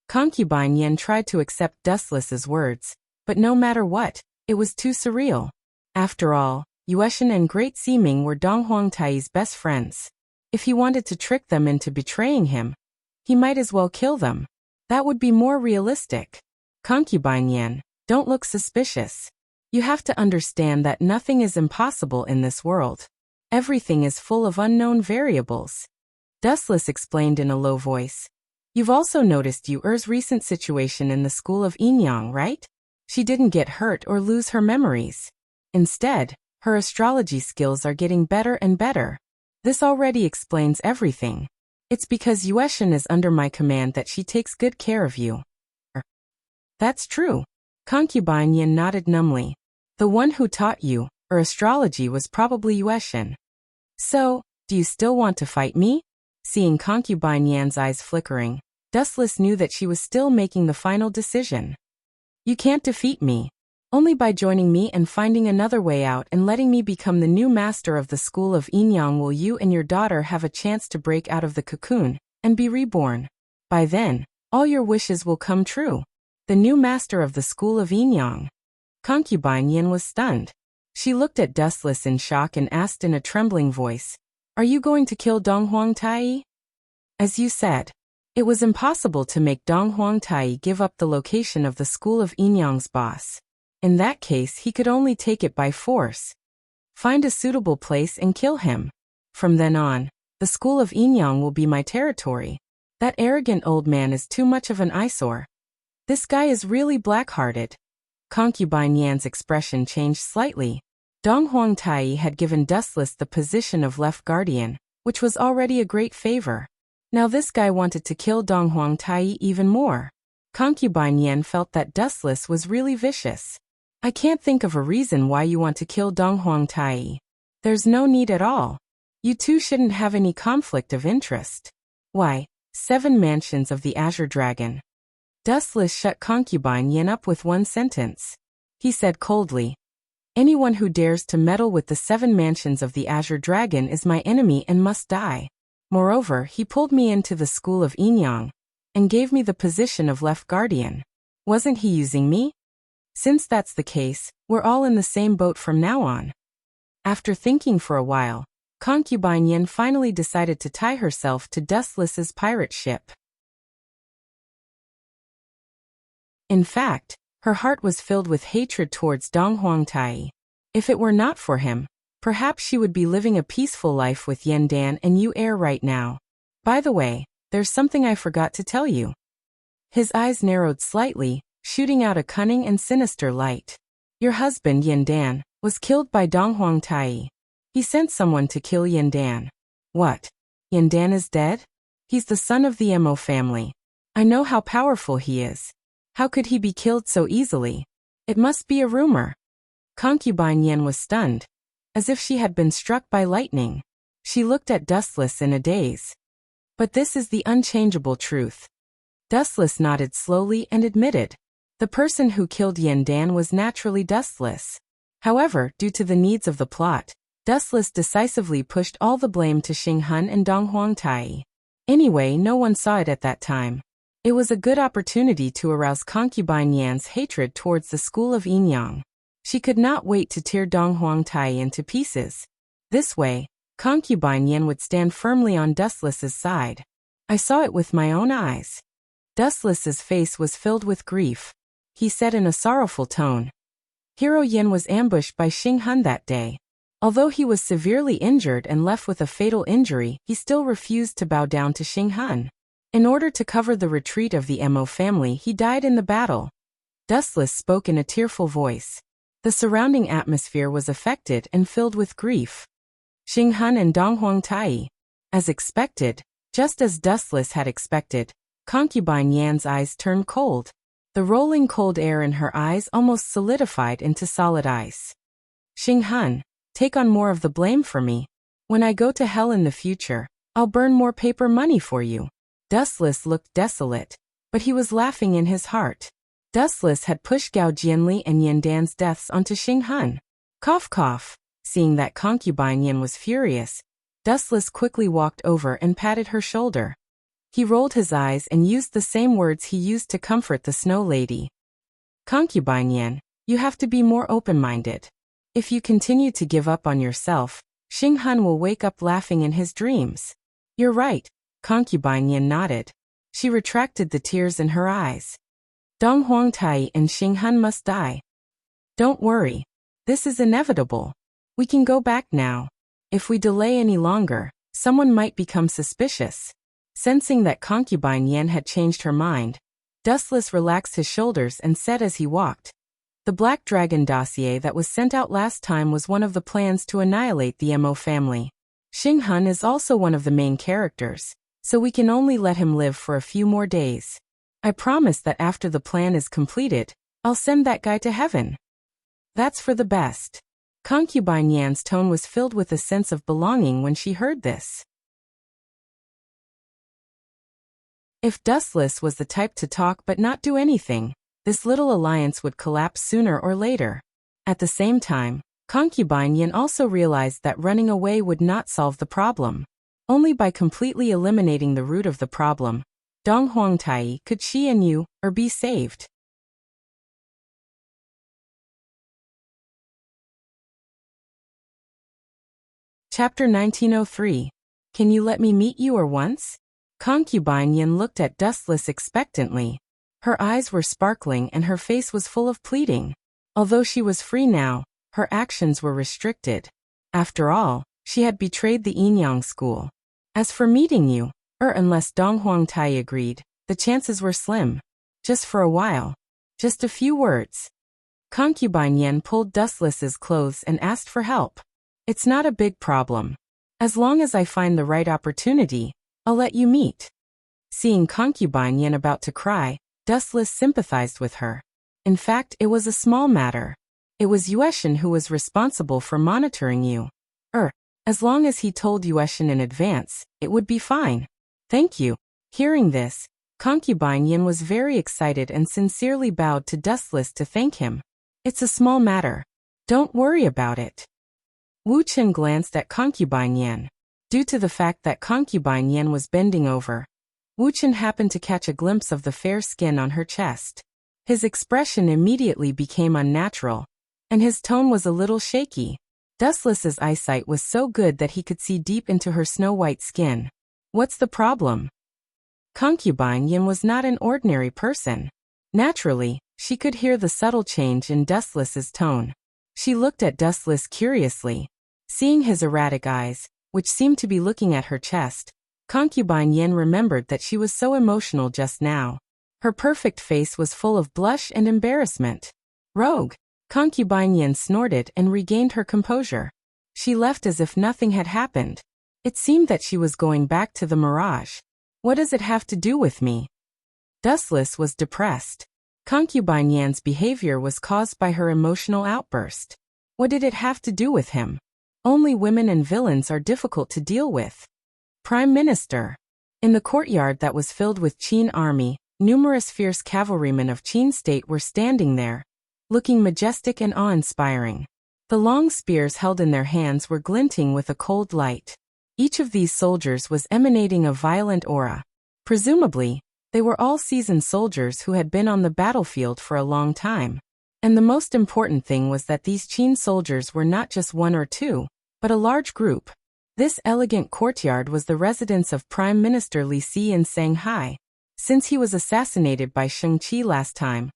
Concubine Yin tried to accept Dustless's words, but no matter what, it was too surreal. After all, Yueshan and Great Seeming were Dong Huangtai's best friends. If he wanted to trick them into betraying him, he might as well kill them. That would be more realistic. Concubine Yin, don't look suspicious. You have to understand that nothing is impossible in this world. Everything is full of unknown variables. Dustless explained in a low voice. You've also noticed Yuer's recent situation in the school of Inyang, right? She didn't get hurt or lose her memories. Instead, her astrology skills are getting better and better. This already explains everything. It's because Yueshan is under my command that she takes good care of you. That's true. Concubine Yin nodded numbly. The one who taught you, or astrology, was probably Yueshan. So, do you still want to fight me? Seeing Concubine Yan's eyes flickering, Dustless knew that she was still making the final decision. You can't defeat me. Only by joining me and finding another way out and letting me become the new master of the school of Inyang will you and your daughter have a chance to break out of the cocoon and be reborn. By then, all your wishes will come true. The new master of the school of Inyang. Concubine Yin was stunned. She looked at Dustless in shock and asked in a trembling voice, Are you going to kill Dong Huangtai? As you said, it was impossible to make Dong Huangtai give up the location of the school of Inyang's boss. In that case, he could only take it by force. Find a suitable place and kill him. From then on, the school of Inyang will be my territory. That arrogant old man is too much of an eyesore. This guy is really black-hearted. Concubine Yan's expression changed slightly. Dong Huangtai had given Dustless the position of left guardian, which was already a great favor. Now this guy wanted to kill Dong Huangtai even more. Concubine Yan felt that Dustless was really vicious. I can't think of a reason why you want to kill Dong Huangtai. There's no need at all. You two shouldn't have any conflict of interest. Why, 7 mansions of the Azure Dragon. Dustless shut Concubine Yin up with one sentence. He said coldly, Anyone who dares to meddle with the 7 mansions of the Azure Dragon is my enemy and must die. Moreover, he pulled me into the school of Inyang and gave me the position of left guardian. Wasn't he using me? Since that's the case, we're all in the same boat from now on. After thinking for a while, Concubine Yin finally decided to tie herself to Dustless's pirate ship. In fact, her heart was filled with hatred towards Dong Huangtai. If it were not for him, perhaps she would be living a peaceful life with Yen Dan and Yu Er right now. By the way, there's something I forgot to tell you. His eyes narrowed slightly, shooting out a cunning and sinister light. Your husband, Yen Dan, was killed by Dong Huangtai. He sent someone to kill Yen Dan. What? Yen Dan is dead? He's the son of the Mo family. I know how powerful he is. How could he be killed so easily? It must be a rumor. Concubine Yen was stunned, as if she had been struck by lightning. She looked at Dustless in a daze. But this is the unchangeable truth. Dustless nodded slowly and admitted. The person who killed Yen Dan was naturally Dustless. However, due to the needs of the plot, Dustless decisively pushed all the blame to Xing Hun and Dong Huangtai. Anyway, no one saw it at that time. It was a good opportunity to arouse Concubine Yan's hatred towards the school of Inyang. She could not wait to tear Dong Huangtai into pieces. This way, Concubine Yan would stand firmly on Dustless's side. I saw it with my own eyes. Dustless's face was filled with grief. He said in a sorrowful tone, Hero Yin was ambushed by Xing Hun that day. Although he was severely injured and left with a fatal injury, he still refused to bow down to Xing Hun. In order to cover the retreat of the Mo family, he died in the battle. Dustless spoke in a tearful voice. The surrounding atmosphere was affected and filled with grief. Xing Hun and Dong Huangtai. As expected, just as Dustless had expected, concubine Yan's eyes turned cold. The rolling cold air in her eyes almost solidified into solid ice. Xing Hun, take on more of the blame for me. When I go to hell in the future, I'll burn more paper money for you. Dustless looked desolate, but he was laughing in his heart. Dustless had pushed Gao Jianli and Yin Dan's deaths onto Xing Hun. Cough cough. Seeing that concubine Yin was furious, Dustless quickly walked over and patted her shoulder. He rolled his eyes and used the same words he used to comfort the Snow Lady. Concubine Yin, you have to be more open-minded. If you continue to give up on yourself, Xing Hun will wake up laughing in his dreams. You're right, concubine Yin nodded. She retracted the tears in her eyes. Dong Huangtai and Xing Hun must die. Don't worry. This is inevitable. We can go back now. If we delay any longer, someone might become suspicious. Sensing that concubine Yin had changed her mind, Dustless relaxed his shoulders and said as he walked, the Black Dragon dossier that was sent out last time was one of the plans to annihilate the Mo family. Xing Hun is also one of the main characters, so we can only let him live for a few more days. I promise that after the plan is completed, I'll send that guy to heaven. That's for the best. Concubine Yan's tone was filled with a sense of belonging when she heard this. If Dustless was the type to talk but not do anything, this little alliance would collapse sooner or later. At the same time, concubine Yin also realized that running away would not solve the problem. Only by completely eliminating the root of the problem, Dong Huangtai, could she and you, or be saved. Chapter 1903. Can you let me meet you or once? Concubine Yin looked at Dustless expectantly. Her eyes were sparkling and her face was full of pleading. Although she was free now, her actions were restricted. After all, she had betrayed the Yinyang school. As for meeting you, unless Dong Huangtai agreed, the chances were slim. Just for a while. Just a few words. Concubine Yin pulled Dustless's clothes and asked for help. It's not a big problem. As long as I find the right opportunity, I'll let you meet. Seeing concubine Yin about to cry, Dustless sympathized with her. In fact, it was a small matter. It was Yueshin who was responsible for monitoring you. As long as he told Yueshin in advance, it would be fine. Thank you. Hearing this, concubine Yin was very excited and sincerely bowed to Dustless to thank him. It's a small matter. Don't worry about it. Wu Chen glanced at concubine Yin. Due to the fact that concubine Yin was bending over, Wu Chen happened to catch a glimpse of the fair skin on her chest. His expression immediately became unnatural, and his tone was a little shaky. Dustless's eyesight was so good that he could see deep into her snow-white skin. What's the problem? Concubine Yin was not an ordinary person. Naturally, she could hear the subtle change in Dustless's tone. She looked at Dustless curiously. Seeing his erratic eyes, which seemed to be looking at her chest, concubine Yin remembered that she was so emotional just now. Her perfect face was full of blush and embarrassment. Rogue! Concubine Yin snorted and regained her composure. She left as if nothing had happened. It seemed that she was going back to the mirage. What does it have to do with me? Dustless was depressed. Concubine Yan's behavior was caused by her emotional outburst. What did it have to do with him? Only women and villains are difficult to deal with. Prime Minister. In the courtyard that was filled with Qin army, numerous fierce cavalrymen of Qin state were standing there, looking majestic and awe-inspiring. The long spears held in their hands were glinting with a cold light. Each of these soldiers was emanating a violent aura. Presumably, they were all seasoned soldiers who had been on the battlefield for a long time. And the most important thing was that these Qin soldiers were not just one or two, but a large group. This elegant courtyard was the residence of Prime Minister Li Si in Shanghai. Since he was assassinated by Shang Qi last time,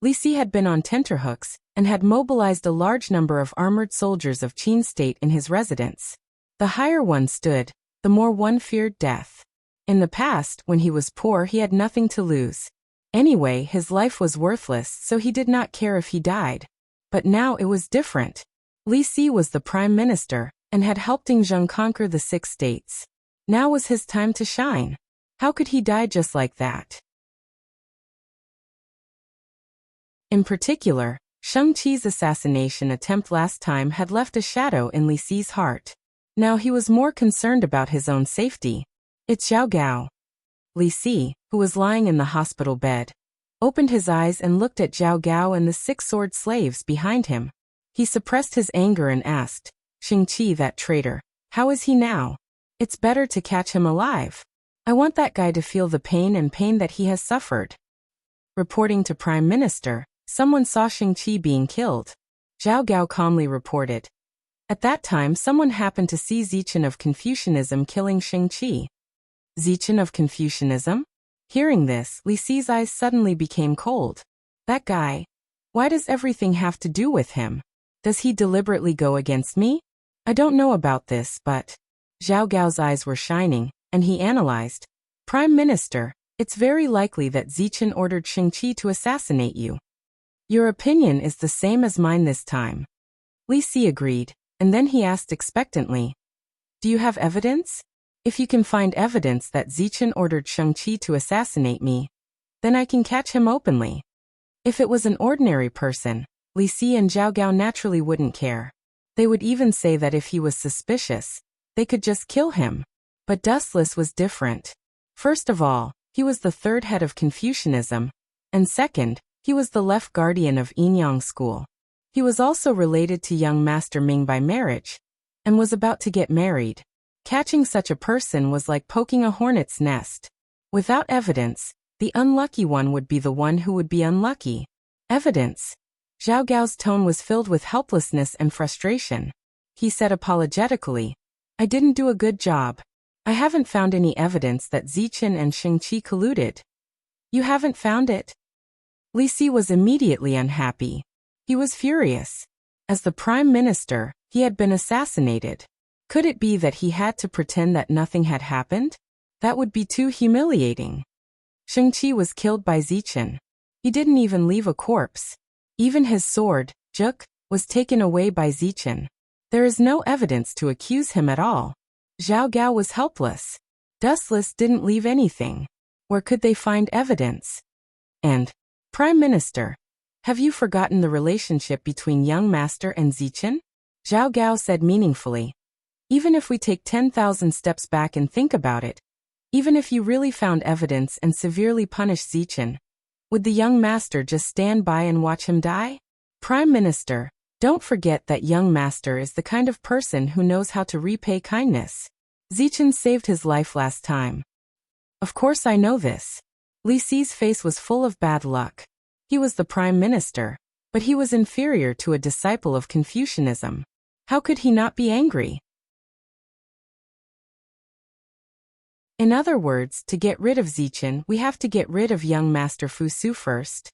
Li Si had been on tenterhooks and had mobilized a large number of armored soldiers of Qin state in his residence. The higher one stood, the more one feared death. In the past, when he was poor, he had nothing to lose. Anyway, his life was worthless, so he did not care if he died. But now it was different. Li Si was the prime minister and had helped Ding Zheng conquer the 6 states. Now was his time to shine. How could he die just like that? In particular, Shang Qi's assassination attempt last time had left a shadow in Li Si's heart. Now he was more concerned about his own safety. It's Zhao Gao. Li Si, who was lying in the hospital bed, opened his eyes and looked at Zhao Gao and the 6 sword slaves behind him. He suppressed his anger and asked, Shang Qi, that traitor, how is he now? It's better to catch him alive. I want that guy to feel the pain that he has suffered. Reporting to Prime Minister, someone saw Shang Qi being killed. Zhao Gao calmly reported. At that time, someone happened to see Zichen of Confucianism killing Shang Qi. Zichen of Confucianism? Hearing this, Li Si's eyes suddenly became cold. That guy? Why does everything have to do with him? Does he deliberately go against me? I don't know about this, but... Zhao Gao's eyes were shining, and he analyzed. Prime Minister, it's very likely that Zichen ordered Shang Qi to assassinate you. Your opinion is the same as mine this time. Li Si agreed, and then he asked expectantly. Do you have evidence? If you can find evidence that Zichen ordered Shang Qi to assassinate me, then I can catch him openly. If it was an ordinary person, Li Si and Zhao Gao naturally wouldn't care. They would even say that if he was suspicious, they could just kill him. But Dustless was different. First of all, he was the 3rd head of Confucianism, and second, he was the left guardian of Yinyang School. He was also related to young Master Ming by marriage, and was about to get married. Catching such a person was like poking a hornet's nest. Without evidence, the unlucky one would be the one who would be unlucky. Evidence. Zhao Gao's tone was filled with helplessness and frustration. He said apologetically, I didn't do a good job. I haven't found any evidence that Zichen and Shang Qi colluded. You haven't found it? Li Si was immediately unhappy. He was furious. As the prime minister, he had been assassinated. Could it be that he had to pretend that nothing had happened? That would be too humiliating. Shang Qi was killed by Zichen. He didn't even leave a corpse. Even his sword, Juk, was taken away by Zichen. There is no evidence to accuse him at all. Zhao Gao was helpless. Dustless didn't leave anything. Where could they find evidence? And, Prime Minister, have you forgotten the relationship between young master and Zichen? Zhao Gao said meaningfully. Even if we take 10,000 steps back and think about it, even if you really found evidence and severely punished Zichen, would the young master just stand by and watch him die? Prime Minister, don't forget that young master is the kind of person who knows how to repay kindness. Zichen saved his life last time. Of course I know this. Li Si's face was full of bad luck. He was the prime minister, but he was inferior to a disciple of Confucianism. How could he not be angry? In other words, to get rid of Zichen, we have to get rid of young Master Fu Su first.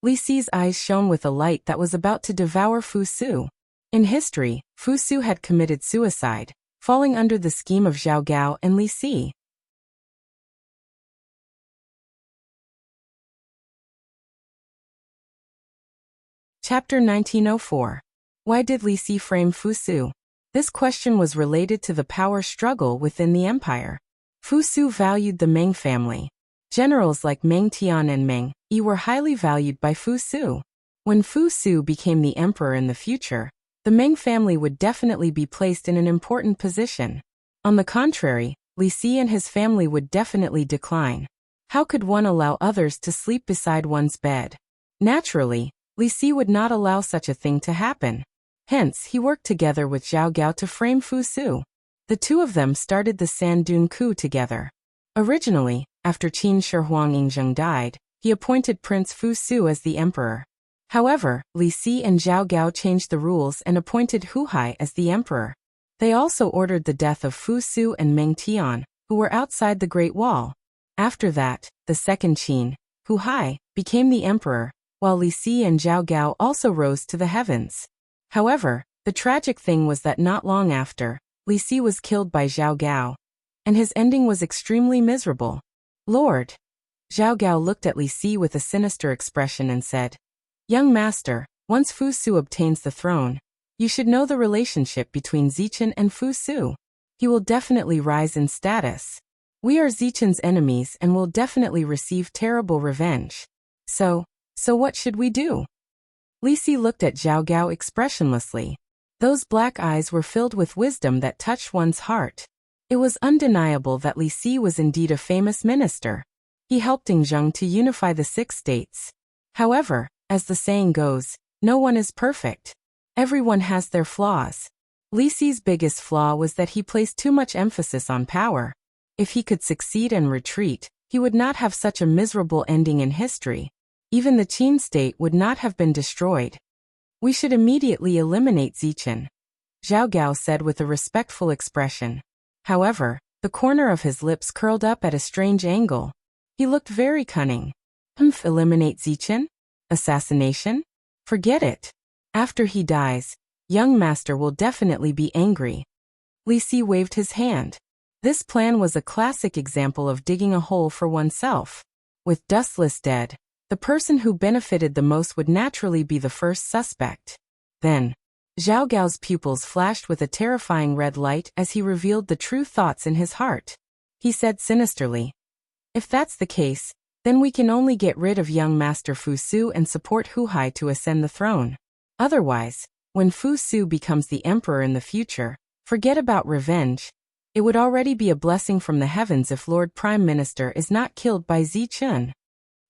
Li Si's eyes shone with a light that was about to devour Fu Su. In history, Fu Su had committed suicide, falling under the scheme of Zhao Gao and Li Si. Chapter 1904. Why did Li Si frame Fu Su? This question was related to the power struggle within the empire. Fu Su valued the Meng family. Generals like Meng Tian and Meng Yi were highly valued by Fu Su. When Fu Su became the emperor in the future, the Meng family would definitely be placed in an important position. On the contrary, Li Si and his family would definitely decline. How could one allow others to sleep beside one's bed? Naturally, Li Si would not allow such a thing to happen. Hence, he worked together with Zhao Gao to frame Fu Su. The two of them started the Sand Dune coup together. Originally, after Qin Shi Huang Yingzheng died, he appointed Prince Fu Su as the emperor. However, Li Si and Zhao Gao changed the rules and appointed Hu Hai as the emperor. They also ordered the death of Fu Su and Meng Tian, who were outside the Great Wall. After that, the second Qin, Hu Hai, became the emperor. They also ordered the death of Fu Su and Meng Tian, who were outside the Great Wall. After that, the second Qin, Hu Hai, became the emperor, while Li Si and Zhao Gao also rose to the heavens. However, the tragic thing was that not long after, Li Si was killed by Zhao Gao, and his ending was extremely miserable. Lord! Zhao Gao looked at Li Si with a sinister expression and said, "Young master, once Fu Su obtains the throne, you should know the relationship between Zichen and Fu Su. He will definitely rise in status. We are Zichen's enemies and will definitely receive terrible revenge. So what should we do?" Li Si looked at Zhao Gao expressionlessly. Those black eyes were filled with wisdom that touched one's heart. It was undeniable that Li Si was indeed a famous minister. He helped Dingzheng to unify the 6 states. However, as the saying goes, no one is perfect. Everyone has their flaws. Li Si's biggest flaw was that he placed too much emphasis on power. If he could succeed and retreat, he would not have such a miserable ending in history. Even the Qin state would not have been destroyed. "We should immediately eliminate Zichen," Zhao Gao said with a respectful expression. However, the corner of his lips curled up at a strange angle. He looked very cunning. Eliminate Zichen? Assassination? Forget it. After he dies, young master will definitely be angry. Li Si waved his hand. This plan was a classic example of digging a hole for oneself. With Dustless dead, the person who benefited the most would naturally be the first suspect. Then, Zhao Gao's pupils flashed with a terrifying red light as he revealed the true thoughts in his heart. He said sinisterly, "If that's the case, then we can only get rid of young master Fu Su and support Hu Hai to ascend the throne. Otherwise, when Fu Su becomes the emperor in the future, forget about revenge. It would already be a blessing from the heavens if Lord Prime Minister is not killed by Zichen.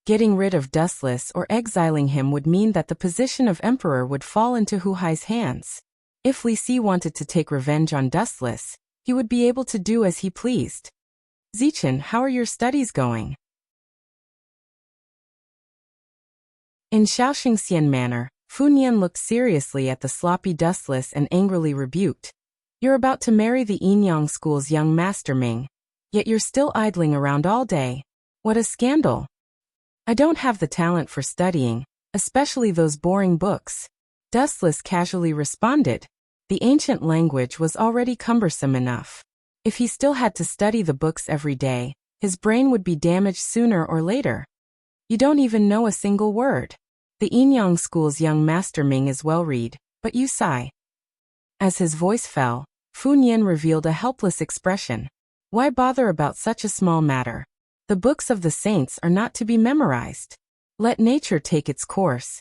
Getting rid of Dustless or exiling him would mean that the position of emperor would fall into Hu Hai's hands. If Li Si wanted to take revenge on Dustless, he would be able to do as he pleased. Zichen, how are your studies going?" In Shaoxingxian manner, Fu Nian looked seriously at the sloppy Dustless and angrily rebuked. "You're about to marry the Yinyang School's young master Ming, yet you're still idling around all day. What a scandal!" "I don't have the talent for studying, especially those boring books," Dustless casually responded. The ancient language was already cumbersome enough. If he still had to study the books every day, his brain would be damaged sooner or later. "You don't even know a single word. The Yinyang School's young master Ming is well-read, but you sigh." As his voice fell, Fu Nian revealed a helpless expression. "Why bother about such a small matter? The books of the saints are not to be memorized. Let nature take its course."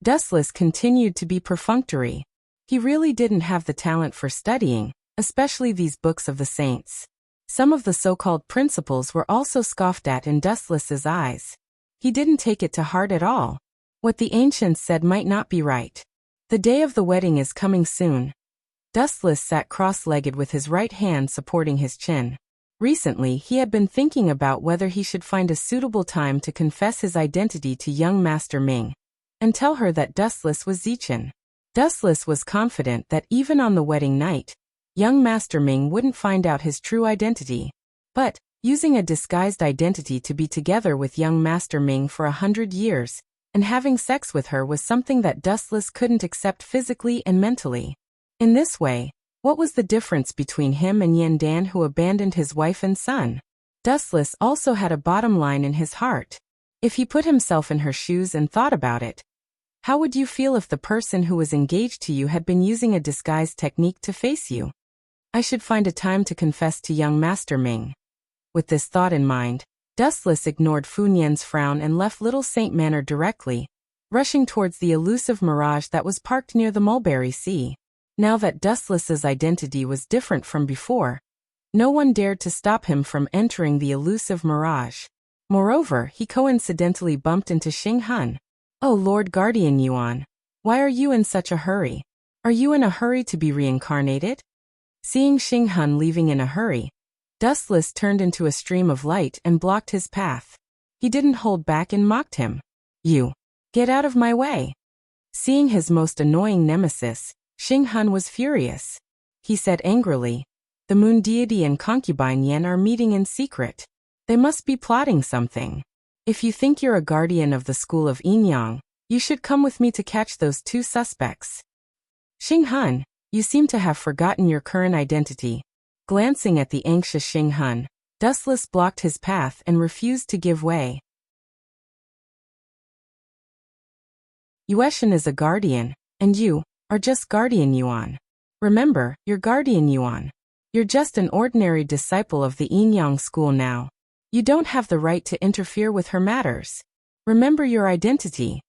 Dustless continued to be perfunctory. He really didn't have the talent for studying, especially these books of the saints. Some of the so-called principles were also scoffed at in Dustless's eyes. He didn't take it to heart at all. What the ancients said might not be right. The day of the wedding is coming soon. Dustless sat cross-legged with his right hand supporting his chin. Recently, he had been thinking about whether he should find a suitable time to confess his identity to young Master Ming and tell her that Dustless was Zichen. Dustless was confident that even on the wedding night, young Master Ming wouldn't find out his true identity. But, using a disguised identity to be together with young Master Ming for 100 years, and having sex with her was something that Dustless couldn't accept physically and mentally. In this way, what was the difference between him and Yan Dan, who abandoned his wife and son? Dustless also had a bottom line in his heart. If he put himself in her shoes and thought about it, how would you feel if the person who was engaged to you had been using a disguise technique to face you? "I should find a time to confess to young Master Ming." With this thought in mind, Dustless ignored Fu Nian's frown and left Little Saint Manor directly, rushing towards the elusive mirage that was parked near the Mulberry Sea. Now that Dustless's identity was different from before, no one dared to stop him from entering the elusive mirage. Moreover, he coincidentally bumped into Xing Hun. "Oh Lord Guardian Yuan, why are you in such a hurry? Are you in a hurry to be reincarnated?" Seeing Xing Hun leaving in a hurry, Dustless turned into a stream of light and blocked his path. He didn't hold back and mocked him. "You, get out of my way." Seeing his most annoying nemesis, Xing Hun was furious. He said angrily, "The moon deity and concubine Yan are meeting in secret. They must be plotting something. If you think you're a guardian of the school of Inyang, you should come with me to catch those two suspects. Xing-hun, you seem to have forgotten your current identity. Glancing at the anxious Xing-hun, Dustless blocked his path and refused to give way. Yueshan is a guardian, and you are just Guardian Yuan. Remember, you're Guardian Yuan. You're just an ordinary disciple of the Inyang school now. You don't have the right to interfere with her matters. Remember your identity.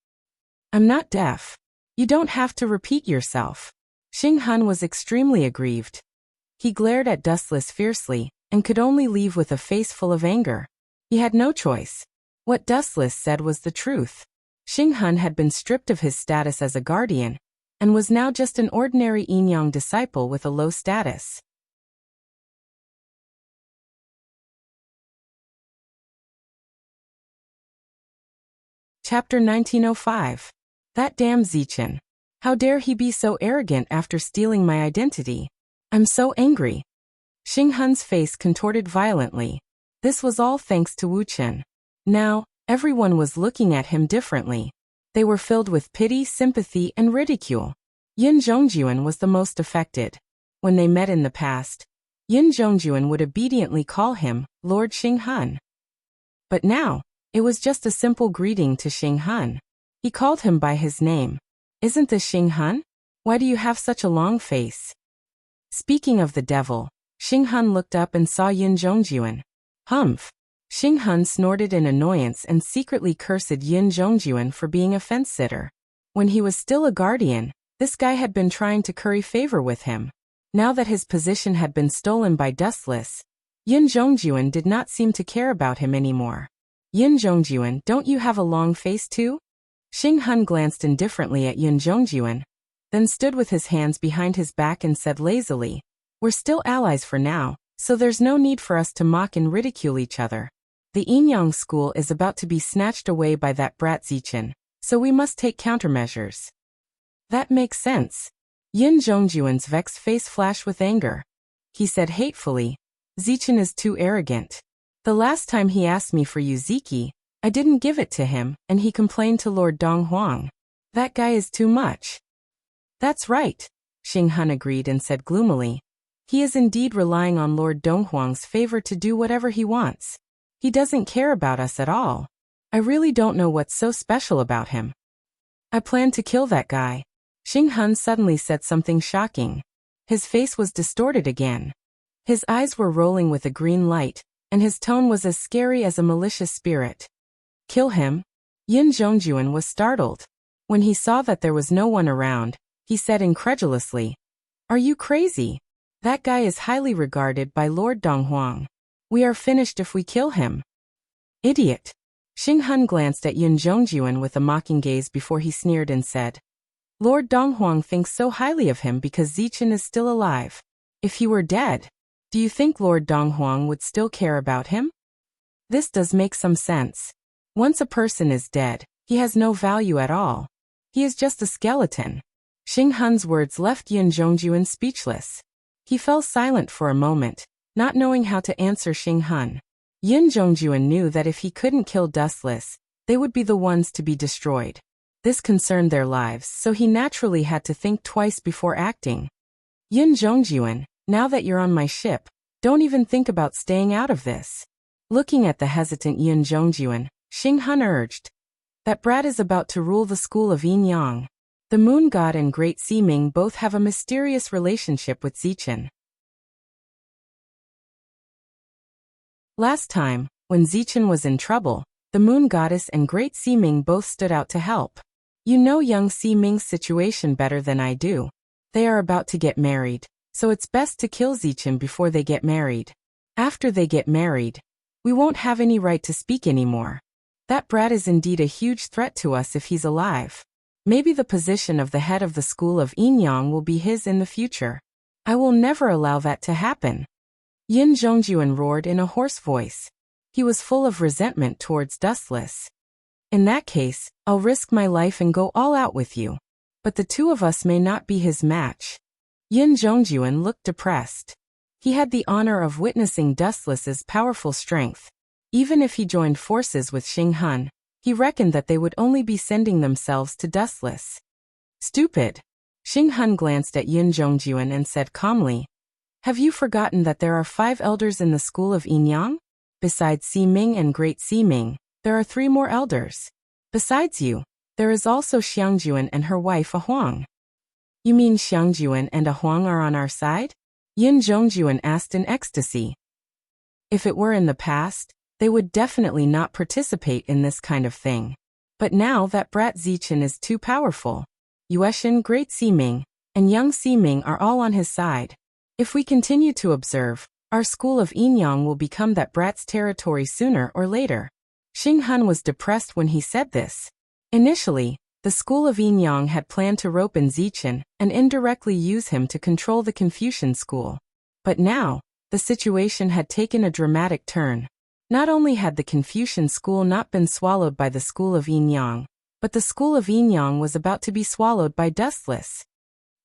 I'm not deaf. You don't have to repeat yourself. Xing-hun was extremely aggrieved. He glared at Dustless fiercely, and could only leave with a face full of anger. He had no choice. What Dustless said was the truth. Xing-hun had been stripped of his status as a guardian, and was now just an ordinary Inyang disciple with a low status. Chapter 1905. That damn Zichen. How dare he be so arrogant after stealing my identity? I'm so angry. Xing-hun's face contorted violently. This was all thanks to Wu Chen. Now, everyone was looking at him differently. They were filled with pity, sympathy, and ridicule. Yin Zhongjuan was the most affected. When they met in the past, Yin Zhongjuan would obediently call him Lord Xing-hun. But now, it was just a simple greeting to Xing-hun. He called him by his name. Isn't this Xing-hun? Why do you have such a long face? Speaking of the devil, Xing-hun looked up and saw Yin Zhongjuan. Humph. Xing-hun snorted in annoyance and secretly cursed Yin Zhongjuan for being a fence-sitter. When he was still a guardian, this guy had been trying to curry favor with him. Now that his position had been stolen by Dustless, Yin Zhongjuan did not seem to care about him anymore. Yin Zhongjuan, don't you have a long face too? Xing-hun glanced indifferently at Yin Zhongjuan, then stood with his hands behind his back and said lazily, We're still allies for now, so there's no need for us to mock and ridicule each other. The Inyang school is about to be snatched away by that brat Zichen, so we must take countermeasures. That makes sense. Yin Zhongjuan's vexed face flashed with anger. He said hatefully, Zichen is too arrogant. The last time he asked me for Yuziki, I didn't give it to him, and he complained to Lord Donghuang. That guy is too much. That's right, Xing-hun agreed and said gloomily. He is indeed relying on Lord Donghuang's favor to do whatever he wants. He doesn't care about us at all. I really don't know what's so special about him. I plan to kill that guy. Xing-hun suddenly said something shocking. His face was distorted again. His eyes were rolling with a green light, and his tone was as scary as a malicious spirit. Kill him? Yin Zhongjuan was startled. When he saw that there was no one around, he said incredulously, Are you crazy? That guy is highly regarded by Lord Donghuang. We are finished if we kill him. Idiot. Xing-hun glanced at Yin Zhongjuan with a mocking gaze before he sneered and said, Lord Donghuang thinks so highly of him because Zichen is still alive. If he were dead, do you think Lord Donghuang would still care about him? This does make some sense. Once a person is dead, he has no value at all. He is just a skeleton. Xing-hun's words left Yin Zhongjuan speechless. He fell silent for a moment, not knowing how to answer Xing-hun. Yin Zhongjuan knew that if he couldn't kill Dustless, they would be the ones to be destroyed. This concerned their lives, so he naturally had to think twice before acting. Yin Zhongjuan, now that you're on my ship, don't even think about staying out of this. Looking at the hesitant Yin Zhongjuan, Xing-hun urged. That brat is about to rule the school of Inyang. The moon god and Great Sea Ming both have a mysterious relationship with Zichen. Last time, when Zichen was in trouble, the moon goddess and Great Sea Ming both stood out to help. You know young Sea Ming's situation better than I do. They are about to get married, so it's best to kill Zichen before they get married. After they get married, we won't have any right to speak anymore. That brat is indeed a huge threat to us if he's alive. Maybe the position of the head of the school of Inyang will be his in the future. I will never allow that to happen. Yin Zhongjuan roared in a hoarse voice. He was full of resentment towards Dustless. In that case, I'll risk my life and go all out with you. But the two of us may not be his match. Yin Zhongjuan looked depressed. He had the honor of witnessing Dustless's powerful strength. Even if he joined forces with Xing Han, he reckoned that they would only be sending themselves to Dustless. Stupid. Xing Han glanced at Yun Zhongjuan and said calmly, "Have you forgotten that there are 5 elders in the school of Yinyang? Besides Si Ming and Great Si Ming, there are 3 more elders. Besides you, there is also Xiangjuan and her wife A Huang." "You mean Xiangjuan and A Huang are on our side?" Yun Zhongjuan asked in ecstasy. If it were in the past, they would definitely not participate in this kind of thing. But now that brat Zichen is too powerful. Yueshan, Great Si Ming, and Young Si Ming are all on his side. If we continue to observe, our school of Yinyang will become that brat's territory sooner or later. Xing Han was depressed when he said this. Initially, the school of Yinyang had planned to rope in Zichen and indirectly use him to control the Confucian school. But now, the situation had taken a dramatic turn. Not only had the Confucian school not been swallowed by the school of Yinyang, but the school of Yinyang was about to be swallowed by Dustless.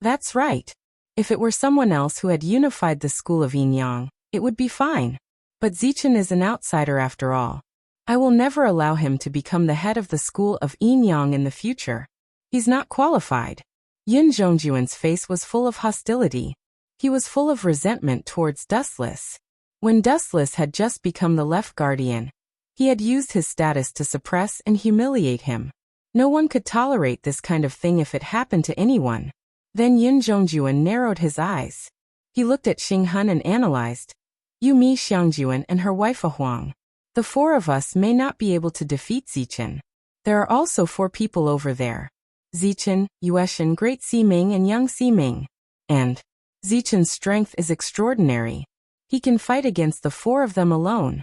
That's right. If it were someone else who had unified the school of Yinyang, it would be fine. But Zichen is an outsider after all. I will never allow him to become the head of the school of Yinyang in the future. He's not qualified. Yun Zhongjuan's face was full of hostility. He was full of resentment towards Dustless. When Dustless had just become the left guardian, he had used his status to suppress and humiliate him. No one could tolerate this kind of thing if it happened to anyone. Then Yun Zhongjuan narrowed his eyes. He looked at Xing Han and analyzed. "You, me, Xiangjuan, and her wife A Huang. The 4 of us may not be able to defeat Zichen. There are also 4 people over there. Zichen, Yueshan, Great Si Ming, and Young Si Ming. And Zichen's strength is extraordinary. He can fight against the 4 of them alone."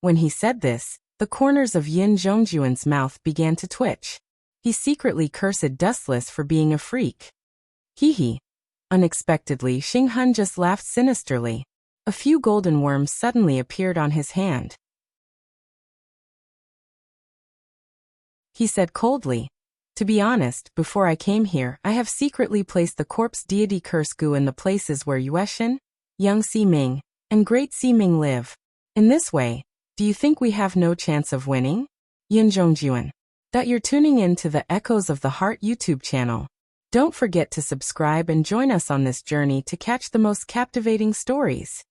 When he said this, the corners of Yin Zhongjuan's mouth began to twitch. He secretly cursed Dustless for being a freak. Hee. Unexpectedly, Xing Han just laughed sinisterly. A few golden worms suddenly appeared on his hand. He said coldly, "To be honest, before I came here, I have secretly placed the corpse deity curse goo in the places where Yueshan, Young Si Ming, and Great Si Ming live. In this way, do you think we have no chance of winning?" Yun Zhongjuan. That you're tuning in to the Echoes of the Heart YouTube channel. Don't forget to subscribe and join us on this journey to catch the most captivating stories.